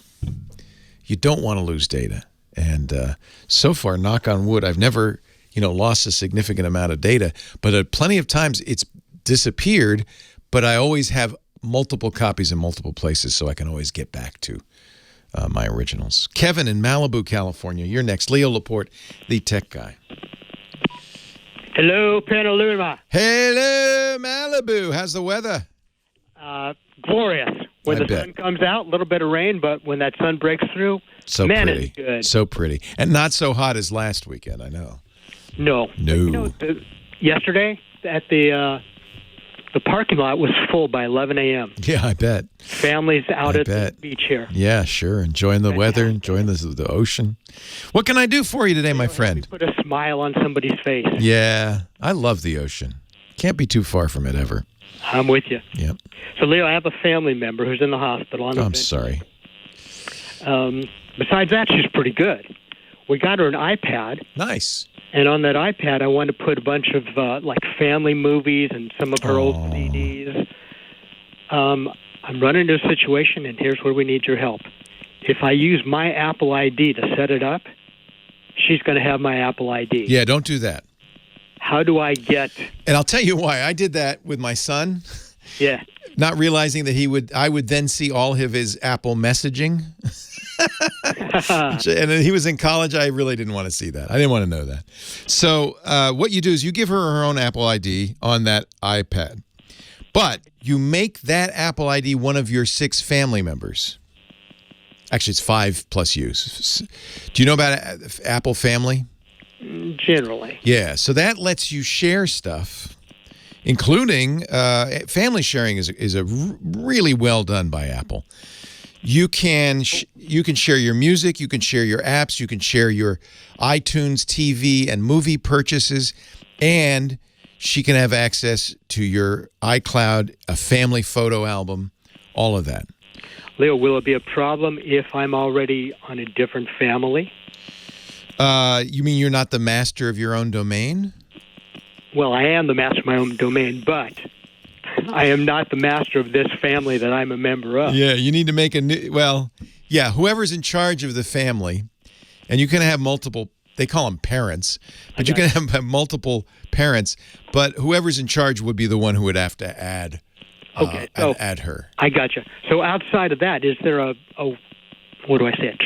You don't want to lose data. And so far, knock on wood, I've never lost a significant amount of data, but plenty of times it's disappeared, but I always have multiple copies in multiple places, so I can always get back to my originals. Kevin in Malibu, California, you're next. Leo Laporte, the tech guy. Hello, Petaluma. Hello, Malibu. How's the weather? Glorious. When the sun comes out, a little bit of rain, but when that sun breaks through, so man, pretty. it's good. So pretty. And not so hot as last weekend, I know. No. Yesterday at the parking lot was full by 11 a.m. Yeah, I bet. Families out at the beach here. Yeah, sure. Enjoying the weather, enjoying the ocean. What can I do for you today, my friend? Put a smile on somebody's face. Yeah, I love the ocean. Can't be too far from it ever. I'm with you. Yep. So, Leo, I have a family member who's in the hospital. I'm sorry. Besides that, she's pretty good. We got her an iPad. Nice. And on that iPad, I wanted to put a bunch of like family movies and some of her old CDs. I'm running into a situation, and here's where we need your help. If I use my Apple ID to set it up, she's going to have my Apple ID. Yeah, don't do that. How do I get... And I'll tell you why. I did that with my son. Yeah. Not realizing that I would then see all of his Apple messaging. And he was in college. I really didn't want to see that. I didn't want to know that. So what you do is you give her her own Apple ID on that iPad. But you make that Apple ID one of your 6 family members. Actually, it's 5 plus you. Do you know about Apple Family? Generally. Yeah, so that lets you share stuff including family sharing is really well done by Apple. You can share your music, you can share your apps, you can share your iTunes TV and movie purchases, and she can have access to your iCloud, a family photo album, all of that. Leo, will it be a problem if I'm already on a different family? You mean you're not the master of your own domain? Well, I am the master of my own domain, but I am not the master of this family that I'm a member of. Yeah, you need to make a new... Well, yeah, whoever's in charge of the family, and you can have multiple... They call them parents, but you can have multiple parents, but whoever's in charge would be the one who would have to add add her. I got you. So outside of that, is there a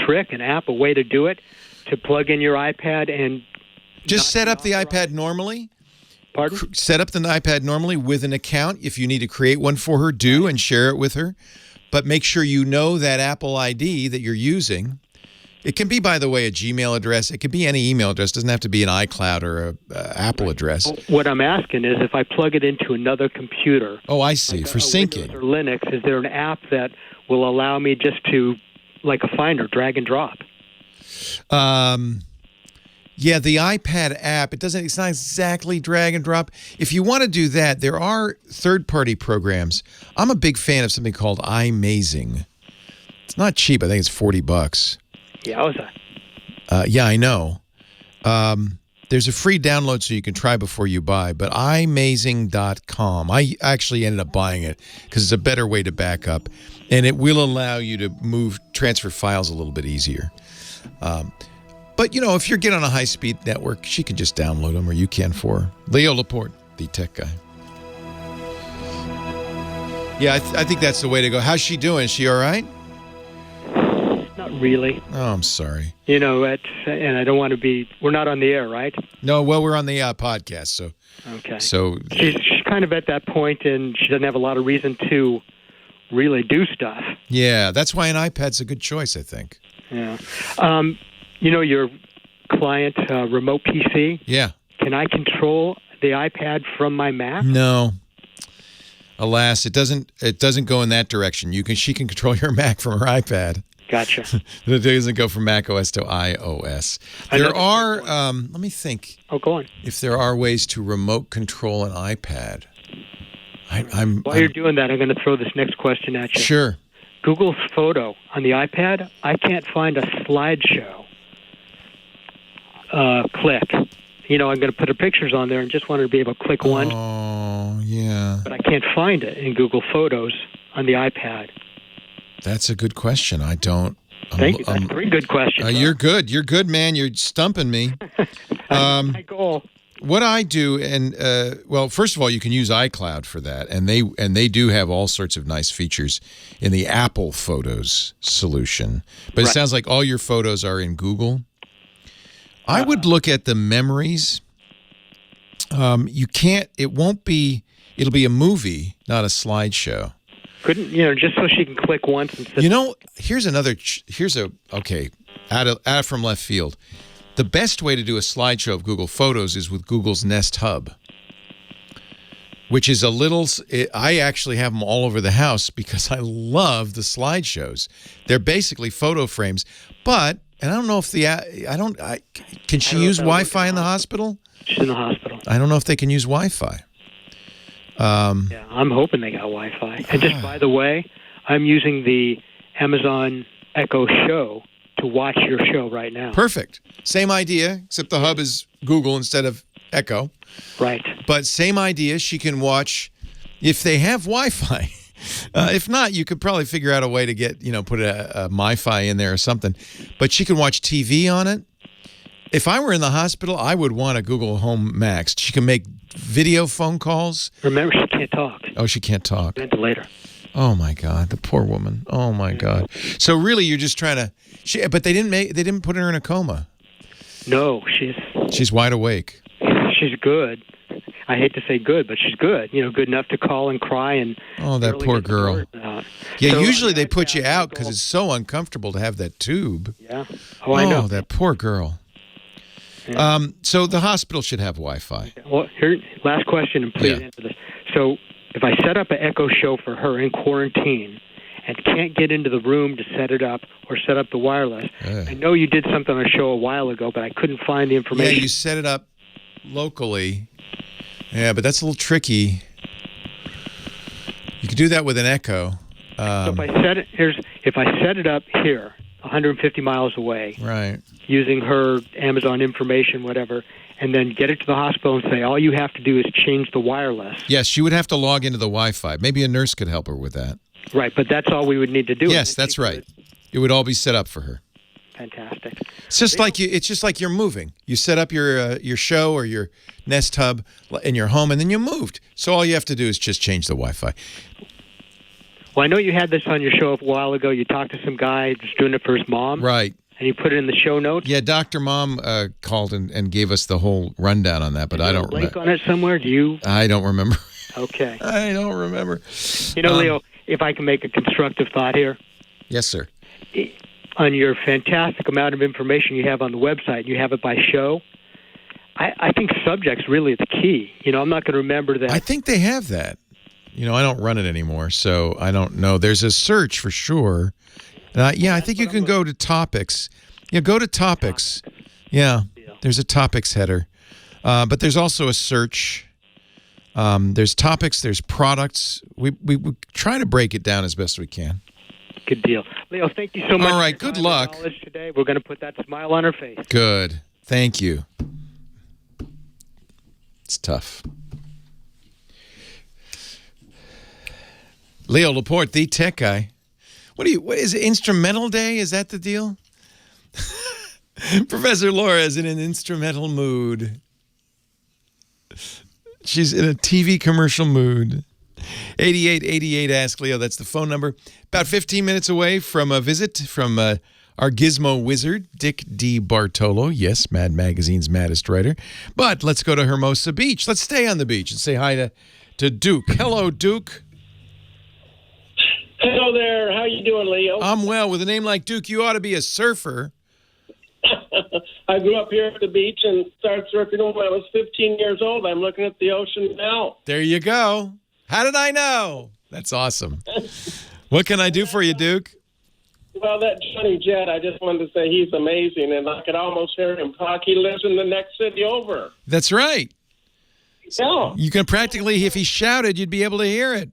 trick, an app, a way to do it, to plug in your iPad and... Just set up the iPad normally. Pardon? Set up the iPad normally with an account. If you need to create one for her, do and share it with her. But make sure you know that Apple ID that you're using. It can be, by the way, a Gmail address. It could be any email address. It doesn't have to be an iCloud or a Apple address. What I'm asking is if I plug it into another computer. Oh, I see. For syncing. Windows or Linux, is there an app that will allow me just to, like a Finder, drag and drop? Yeah, the iPad app, it's not exactly drag and drop. If you want to do that, there are third-party programs. I'm a big fan of something called iMazing. It's not cheap. I think it's $40. Yowza. Yeah, I know. There's a free download so you can try before you buy, but imazing.com. I actually ended up buying it because it's a better way to back up, and it will allow you to transfer files a little bit easier. But, you know, if you're getting on a high-speed network, she can just download them, or you can for her. Leo Laporte, the tech guy. Yeah, I think that's the way to go. How's she doing? Is she all right? Not really. Oh, I'm sorry. You know, and I don't want to be... We're not on the air, right? No, well, we're on the podcast, so... Okay. So she's kind of at that point, and she doesn't have a lot of reason to really do stuff. Yeah, that's why an iPad's a good choice, I think. Yeah. You know, your client remote PC? Yeah. Can I control the iPad from my Mac? No. Alas, it doesn't go in that direction. She can control your Mac from her iPad. Gotcha. It doesn't go from Mac OS to iOS. There are, let me think. Oh, go on. If there are ways to remote control an iPad. While you're doing that, I'm going to throw this next question at you. Sure. Google's photo on the iPad, I can't find a slideshow. Click. You know, I'm going to put her pictures on there and just want her to be able to click one. Oh, yeah. But I can't find it in Google Photos on the iPad. That's a good question. I don't. Thank you. That's 3 good questions. You're good. You're good, man. You're stumping me. My goal. What I do, and well, first of all, you can use iCloud for that, and they do have all sorts of nice features in the Apple Photos solution. But It sounds like all your photos are in Google. I would look at the memories. You can't. It won't be. It'll be a movie, not a slideshow. Couldn't just so she can click once and sit. You know, here's out from left field. The best way to do a slideshow of Google Photos is with Google's Nest Hub, which is I actually have them all over the house because I love the slideshows. They're basically photo frames, and I don't know if can she use Wi-Fi in the hospital? She's in the hospital. I don't know if they can use Wi-Fi. Yeah, I'm hoping they got Wi-Fi. And just by the way, I'm using the Amazon Echo Show to watch your show right now. Perfect. Same idea, except the hub is Google instead of Echo. Right. But same idea. She can watch if they have Wi-Fi. If not, you could probably figure out a way to put a MiFi in there or something. But she can watch TV on it. If I were in the hospital, I would want a Google Home Max. She can make video phone calls. Remember, she can't talk. Oh, she can't talk. Ventilator. Oh my God, the poor woman. Oh my God. So really, you're just trying to. But they didn't put her in a coma. No, she's wide awake. She's good. I hate to say good, but she's good. Good enough to call and cry and. Oh, that poor girl. Yeah, so usually they put you out because it's so uncomfortable to have that tube. Yeah. Oh, I know. Oh, that poor girl. So the hospital should have Wi-Fi. Well, here, last question, and please answer this. So if I set up an Echo Show for her in quarantine and can't get into the room to set it up or set up the wireless, I know you did something on a show a while ago, but I couldn't find the information. Yeah, you set it up locally. Yeah, but that's a little tricky. You could do that with an Echo. So if I set it up here, 150 miles away, right, using her Amazon information, whatever, and then get it to the hospital and say, all you have to do is change the wireless. Yes, she would have to log into the Wi-Fi. Maybe a nurse could help her with that. Right, but that's all we would need to do. Yes, that's right. It would all be set up for her. Fantastic. It's just like it's just like you're moving. You set up your show or your Nest Hub in your home, and then you moved. So all you have to do is just change the Wi-Fi. Well, I know you had this on your show a while ago. You talked to some guy just doing it for his mom. Right. And you put it in the show notes? Yeah, Dr. Mom called and gave us the whole rundown on that, but I don't remember. Link on it somewhere? Do you? I don't remember. Okay. I don't remember. You know, Leo, if I can make a constructive thought here. Yes, sir. On your fantastic amount of information you have on the website, you have it by show. I think subject's really the key. You know, I'm not going to remember that. I think they have that. You know, I don't run it anymore, so I don't know. There's a search for sure. Yeah, I think you can go to topics. Yeah, go to topics. Yeah, there's a topics header. But there's also a search. There's topics, there's products. We try to break it down as best we can. Good deal. Leo, thank you so much. All right, good luck. Today. We're going to put that smile on her face. Good. Thank you. It's tough. Leo Laporte, the tech guy. What is it, Instrumental Day? Is that the deal? Professor Laura is in an instrumental mood. She's in a TV commercial mood. 8888 Ask Leo, that's the phone number. About 15 minutes away from a visit from our gizmo wizard, Dick DeBartolo. Yes, Mad Magazine's maddest writer. But let's go to Hermosa Beach. Let's stay on the beach and say hi to Duke. Hello, Duke. Hello there. How you doing, Leo? I'm well. With a name like Duke, you ought to be a surfer. I grew up here at the beach and started surfing when I was 15 years old. I'm looking at the ocean now. There you go. How did I know? That's awesome. What can I do for you, Duke? Well, that Johnny Jett, I just wanted to say he's amazing, and I could almost hear him talk. He lives in the next city over. That's right. Yeah. You can practically, if he shouted, you'd be able to hear it.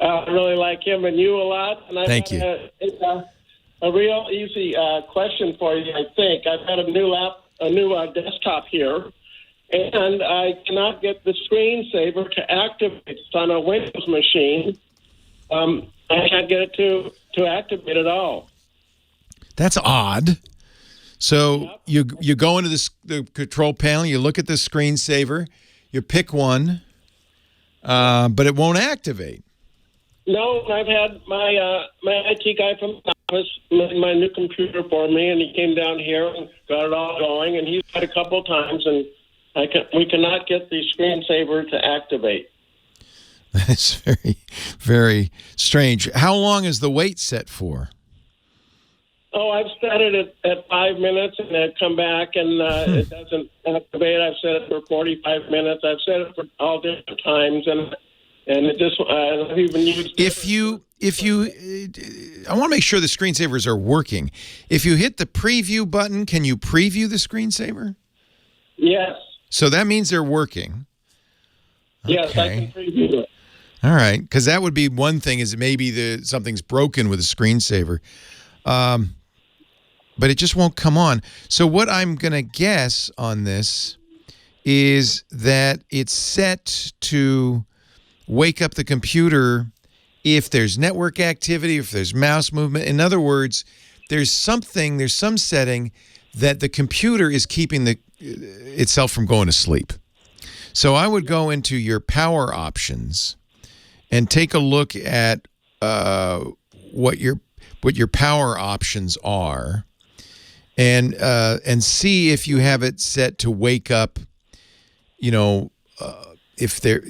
I really like him and you a lot. And Thank you. It's a real easy question for you, I think. I've got a new desktop here, and I cannot get the screensaver to activate. It's on a Windows machine. I can't get it to activate at all. That's odd. So you go into the control panel, you look at the screensaver, you pick one, but it won't activate. No, I've had my IT guy from the office made my new computer for me, and he came down here and got it all going, and he's tried a couple of times, and we cannot get the screensaver to activate. That's very, very strange. How long is the wait set for? Oh, I've set it at 5 minutes, and I've come back, and it doesn't activate. I've set it for 45 minutes. I've set it for all different times, and it just I've even used. If you, I want to make sure the screensavers are working. If you hit the preview button, can you preview the screensaver? Yes. So that means they're working. Yes, I can preview it. All right, because that would be one thing, is maybe something's broken with a screensaver. But it just won't come on. So what I'm going to guess on this is that it's set to wake up the computer if there's network activity, if there's mouse movement. In other words, there's some setting that the computer is keeping itself from going to sleep. So I would go into your power options and take a look at what your power options are, and see if you have it set to wake up, if they're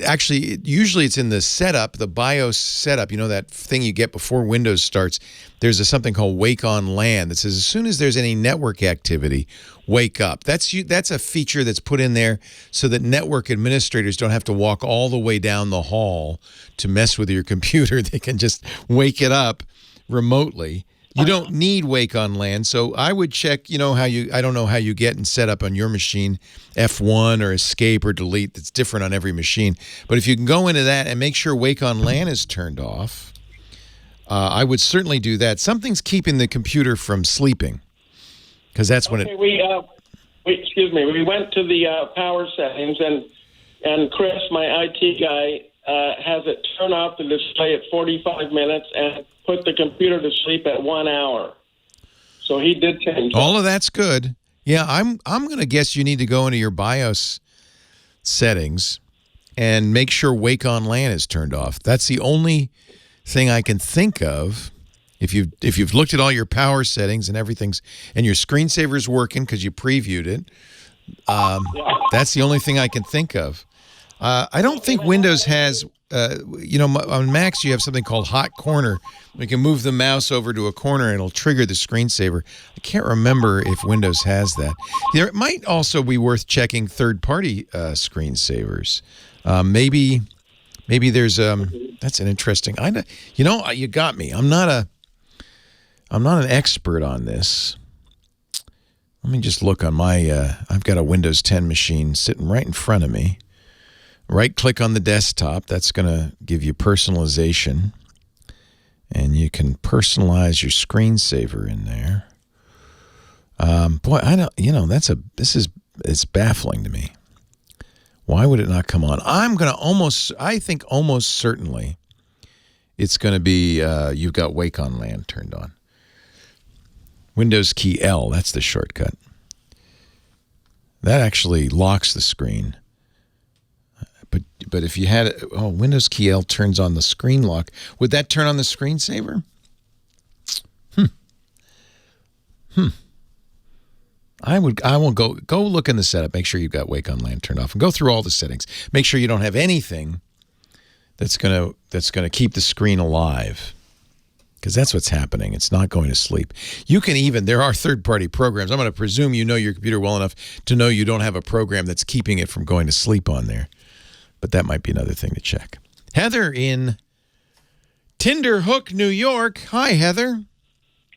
actually, usually it's in the setup, the BIOS setup, you know, that thing you get before Windows starts. There's something called Wake on LAN that says as soon as there's any network activity, wake up. That's a feature that's put in there so that network administrators don't have to walk all the way down the hall to mess with your computer. They can just wake it up remotely. You don't need Wake on LAN, so I would check, I don't know how you get and set up on your machine, F1 or escape or delete. That's different on every machine. But if you can go into that and make sure Wake on LAN is turned off, I would certainly do that. Something's keeping the computer from sleeping, because that's when excuse me. We went to the power settings, and Chris, my IT guy, has it turn off the display at 45 minutes and put the computer to sleep at 1 hour. So he did change. All of that's good. Yeah, I'm going to guess you need to go into your BIOS settings and make sure Wake on LAN is turned off. That's the only thing I can think of. If you've looked at all your power settings and everything's and your screensaver's working because you previewed it, that's the only thing I can think of. I don't think Windows has, on Macs you have something called Hot Corner. You can move the mouse over to a corner and it'll trigger the screensaver. I can't remember if Windows has that. There might also be worth checking third-party screensavers. Maybe there's that's an interesting. You got me. I'm not an expert on this. Let me just look on my. I've got a Windows 10 machine sitting right in front of me. Right-click on the desktop. That's going to give you personalization. And you can personalize your screensaver in there. Boy, I don't, it's baffling to me. Why would it not come on? I think almost certainly it's going to be, you've got Wake on LAN turned on. Windows key L, that's the shortcut. That actually locks the screen. But if you had Windows key L turns on the screen lock, would that turn on the screensaver? I will go look in the setup, make sure you've got Wake on LAN turned off, and go through all the settings. Make sure you don't have anything that's gonna keep the screen alive, because that's what's happening. It's not going to sleep. You can there are third-party programs. I'm going to presume you know your computer well enough to know you don't have a program that's keeping it from going to sleep on there. But that might be another thing to check. Heather in Tinderhook, New York. Hi, Heather.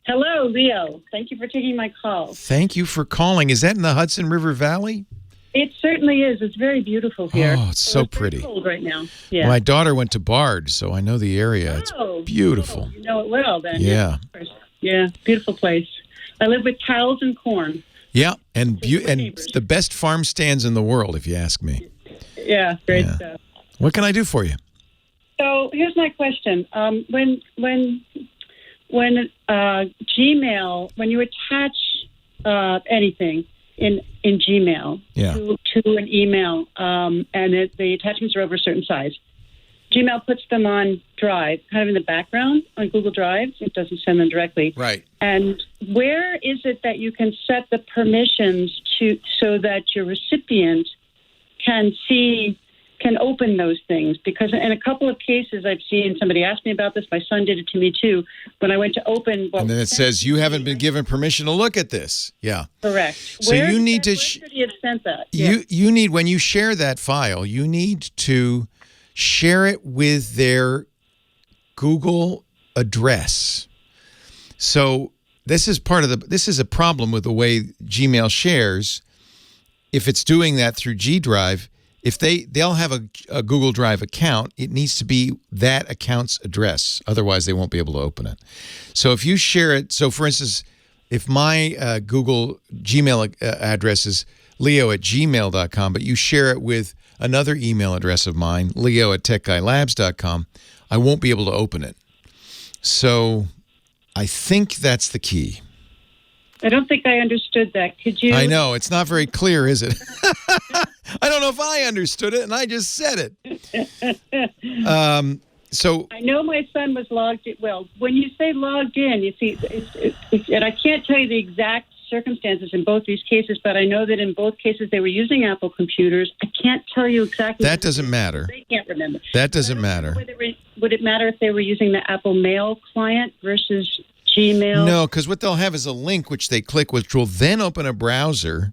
Hello, Leo. Thank you for taking my call. Thank you for calling. Is that in the Hudson River Valley? It certainly is. It's very beautiful here. Oh, it's so pretty. It's cold right now. Yeah. My daughter went to Bard, so I know the area. It's beautiful. You know it well, then. Yeah. Yeah, beautiful place. I live with cows and corn. Yeah, and the best farm stands in the world, if you ask me. Yeah, great stuff. What can I do for you? So here's my question. When Gmail, when you attach anything in Gmail to an email, and the attachments are over a certain size, Gmail puts them on Drive, kind of in the background on Google Drive. It doesn't send them directly. Right. And where is it that you can set the permissions so that your recipient can open those things? Because in a couple of cases I've seen, somebody asked me about this, my son did it to me too, when I went to open. And then it says you haven't been given permission to look at this. Yeah. Correct. So you need to... Where should he have sent that? You need, when you share that file, you need to share it with their Google address. So this is a problem with the way Gmail shares. If it's doing that through G Drive, if they'll have a Google Drive account, it needs to be that account's address. Otherwise, they won't be able to open it. So if you share it, so for instance, if my Google Gmail address is leo@gmail.com, but you share it with another email address of mine, leo@techguylabs.com, I won't be able to open it. So I think that's the key. I don't think I understood that. Could you? I know. It's not very clear, is it? I don't know if I understood it, and I just said it. So I know my son was logged in. Well, when you say logged in, you see, and I can't tell you the exact circumstances in both these cases, but I know that in both cases they were using Apple computers. I can't tell you exactly. That doesn't matter. They can't remember. That doesn't matter. Would it matter if they were using the Apple Mail client versus Gmail? No, because what they'll have is a link which they click, which will then open a browser,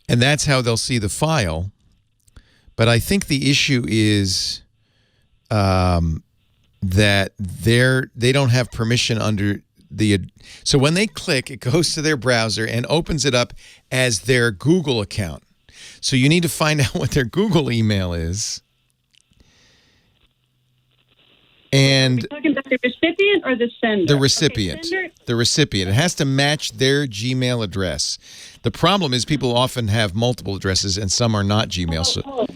and that's how they'll see the file. But I think the issue is that they don't have permission under the. So when they click, it goes to their browser and opens it up as their Google account. So you need to find out what their Google email is. And are we talking about the recipient or the sender? The recipient. Okay, sender? The recipient. It has to match their Gmail address. The problem is people often have multiple addresses and some are not Gmail.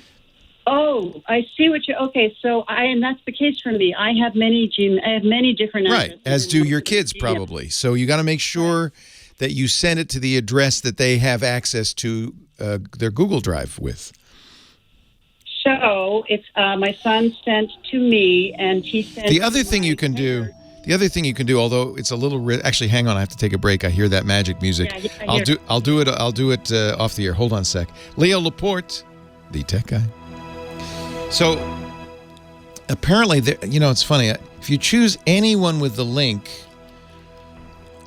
Oh, I see what you. Okay, so and that's the case for me. I have many different addresses. Right, as do your kids probably. So you got to make sure that you send it to the address that they have access to their Google Drive with. So it's my son sent to me, and he sent. The other thing you can do. The other thing you can do, although it's a little actually, hang on, I have to take a break. I hear that magic music. Yeah, I'll do it off the air. Hold on a sec. Leo Laporte, the tech guy. So apparently, it's funny. If you choose anyone with the link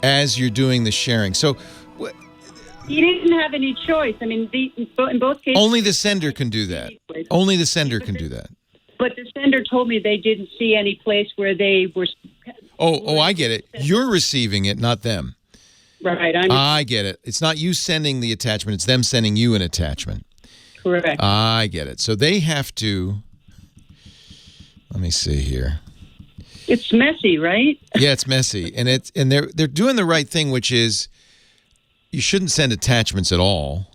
as you're doing the sharing, so he didn't have any choice. I mean, in both cases, only the sender can do that. Only the sender can do that. But the sender told me they didn't see any place where they were. Oh, I get it. You're receiving it, not them. Right. I get it. It's not you sending the attachment. It's them sending you an attachment. Correct. I get it. So they have to. Let me see here. It's messy, right? Yeah, it's messy, and they're doing the right thing, which is you shouldn't send attachments at all.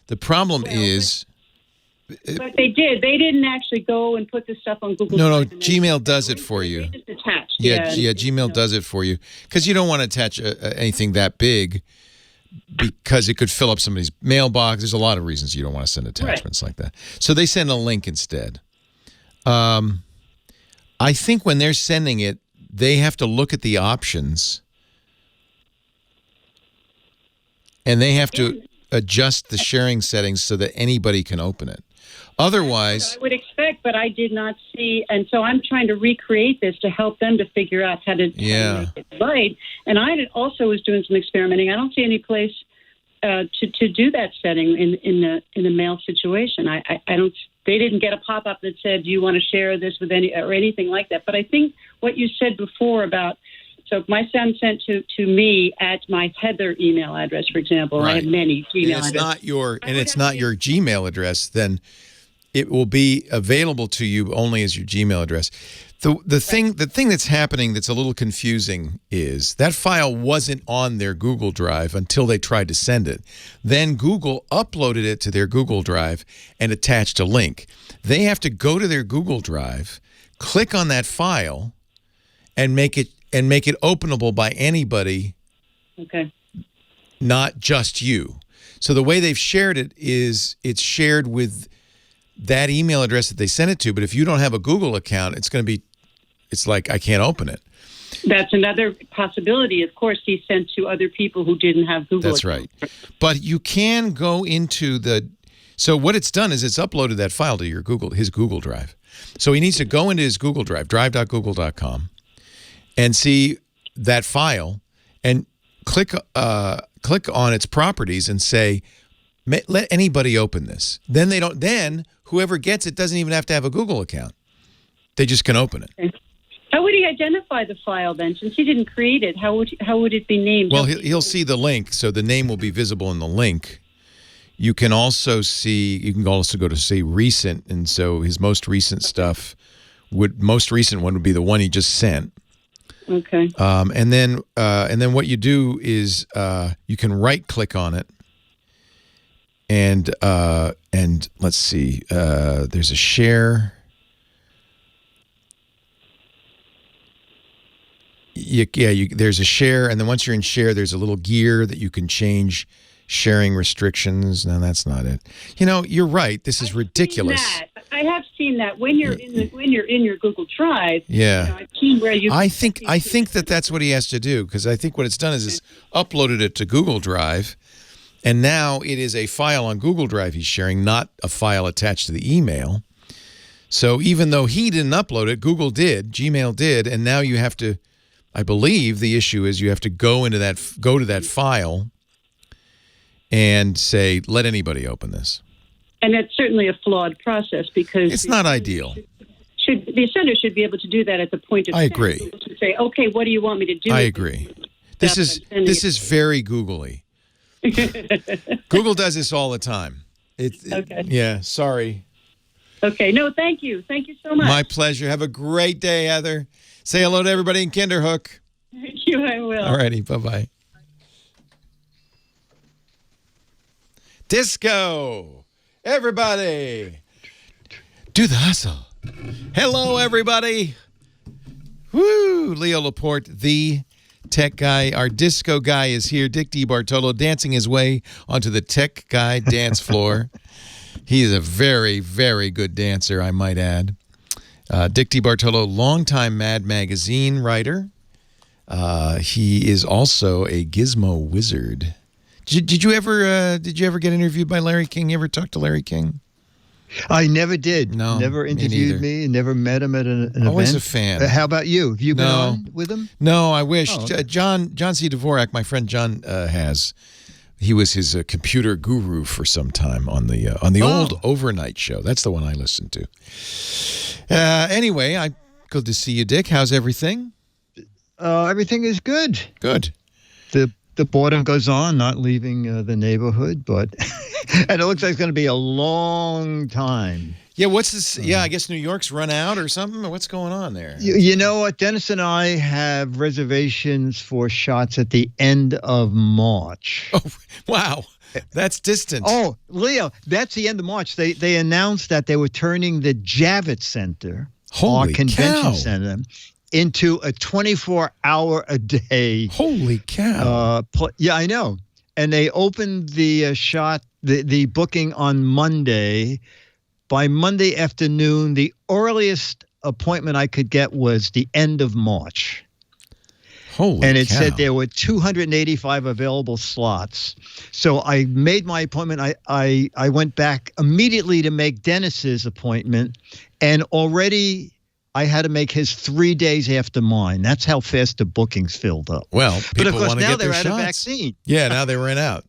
The problem is. But they did. They didn't actually go and put this stuff on Google. No, Gmail does it for you. They just attached. Yeah, Gmail does it for you because you don't want to attach anything that big because it could fill up somebody's mailbox. There's a lot of reasons you don't want to send attachments like that. So they send a link instead. I think when they're sending it, they have to look at the options and they have to adjust the sharing settings so that anybody can open it. Otherwise, I would expect, but I did not see, and so I'm trying to recreate this to help them to figure out how to make it right. And I also was doing some experimenting. I don't see any place to do that setting in the mail situation. I don't. They didn't get a pop-up that said, "Do you want to share this with anything like that?" But I think what you said before about. So if my son sent to me at my Heather email address, for example, I have many Gmail addresses. It's not your Gmail address, then it will be available to you only as your Gmail address. The thing that's happening that's a little confusing is that file wasn't on their Google Drive until they tried to send it. Then Google uploaded it to their Google Drive and attached a link. They have to go to their Google Drive, click on that file, and make it openable by anybody, not just you. So the way they've shared it is it's shared with that email address that they sent it to, but if you don't have a Google account, it's like I can't open it. That's another possibility. Of course, he sent to other people who didn't have Google That's accounts. Right. But you can go into so what it's done is it's uploaded that file to his Google Drive. So he needs to go into his Google Drive, drive.google.com, and see that file and click on its properties and say, let anybody open this. Then whoever gets it doesn't even have to have a Google account. They just can open it. Okay. How would he identify the file then? Since he didn't create it, how would it be named? Well, he'll see the link, so the name will be visible in the link. You can also go to say recent, and so his most recent one would be the one he just sent. Okay. And then what you do is you can right click on it, and let's see, there's a share. There's a share, and then once you're in share, there's a little gear that you can change sharing restrictions. No, that's not it. You're right. This is ridiculous. I have seen that when you're in your Google Drive. Yeah. I've seen where you. I think that's what he has to do, because I think what it's done is uploaded it to Google Drive, and now it is a file on Google Drive he's sharing, not a file attached to the email. So even though he didn't upload it, Google did, Gmail did, and now you have to. I believe the issue is you have to go to that file and say, let anybody open this. And that's certainly a flawed process, because it's not ideal. The sender should be able to do that at the point of I agree. To say, okay, what do you want me to do? I agree. This is very googly. Google does this all the time. Okay. Yeah, sorry. Okay, no, thank you. Thank you so much. My pleasure. Have a great day, Heather. Say hello to everybody in Kinderhook. Thank you, I will. All righty, bye-bye. Disco. Everybody. Do the hustle. Hello, everybody. Woo! Leo Laporte, the tech guy. Our disco guy is here. Dick DeBartolo dancing his way onto the tech guy dance floor. He is a very, very good dancer, I might add. Dick DeBartolo, longtime Mad Magazine writer. He is also a gizmo wizard. Did you ever get interviewed by Larry King? You ever talk to Larry King? I never did. No, never interviewed me. Never met him at an event. Always a fan. How about you? Have you been on with him? No, I wish. Oh, okay. John C. Dvorak, my friend John, has. He was his computer guru for some time on the old overnight show. That's the one I listened to. Anyway, good to see you, Dick. How's everything? Everything is good. Good. The boredom goes on, not leaving the neighborhood, but and it looks like it's going to be a long time. Yeah, what's this? Yeah, I guess New York's run out or something. What's going on there? You know what? Dennis and I have reservations for shots at the end of March. Oh, wow. That's distant. Oh, Leo, that's the end of March. They announced that they were turning the Javits Center, our convention center, into a 24-hour-a-day. Holy cow. Yeah, I know. And they opened the the booking on Monday. By Monday afternoon, the earliest appointment I could get was the end of March. And it said there were 285 available slots. So I made my appointment. I went back immediately to make Dennis's appointment, and already I had to make his 3 days after mine. That's how fast the bookings filled up. Well, people want to get their shots. Now they're out of shots. vaccine. Yeah, now they ran out.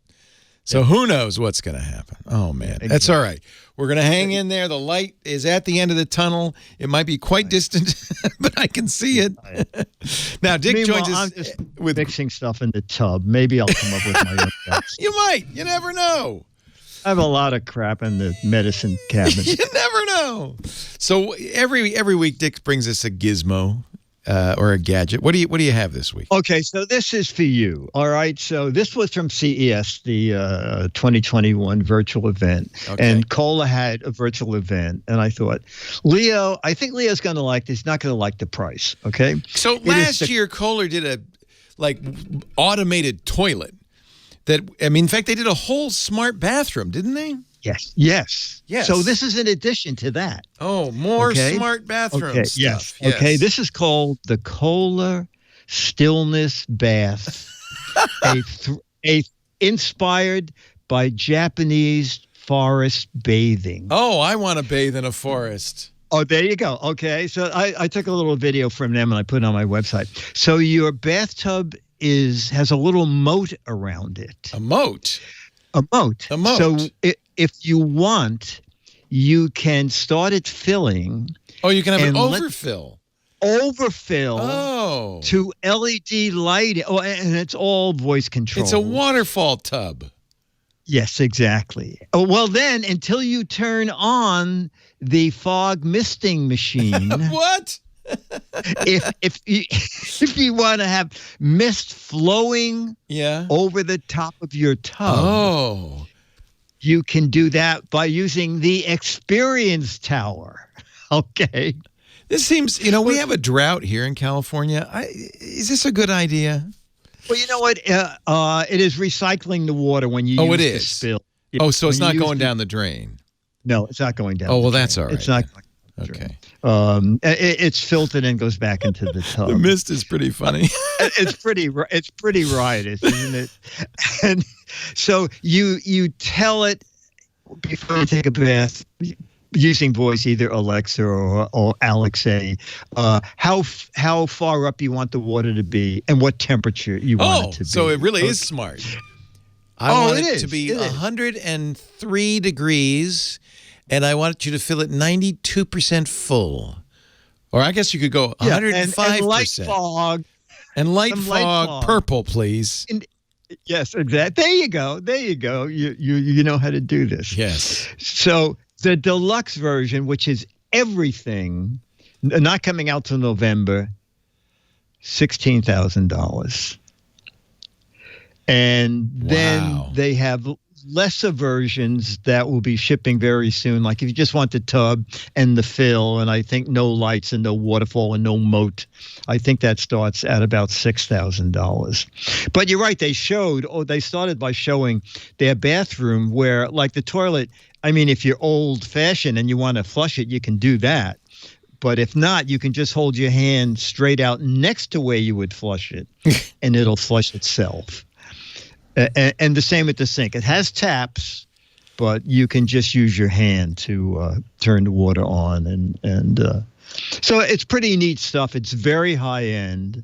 So who knows what's going to happen? Oh, man. Exactly. That's all right. We're going to hang in there. The light is at the end of the tunnel. It might be quite distant, but I can see it. Now, Dick joins us. I'm just with mixing stuff in the tub. Maybe I'll come up with my own thoughts. You might. You never know. I have a lot of crap in the medicine cabinet. You never know. So every week, Dick brings us a gizmo. Or a gadget. What do you have this week? Okay, so this is for you. All right. So this was from CES, the 2021 virtual event. Okay. And Cola had a virtual event. And I thought, I think Leo's going to like this. He's not going to like the price. Okay. So last year, Kohler did a automated toilet. In fact, they did a whole smart bathroom, didn't they? Yes. Yes. So this is in addition to that. Oh, more smart bathroom stuff. Yes. Okay. This is called the Kohler Stillness Bath, inspired by Japanese forest bathing. Oh, I want to bathe in a forest. Oh, there you go. Okay. So I took a little video from them and I put it on my website. So your bathtub has a little moat around it. A moat? A moat. So if you want, you can start it filling. Oh, you can have an overfill. Overfill to LED lighting. Oh, and it's all voice control. It's a waterfall tub. Yes, exactly. Oh, well, then, until you turn on the fog misting machine. What? if you want to have mist flowing over the top of your tub, you can do that by using the Experience Tower. Okay. This seems, we have a drought here in California. Is this a good idea? Well, you know what? It is recycling the water when you use the spill. So it's not going down the drain. No, it's not going down. Oh, well, that's all right. It's not. Okay. It's filtered and goes back into the tub. The mist is pretty funny. It's pretty riotous, isn't it? And so you tell it before you take a bath, using voice, either Alexa or Alexa, how far up you want the water to be and what temperature you want it to be. So it really is smart. I want it to be 103 degrees, and I want you to fill it 92% full. Or I guess you could go 105%. And light fog. And light fog, purple, please. Yes, exactly. There you go. You know how to do this. Yes. So the deluxe version, which is everything, not coming out till November, $16,000. And then they have lesser versions that will be shipping very soon. Like if you just want the tub and the fill, and I think no lights and no waterfall and no moat, I think that starts at about $6,000. But you're right. They started by showing their bathroom where, like the toilet, I mean, if you're old fashioned and you want to flush it, you can do that. But if not, you can just hold your hand straight out next to where you would flush it and it'll flush itself. And the same with the sink. It has taps, but you can just use your hand to turn the water on. And so it's pretty neat stuff. It's very high end.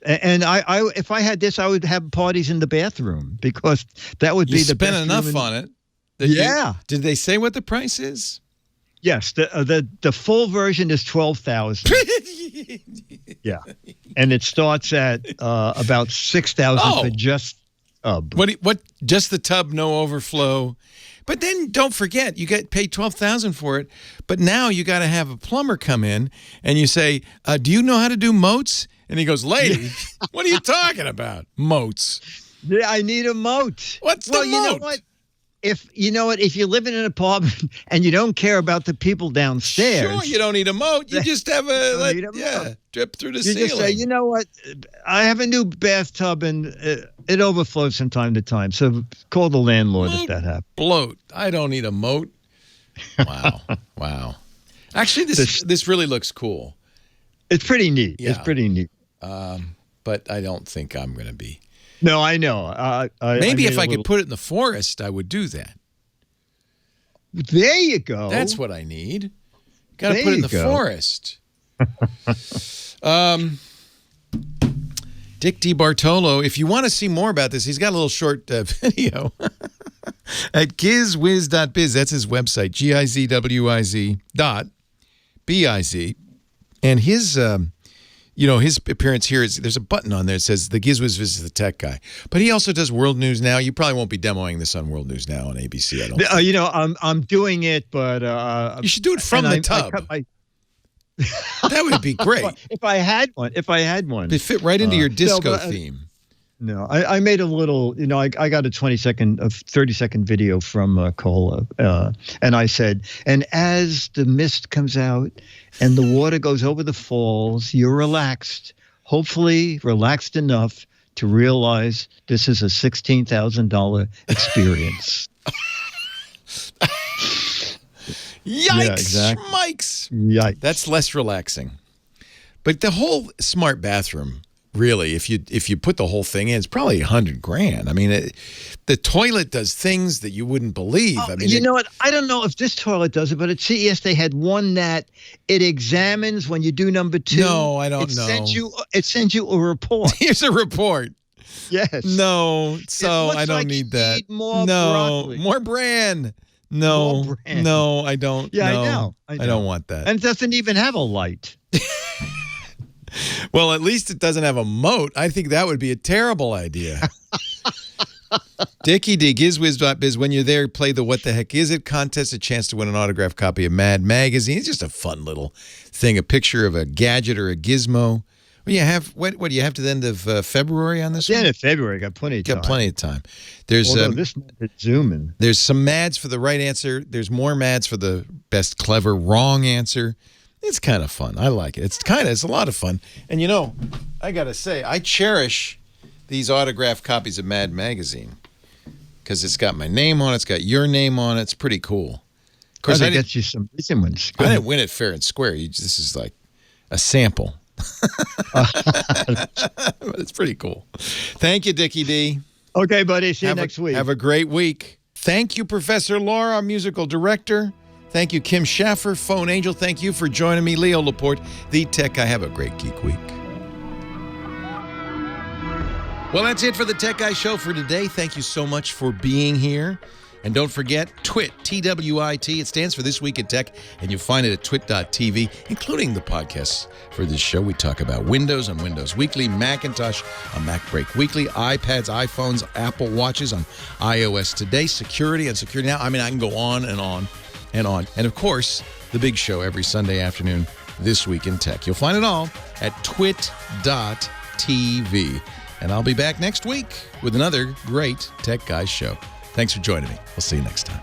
And I if I had this, I would have parties in the bathroom because that would be the best. You spent enough on it. Did they say what the price is? Yes, the full version is $12,000. Yeah, and it starts at about $6,000 for just tub. What? Just the tub, no overflow. But then don't forget, you get paid $12,000 for it. But now you got to have a plumber come in, and you say, "Do you know how to do moats?" And he goes, "Lady, what are you talking about? Moats? Yeah, I need a moat. What's the moat? You know what? If you live in an apartment and you don't care about the people downstairs, sure, you don't need a moat. You just have drip through the ceiling. You just say, you know what? I have a new bathtub and it overflows from time to time. So call the landlord if that happens. Bloat. I don't need a moat. Wow, wow. Actually, this really looks cool. It's pretty neat. Yeah. It's pretty neat. But I don't think I'm going to be. No, I know. Maybe if I could put it in the forest, I would do that. There you go. That's what I need. Got to put it in the forest. Dick DeBartolo, if you want to see more about this, he's got a little short video at gizwiz.biz. That's his website, gizwiz.biz. And his... his appearance here is there's a button on there that says the Gizwiz visits the tech guy. But he also does World News Now. You probably won't be demoing this on World News Now on ABC. I don't think. I'm doing it, but you should do it from the tub. That would be great. If I had one. They fit right into your disco theme. No, I made a little, I got a 30-second video from Cola, and I said, and as the mist comes out and the water goes over the falls, you're relaxed, hopefully relaxed enough to realize this is a $16,000 experience. Yikes, yeah, exactly. Schmikes. Yikes. That's less relaxing. But the whole smart bathroom, really, if you put the whole thing in, it's probably $100,000. I mean, the toilet does things that you wouldn't believe. I mean, you know what? I don't know if this toilet does it, but at CES they had one that it examines when you do number 2. No, I don't know. It sends you a report. Here's a report. Yes. No, so I don't need that. More broccoli. More bran. No, more brand. No, I don't. Yeah, no, I know. I don't want that. And it doesn't even have a light. Well, at least it doesn't have a moat. I think that would be a terrible idea. Dickie D, gizwiz.biz. When you're there, play the What the Heck Is It contest, a chance to win an autographed copy of Mad Magazine. It's just a fun little thing, a picture of a gadget or a gizmo. Well, you have what do you have to the end of February on this one? Yeah, in February. Got plenty of time. Got plenty of time. There's this is zooming. There's some mads for the right answer. There's more mads for the best clever wrong answer. It's kind of fun. I like it. It's a lot of fun. And I got to say, I cherish these autographed copies of Mad Magazine because it's got my name on it. It's got your name on it. It's pretty cool. Of Of course, I get you some recent ones. I didn't win it fair and square. This is like a sample. It's pretty cool. Thank you, Dickie D. Okay, buddy. See you next week. Have a great week. Thank you, Professor Laura, our musical director. Thank you, Kim Schaffer, Phone Angel. Thank you for joining me, Leo Laporte, the Tech Guy. Have a great Geek Week. Well, that's it for the Tech Guy Show for today. Thank you so much for being here. And don't forget, TWiT, T-W-I-T. It stands for This Week in Tech, and you'll find it at twit.tv, including the podcasts for this show. We talk about Windows on Windows Weekly, Macintosh on MacBreak Weekly, iPads, iPhones, Apple Watches on iOS Today, security on Security Now. I mean, I can go on and on and on. And, of course, the big show every Sunday afternoon, This Week in Tech. You'll find it all at twit.tv. And I'll be back next week with another great Tech Guys show. Thanks for joining me. We'll see you next time.